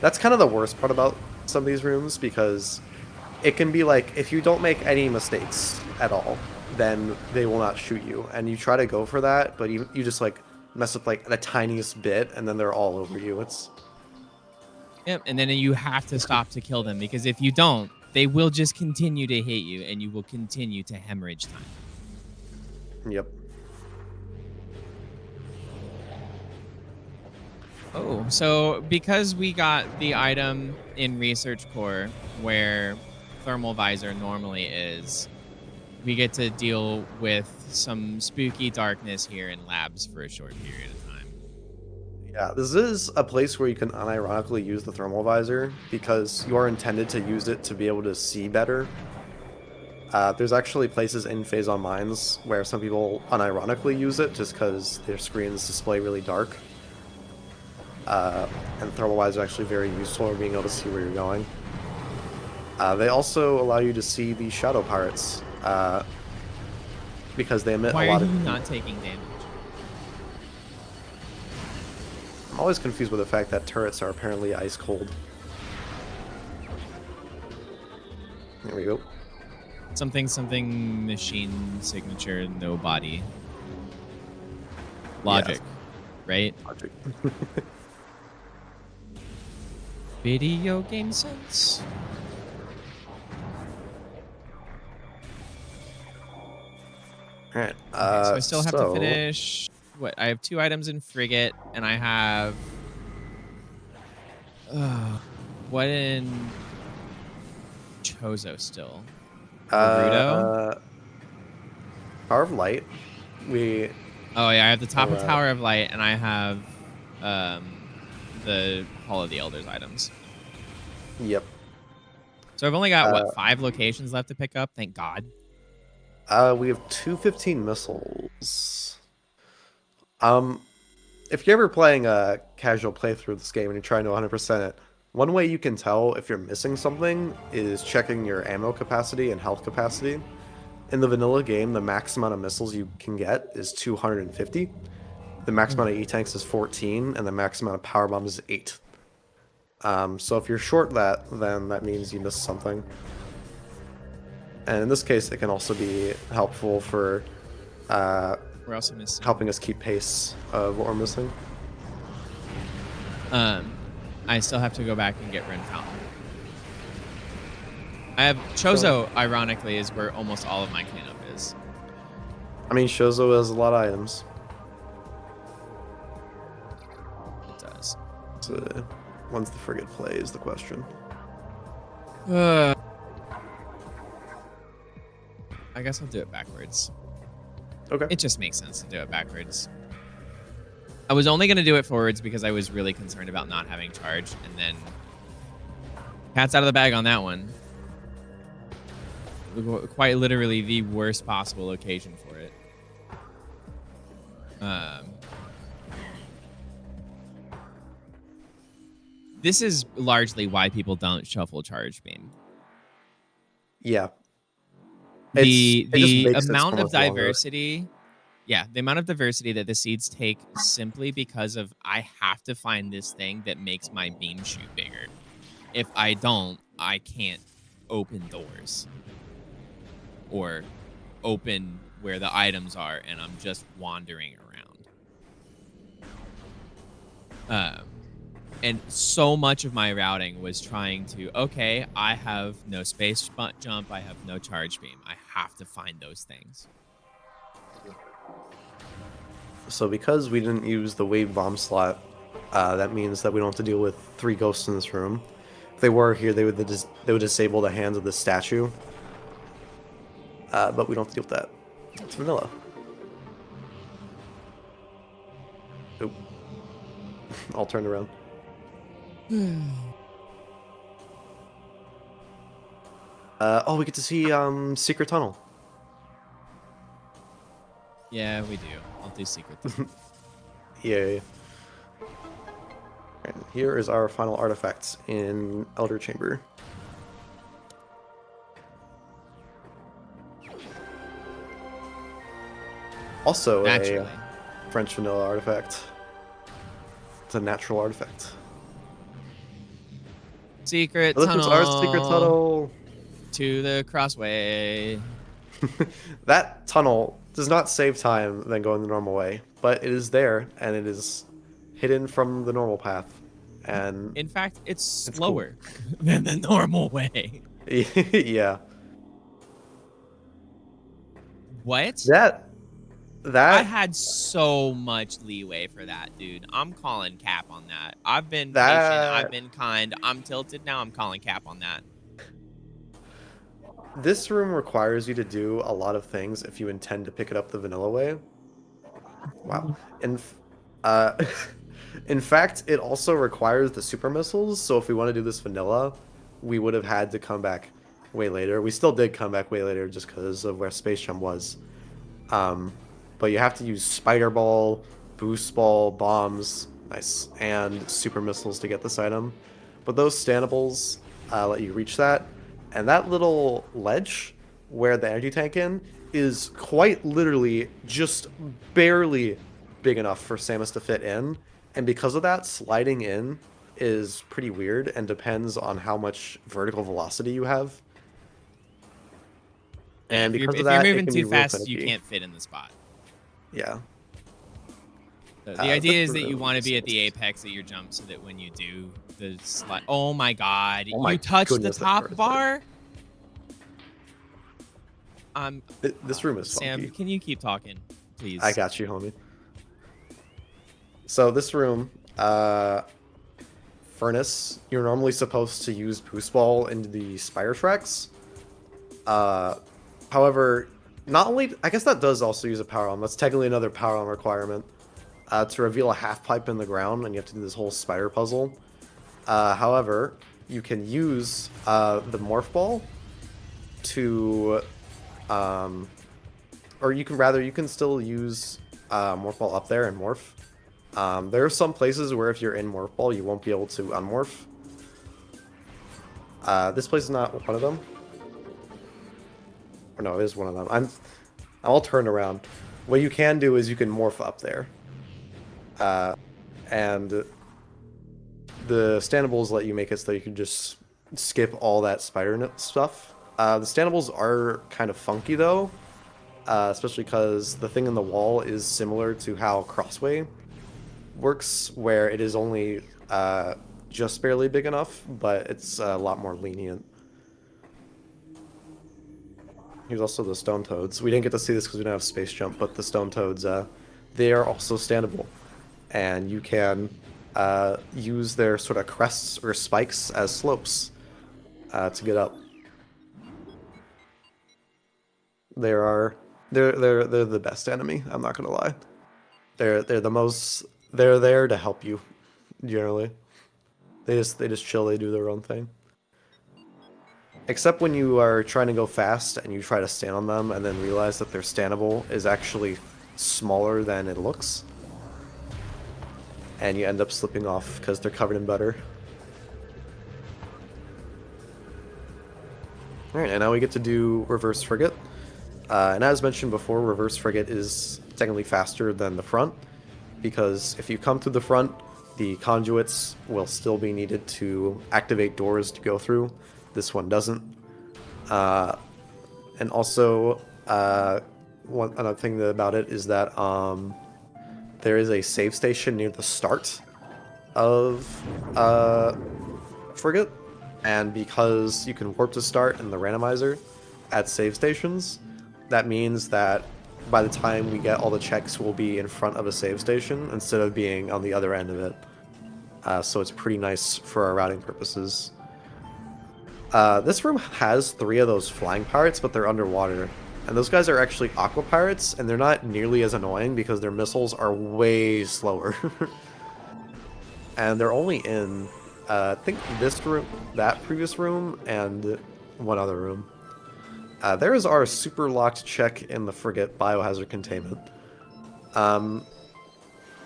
That's kind of the worst part about some of these rooms, because it can be like, if you don't make any mistakes at all, then they will not shoot you. And you try to go for that, but you just like mess up like the tiniest bit, and then they're all over you. It's
Yep, and then you have to stop to kill them, because if you don't, they will just continue to hit you, and you will continue to hemorrhage time.
Yep.
Oh, so because we got the item in Research Core where Thermal Visor normally is, we get to deal with some spooky darkness here in labs for a short period of time.
Yeah, this is a place where you can unironically use the thermal visor, because you are intended to use it to be able to see better. There's actually places in Phazon Mines where some people unironically use it just because their screens display really dark. And thermal visor is actually very useful for being able to see where you're going. They also allow you to see the shadow pirates, because they emit
Why
a lot
are
of...
you not taking damage?
I'm always confused with the fact that turrets are apparently ice cold. There we go.
Something machine signature, no body. Logic, right?
Logic.
Video game sense.
Alright,
So I still have to finish. What? I have 2 items in frigate, and I have. What in Chozo still? Naruto?
Power of Light. We...
Oh yeah, I have the top of
Alright.
Tower of Light, and I have the Hall of the Elders items.
Yep.
So I've only got what 5 locations left to pick up. Thank God.
We have 215 missiles. If you're ever playing a casual playthrough of this game and you're trying to 100% it, One way you can tell if you're missing something is checking your ammo capacity and health capacity. In the vanilla game, the max amount of missiles you can get is 250. The max amount of E-tanks is 14, and the max amount of power bombs is 8. So if you're short that, then that means you missed something. And in this case, it can also be helpful for
We're also missing.
helping us keep pace of what we're missing.
I still have to go back and get Ren Fountain. I have Chozo, ironically, is where almost all of my cleanup is.
I mean, Shozo has a lot of items.
It does.
So, when's the frigate play is the question.
I guess I'll do it backwards.
Okay.
It just makes sense to do it backwards. I was only going to do it forwards because I was really concerned about not having charge, and then cat's out of the bag on that one. Quite literally the worst possible occasion for it. This is largely why people don't shuffle charge beam.
Yeah.
The
It just makes it
amount
so
of
much longer.
diversity, the amount of diversity that the seeds take simply because of I have to find this thing that makes my beam shoot bigger. If I don't, I can't open doors or open where the items are, and I'm just wandering around. And so much of my routing was trying to, okay, I have no space jump, I have no charge beam. I have to find those things.
So because we didn't use the wave bomb slot, that means that we don't have to deal with 3 ghosts in this room. If they were here, they would disable the hands of the statue. But we don't have to deal with that. It's vanilla. Oop. I'll turn around. We get to see Secret Tunnel.
Yeah, we do. I'll do secret.
Yay. And here is our final artifact in Elder Chamber. Also
Naturally.
a French vanilla artifact. It's a natural artifact.
Secret
This
tunnel.
is our secret tunnel.
To the crossway.
That tunnel does not save time than going the normal way, but it is there and it is hidden from the normal path. And
In fact, it's
cool.
slower than the normal way.
yeah,
What?
that
I had so much leeway for that, dude. I'm calling cap on that. I've been patient. I've been kind. I'm tilted. Now I'm calling cap on that.
This room requires you to do a lot of things if you intend to pick it up the vanilla way. Wow. In fact, it also requires the super missiles, so if we want to do this vanilla, we would have had to come back way later. We still did come back way later just because of where Space Jam was. But you have to use Spider Ball, Boost Ball, Bombs, nice, and super missiles to get this item. But those standables let you reach that. And that little ledge where the energy tank is quite literally just barely big enough for Samus to fit in. And because of that, sliding in is pretty weird and depends on how much vertical velocity you have. And
If
because
you're
of that, it
moving
can be
too
real
fast, you
finicky.
can't fit in the spot.
Yeah.
The idea is that you
really
want to be at the
smooth.
apex of your jump so that when you do the slide... Oh my god.
Oh my
you touched the
goodness, that
top
hurts.
bar?
This room is
Sam,
funky.
can you keep talking, please?
I got you, homie. So this room, furnace, you're normally supposed to use Boost Ball into the Spire tracks. However, not only, I guess that does also use a power arm. That's technically another power arm requirement. To reveal a half pipe in the ground, and you have to do this whole spider puzzle. However, you can use the Morph Ball to, or you can still use Morph Ball up there and morph. There are some places where if you're in Morph Ball, you won't be able to unmorph. This place is not one of them. Or no, it is one of them. I'm all turned around. What you can do is you can morph up there. And the standables let you make it so that you can just skip all that spider stuff. The standables are kind of funky though, especially because the thing in the wall is similar to how Crossway works, where it is only just barely big enough, but it's a lot more lenient. Here's also the stone toads. We didn't get to see this because we didn't have space jump, but the stone toads, they are also standable, and you can use their sort of crests or spikes as slopes to get up. They're the best enemy. I'm not gonna lie. They're there to help you, generally. They just chill. They do their own thing. Except when you are trying to go fast and you try to stand on them and then realize that their standable is actually smaller than it looks. And you end up slipping off because they're covered in butter. Alright, and now we get to do Reverse Frigate. And as mentioned before, Reverse Frigate is technically faster than the front, because if you come through the front, the conduits will still be needed to activate doors to go through. This one doesn't. And also, another thing about it is that there is a save station near the start of Frigate, and because you can warp to start in the randomizer at save stations, that means that by the time we get all the checks, we'll be in front of a save station instead of being on the other end of it. So it's pretty nice for our routing purposes. This room has 3 of those flying pirates, but they're underwater. And those guys are actually aqua pirates, and they're not nearly as annoying because their missiles are way slower. And they're only in, I think, this room, that previous room, and one other room. There is our super locked check in the frigate biohazard containment. I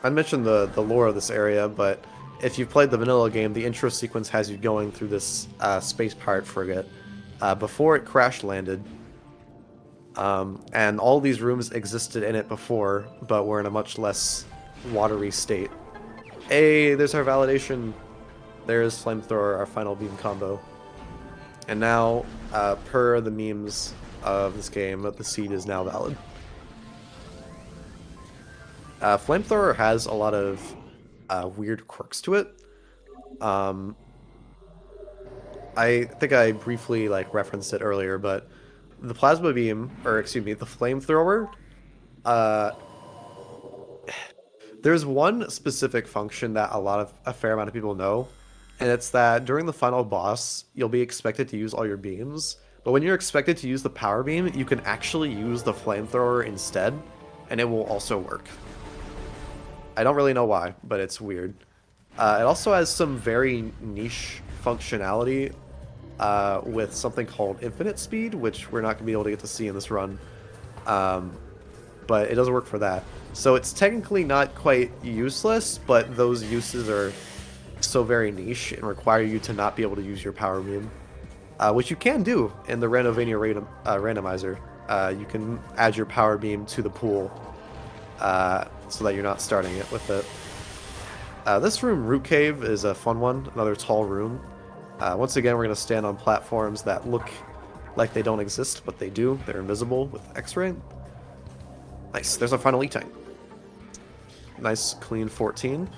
mentioned the lore of this area, but if you've played the vanilla game, the intro sequence has you going through this space pirate frigate before it crash landed. And all these rooms existed in it before, but were in a much less watery state. Hey, there's our validation. There's Flamethrower, our final beam combo. And now, per the memes of this game, the seed is now valid. Flamethrower has a lot of weird quirks to it. I think I briefly referenced it earlier, but the plasma beam, or excuse me, the flamethrower, there's one specific function that a fair amount of people know, and it's that during the final boss, you'll be expected to use all your beams, but when you're expected to use the power beam, you can actually use the flamethrower instead, and it will also work. I don't really know why, but it's weird. It also has some very niche functionality with something called infinite speed, which we're not going to be able to get to see in this run. But it does work for that. So it's technically not quite useless, but those uses are so very niche and require you to not be able to use your power beam. Which you can do in the Randomizer randomizer. You can add your power beam to the pool so that you're not starting it with it. This room, Root Cave, is a fun one, another tall room. Once again, we're going to stand on platforms that look like they don't exist, but they do. They're invisible with X-ray. Nice, there's our final E-Tank. Nice, clean 14.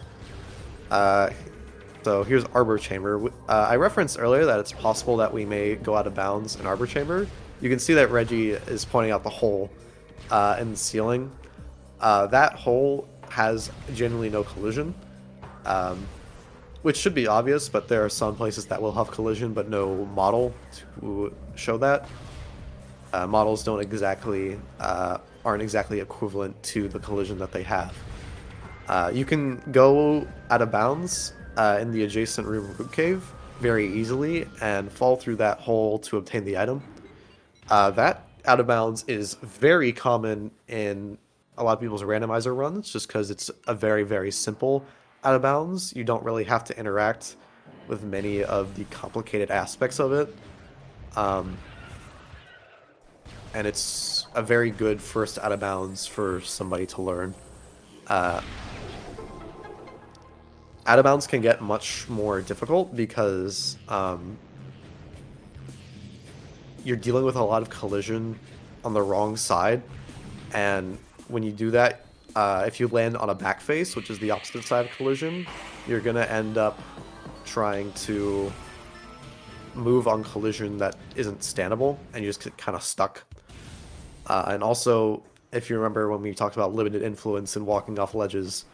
So here's Arbor Chamber. I referenced earlier that it's possible that we may go out of bounds in Arbor Chamber. You can see that Reggie is pointing out the hole in the ceiling. That hole has generally no collision, which should be obvious, but there are some places that will have collision but no model to show that. Models don't exactly aren't exactly equivalent to the collision that they have. You can go out of bounds in the adjacent room Root Cave very easily and fall through that hole to obtain the item. That out of bounds is very common in a lot of people's randomizer runs, just because it's a very, very simple out of bounds. You don't really have to interact with many of the complicated aspects of it. And it's a very good first out of bounds for somebody to learn. Out of bounds can get much more difficult because you're dealing with a lot of collision on the wrong side, and when you do that, if you land on a back face, which is the opposite side of collision, you're gonna end up trying to move on collision that isn't standable, and you just get kind of stuck. And also, if you remember when we talked about limited influence and walking off ledges,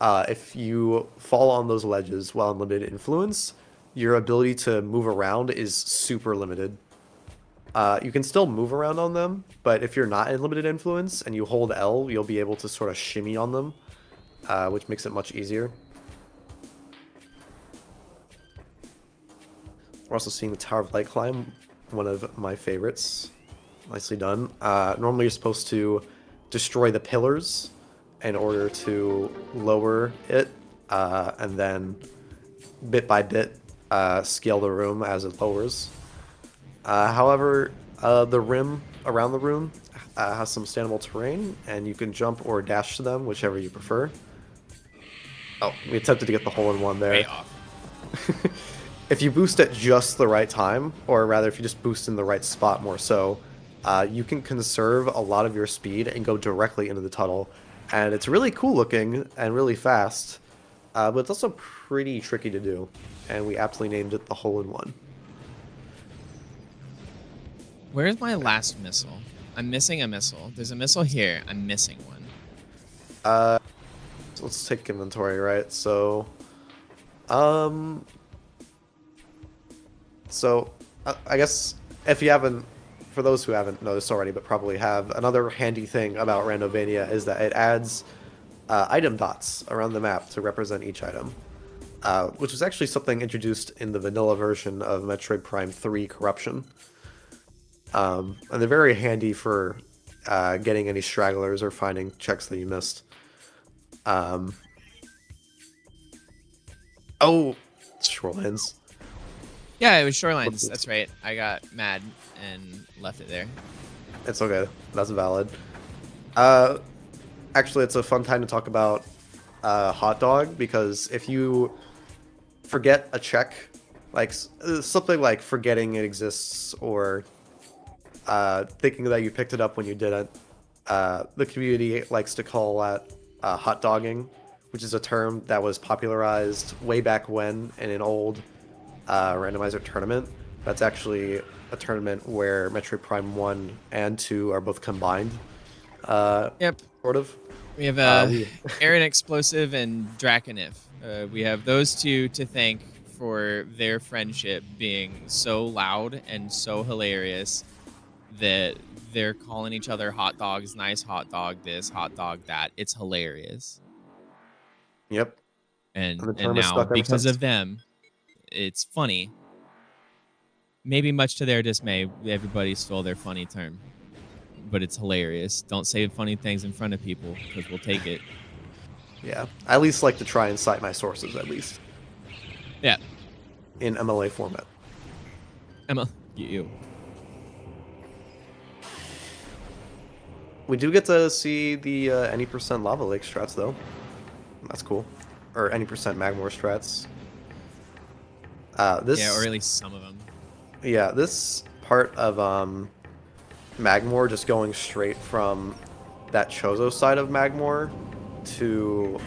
if you fall on those ledges while in limited influence, your ability to move around is super limited. You can still move around on them, but if you're not in limited influence and you hold L, you'll be able to sort of shimmy on them, which makes it much easier. We're also seeing the Tower of Light climb, one of my favorites. Nicely done. Normally you're supposed to destroy the pillars in order to lower it, and then bit by bit scale the room as it lowers. However, the rim around the room has some standable terrain, and you can jump or dash to them, whichever you prefer. Oh, we attempted to get the hole-in-one there.
Way off.
If you boost at just the right time, or rather if you just boost in the right spot more so, you can conserve a lot of your speed and go directly into the tunnel. And it's really cool looking and really fast, but it's also pretty tricky to do. And we aptly named it the Hole-in-One.
Where's my last missile? I'm missing a missile. There's a missile here. I'm missing one.
So let's take inventory, right? So, I guess if you haven't, for those who haven't noticed already, but probably have, another handy thing about Randomania is that it adds item dots around the map to represent each item, which is actually something introduced in the vanilla version of Metroid Prime 3 Corruption. And they're very handy for getting any stragglers or finding checks that you missed. Oh, shorelines.
Yeah, it was Shorelines. That's right. I got mad and left it there.
It's okay. That's valid. Actually, it's a fun time to talk about Hot Dog, because if you forget a check, like something like forgetting it exists or thinking that you picked it up when you didn't, the community likes to call that hot dogging, which is a term that was popularized way back when in an old Randomizer tournament. That's actually a tournament where Metroid Prime 1 and 2 are both combined.
Yep.
Sort of.
We have Aaron Explosive and Draconif. We have those two to thank for their friendship being so loud and so hilarious that they're calling each other hot dogs, nice hot dog this, hot dog that. It's hilarious.
Yep.
And
the term has
now,
stuck ever
because
since.
of them, it's funny. Maybe much to their dismay, everybody stole their funny term. But it's hilarious. Don't say funny things in front of people, because we'll take it.
Yeah. I at least like to try and cite my sources, at least.
Yeah.
In MLA format.
Emma, you.
We do get to see the any percent lava lake strats, though. That's cool. Or any percent Magmor strats. This,
Yeah, or at least some of them.
Yeah, this part of Magmor, just going straight from that Chozo side of Magmor to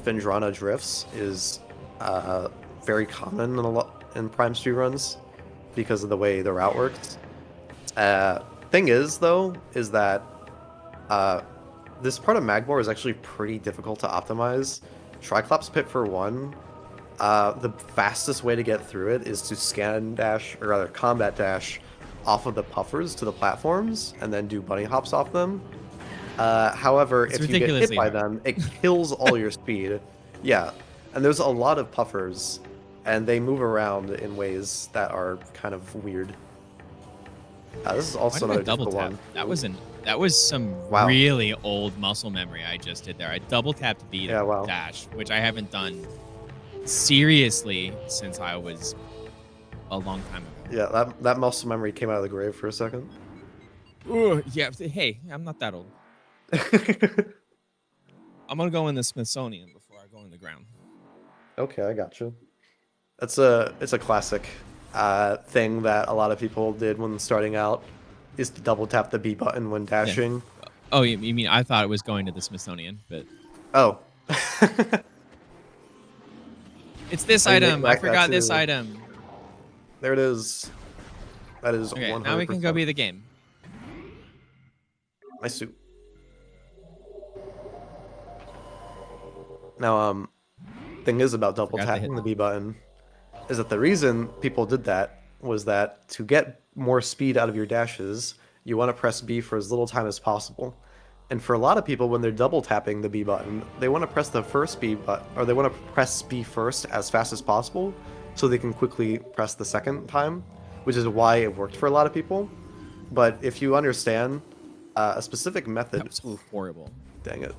Vindrana Drifts is very common in Prime speedruns because of the way the route works. Thing is, though, is that this part of Magmor is actually pretty difficult to optimize. Triclops Pit for one. The fastest way to get through it is to scan dash, or rather combat dash, off of the puffers to the platforms, and then do bunny hops off them. However, if you get hit by them, it kills all your speed. Yeah, and there's a lot of puffers, and they move around in ways that are kind of weird. This is also another difficult one.
That was some really old muscle memory I just did there. I double tapped B to dash, which I haven't done seriously since I was a long time ago.
Yeah, that muscle memory came out of the grave for a second.
Ooh, yeah. Hey, I'm not that old. I'm gonna go in the Smithsonian before I go in the ground.
Okay, I got you. It's a classic thing that a lot of people did when starting out, is to double tap the B button when dashing.
Oh, you mean I thought it was going to the Smithsonian, but
Oh.
it's this
I
item. I
like that
forgot this
too.
item.
There it is. That is
Okay,
100%.
now we can go be the game.
My suit. Now, thing is about double
Forgot to hit
tapping the
that.
B button is that the reason people did that was that to get more speed out of your dashes, you want to press B for as little time as possible. And for a lot of people, when they're double tapping the B button, they want to press the first B button, or they want to press B first as fast as possible, so they can quickly press the second time, which is why it worked for a lot of people. But if you understand a specific method,
That was horrible.
dang it.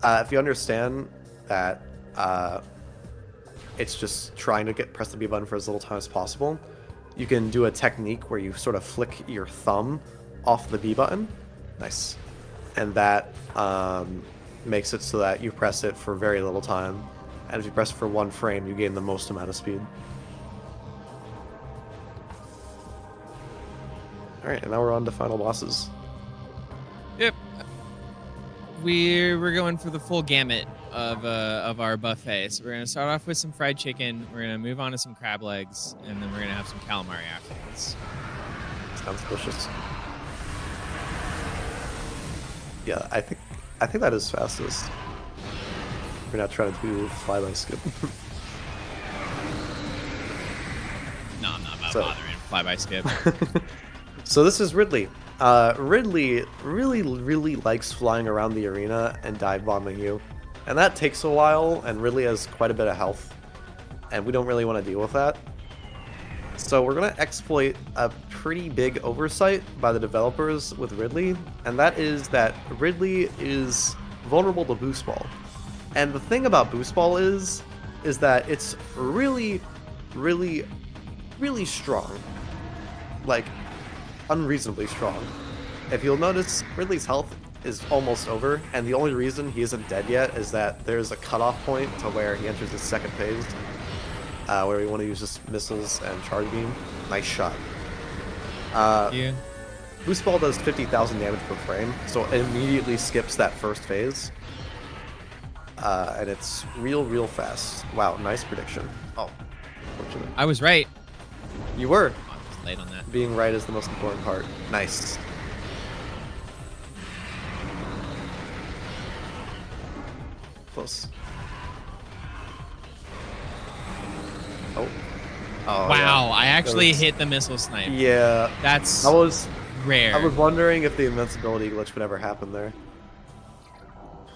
If you understand that it's just trying to press the B button for as little time as possible, you can do a technique where you sort of flick your thumb off the B button. Nice. And that makes it so that you press it for very little time. And if you press it for 1 frame, you gain the most amount of speed. Alright, and now we're on to final bosses.
Yep. We're going for the full gamut of our buffet. So we're gonna start off with some fried chicken. We're gonna move on to some crab legs, and then we're gonna have some calamari afterwards.
Sounds delicious. Yeah, I think that is fastest. We're not trying to do fly by skip.
No, I'm not about
So-
bothering. Fly by skip.
So this is Ridley. Ridley really likes flying around the arena and dive bombing you. And that takes a while, and Ridley has quite a bit of health. And we don't really want to deal with that. So we're going to exploit a pretty big oversight by the developers with Ridley, and that is that Ridley is vulnerable to Boost Ball. And the thing about Boost Ball is that it's really strong. Like, unreasonably strong. If you'll notice, Ridley's health is almost over, and the only reason he isn't dead yet is that there's a cutoff point to where he enters his second phase, where we want to use just missiles and charge beam. Nice shot.
Yeah.
Boost Ball does 50,000 damage per frame, so it immediately skips that first phase. And it's real fast. Wow, nice prediction. Oh, unfortunate.
I was right.
You were.
I was late on that.
Being right is the most important part. Nice. Close. Oh. Oh,
Wow, I actually
was-
hit the missile snipe.
Yeah.
That's
I was
rare.
wondering if the invincibility glitch would ever happen there.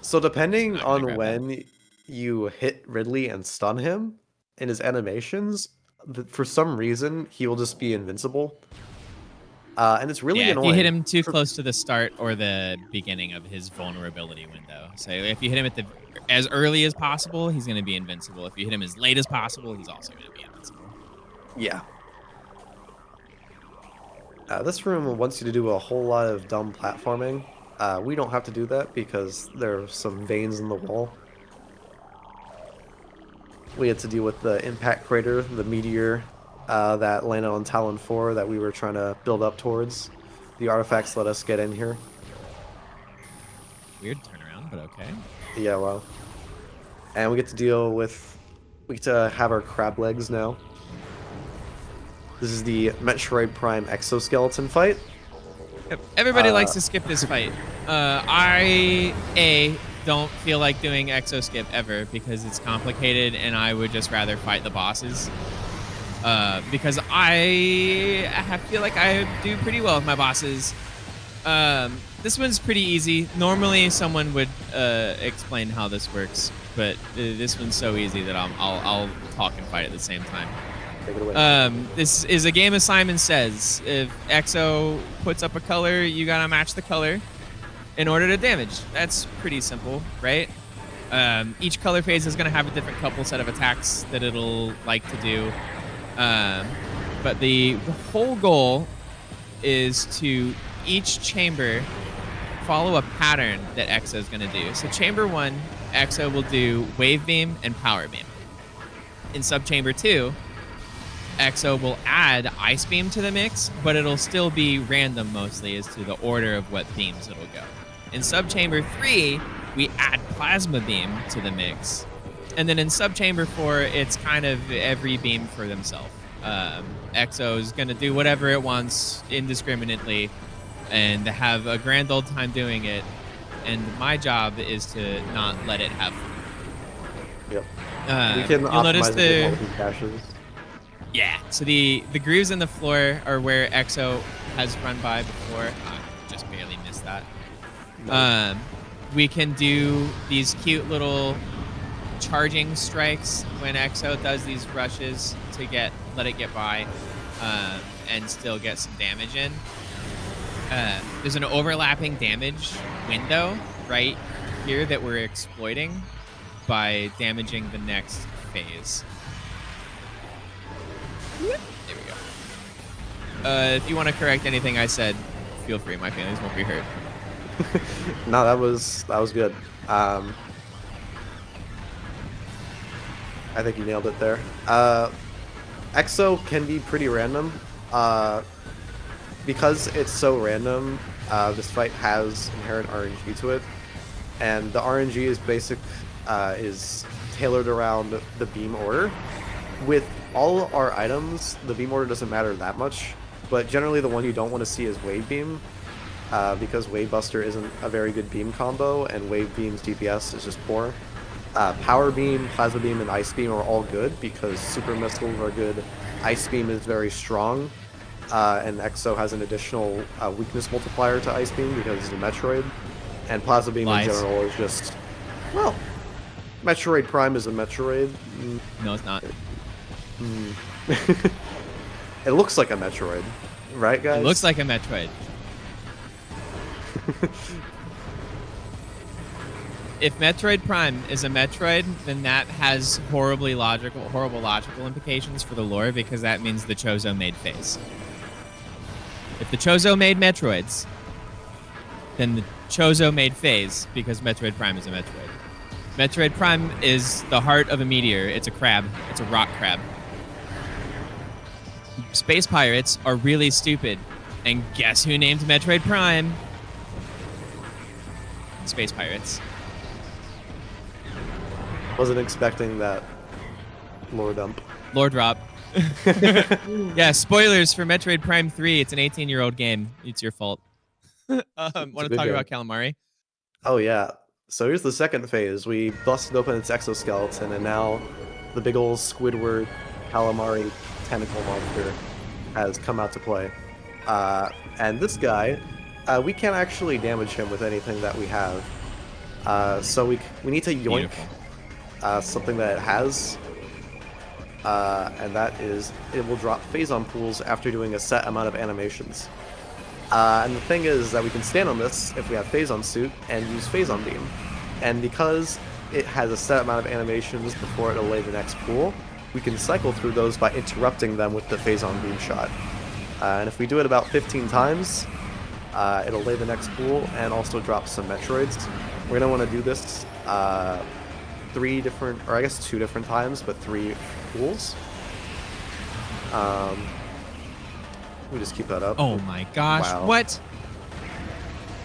So depending
I'm not gonna
on
grab
when you hit Ridley and stun him in his animations, for some reason he will just be invincible. And it's really
yeah,
annoying.
if you hit him too
For-
close to the start or the beginning of his vulnerability window. So if you hit him at the as early as possible, he's going to be invincible. If you hit him as late as possible, he's also going to be invincible.
Yeah. This room wants you to do a whole lot of dumb platforming. We don't have to do that because there are some veins in the wall. We had to deal with the impact crater, the meteor that landed on Talon 4 that we were trying to build up towards. The artifacts let us get in here.
Weird turnaround, but okay.
Yeah, well. And we get to have our crab legs now. This is the Metroid Prime exoskeleton fight.
Yep. Everybody likes to skip this fight. I don't feel like doing exo skip ever because it's complicated and I would just rather fight the bosses. Because I feel like I do pretty well with my bosses. This one's pretty easy. Normally someone would explain how this works, but this one's so easy that I'll talk and fight at the same time.
Take it away.
This is a game as Simon Says. If Exo puts up a color, you gotta match the color in order to damage. That's pretty simple, right? Each color phase is going to have a different couple set of attacks that it'll like to do. But the whole goal is to each chamber follow a pattern that EXO is going to do. So chamber 1, EXO will do Wave Beam and Power Beam. In subchamber 2, EXO will add Ice Beam to the mix, but it'll still be random mostly as to the order of what beams it'll go. In subchamber 3, we add Plasma Beam to the mix. And then in subchamber 4, it's kind of every beam for themselves. EXO is going to do whatever it wants indiscriminately and have a grand old time doing it. And my job is to not let it have fun.
Yep. We can
You'll notice
optimize the caches.
Yeah. So the grooves in the floor are where EXO has run by before. I just barely missed that. We can do these cute little charging strikes when EXO does these rushes to let it get by and still get some damage in. There's an overlapping damage window right here that we're exploiting by damaging the next phase. There we go. If you want to correct anything I said, feel free. My feelings won't be hurt.
No, that was good. I think you nailed it there. EXO can be pretty random. Because it's so random, this fight has inherent RNG to it, and the RNG is tailored around the beam order. With all our items, the beam order doesn't matter that much, but generally the one you don't want to see is Wave Beam, because Wave Buster isn't a very good beam combo, and Wave Beam's DPS is just poor. Power Beam, Plasma Beam, and Ice Beam are all good because Super Missiles are good. Ice Beam is very strong, and EXO has an additional weakness multiplier to Ice Beam because it's a Metroid. And Plasma Beam in general is just, well, Metroid Prime is a Metroid.
No, it's not.
It looks like a Metroid, right, guys?
It looks like a Metroid. If Metroid Prime is a Metroid, then that has horrible logical implications for the lore, because that means the Chozo made phase. If the Chozo made Metroids, then the Chozo made phase because Metroid Prime is a Metroid. Metroid Prime is the heart of a meteor. It's a crab. It's a rock crab. Space pirates are really stupid. And guess who named Metroid Prime? Space pirates.
Wasn't expecting that lore dump.
Lore drop. Yeah, spoilers for Metroid Prime 3. It's an 18-year-old game. It's your fault. Want to talk about Calamari?
Oh, yeah. So here's the second phase. We busted open its exoskeleton, and now the big old Squidward Calamari tentacle monster has come out to play. And this guy, we can't actually damage him with anything that we have. So we need to yoink something that it has. And that is, it will drop Phazon pools after doing a set amount of animations. And the thing is that we can stand on this if we have Phazon suit and use Phazon beam. And because it has a set amount of animations before it'll lay the next pool, we can cycle through those by interrupting them with the Phazon beam shot. And if we do it about 15 times, it'll lay the next pool and also drop some Metroids. We're going to want to do this 2 different times, but 3 pools. We just keep that up.
Oh my gosh.
Wow.
What?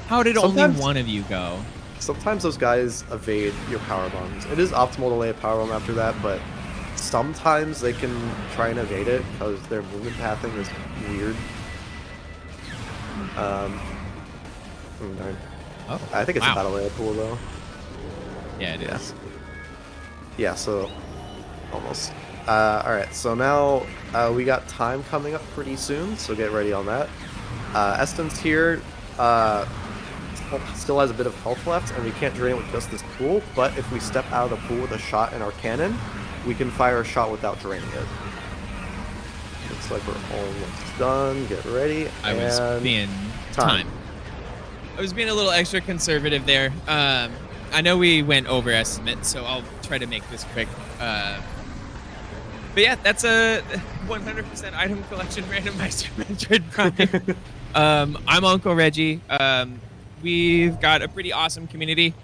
How did only one of you go?
Sometimes those guys evade your power bombs. It is optimal to lay a power bomb after that, but sometimes they can try and evade it because their movement pathing is weird. Darn.
Oh,
I think it's a battle layer pool though.
Yeah, it is.
Yeah, so almost. Alright, so now we got time coming up pretty soon, so get ready on that. Eston's here, still has a bit of health left, and we can't drain it with just this pool, but if we step out of the pool with a shot in our cannon, we can fire a shot without draining it. Looks like we're almost done. Get ready.
I was being
time.
I was being a little extra conservative there. I know we went over estimate, so I'll try to make this quick. But yeah, that's a 100% item collection randomizer Metroid Prime. I'm Uncle Reggie. We've got a pretty awesome community.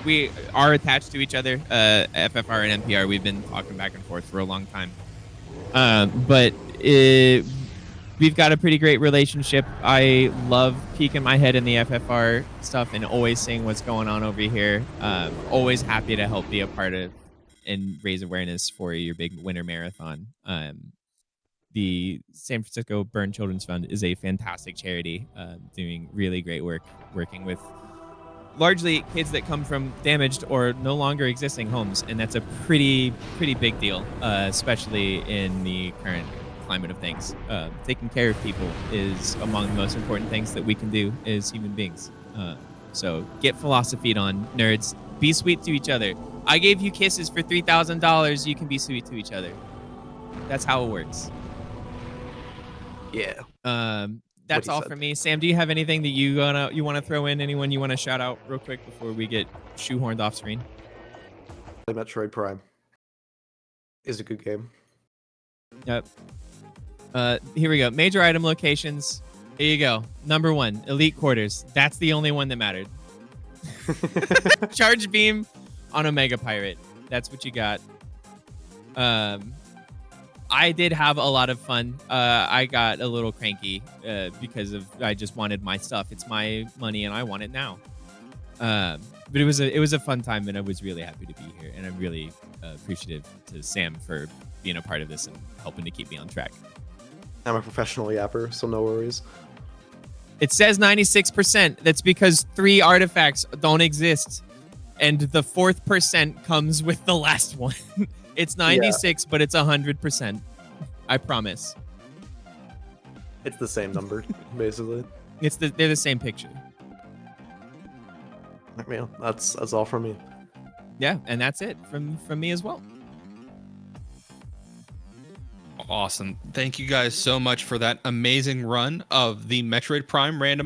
We are attached to each other. FFR and NPR, we've been talking back and forth for a long time. But we've got a pretty great relationship. I love peeking my head in the FFR stuff and always seeing what's going on over here. Always happy to help be a part of and raise awareness for your big winter marathon. The San Francisco Burn Children's Fund is a fantastic charity, doing really great work, working with largely kids that come from damaged or no longer existing homes, and that's a pretty big deal, especially in the current climate of things. Taking care of people is among the most important things that we can do as human beings. So get philosophied on, nerds. Be sweet to each other. I gave you kisses for $3,000. You can be sweet to each other. That's how it works.
Yeah.
That's all for me. Sam, do you have anything that you want to throw in? Anyone you want to shout out real quick before we get shoehorned off screen?
Metroid Prime is a good game.
Yep. Here we go. Major item locations. Here you go. Number 1, Elite Quarters. That's the only one that mattered. Charge beam on Omega Pirate. That's what you got. I did have a lot of fun. I got a little cranky because I just wanted my stuff. It's my money and I want it now. But it was a fun time, and I was really happy to be here. And I'm really appreciative to Sam for being a part of this and helping to keep me on track.
I'm a professional yapper, so no worries.
It says 96%. That's because 3 artifacts don't exist. And the 4th percent comes with the last one. It's 96, but it's 100%. I promise.
It's the same number, basically.
They're the same picture.
Yeah, that's all from me.
Yeah, and that's it from me as well.
Awesome. Thank you guys so much for that amazing run of the Metroid Prime randomizer.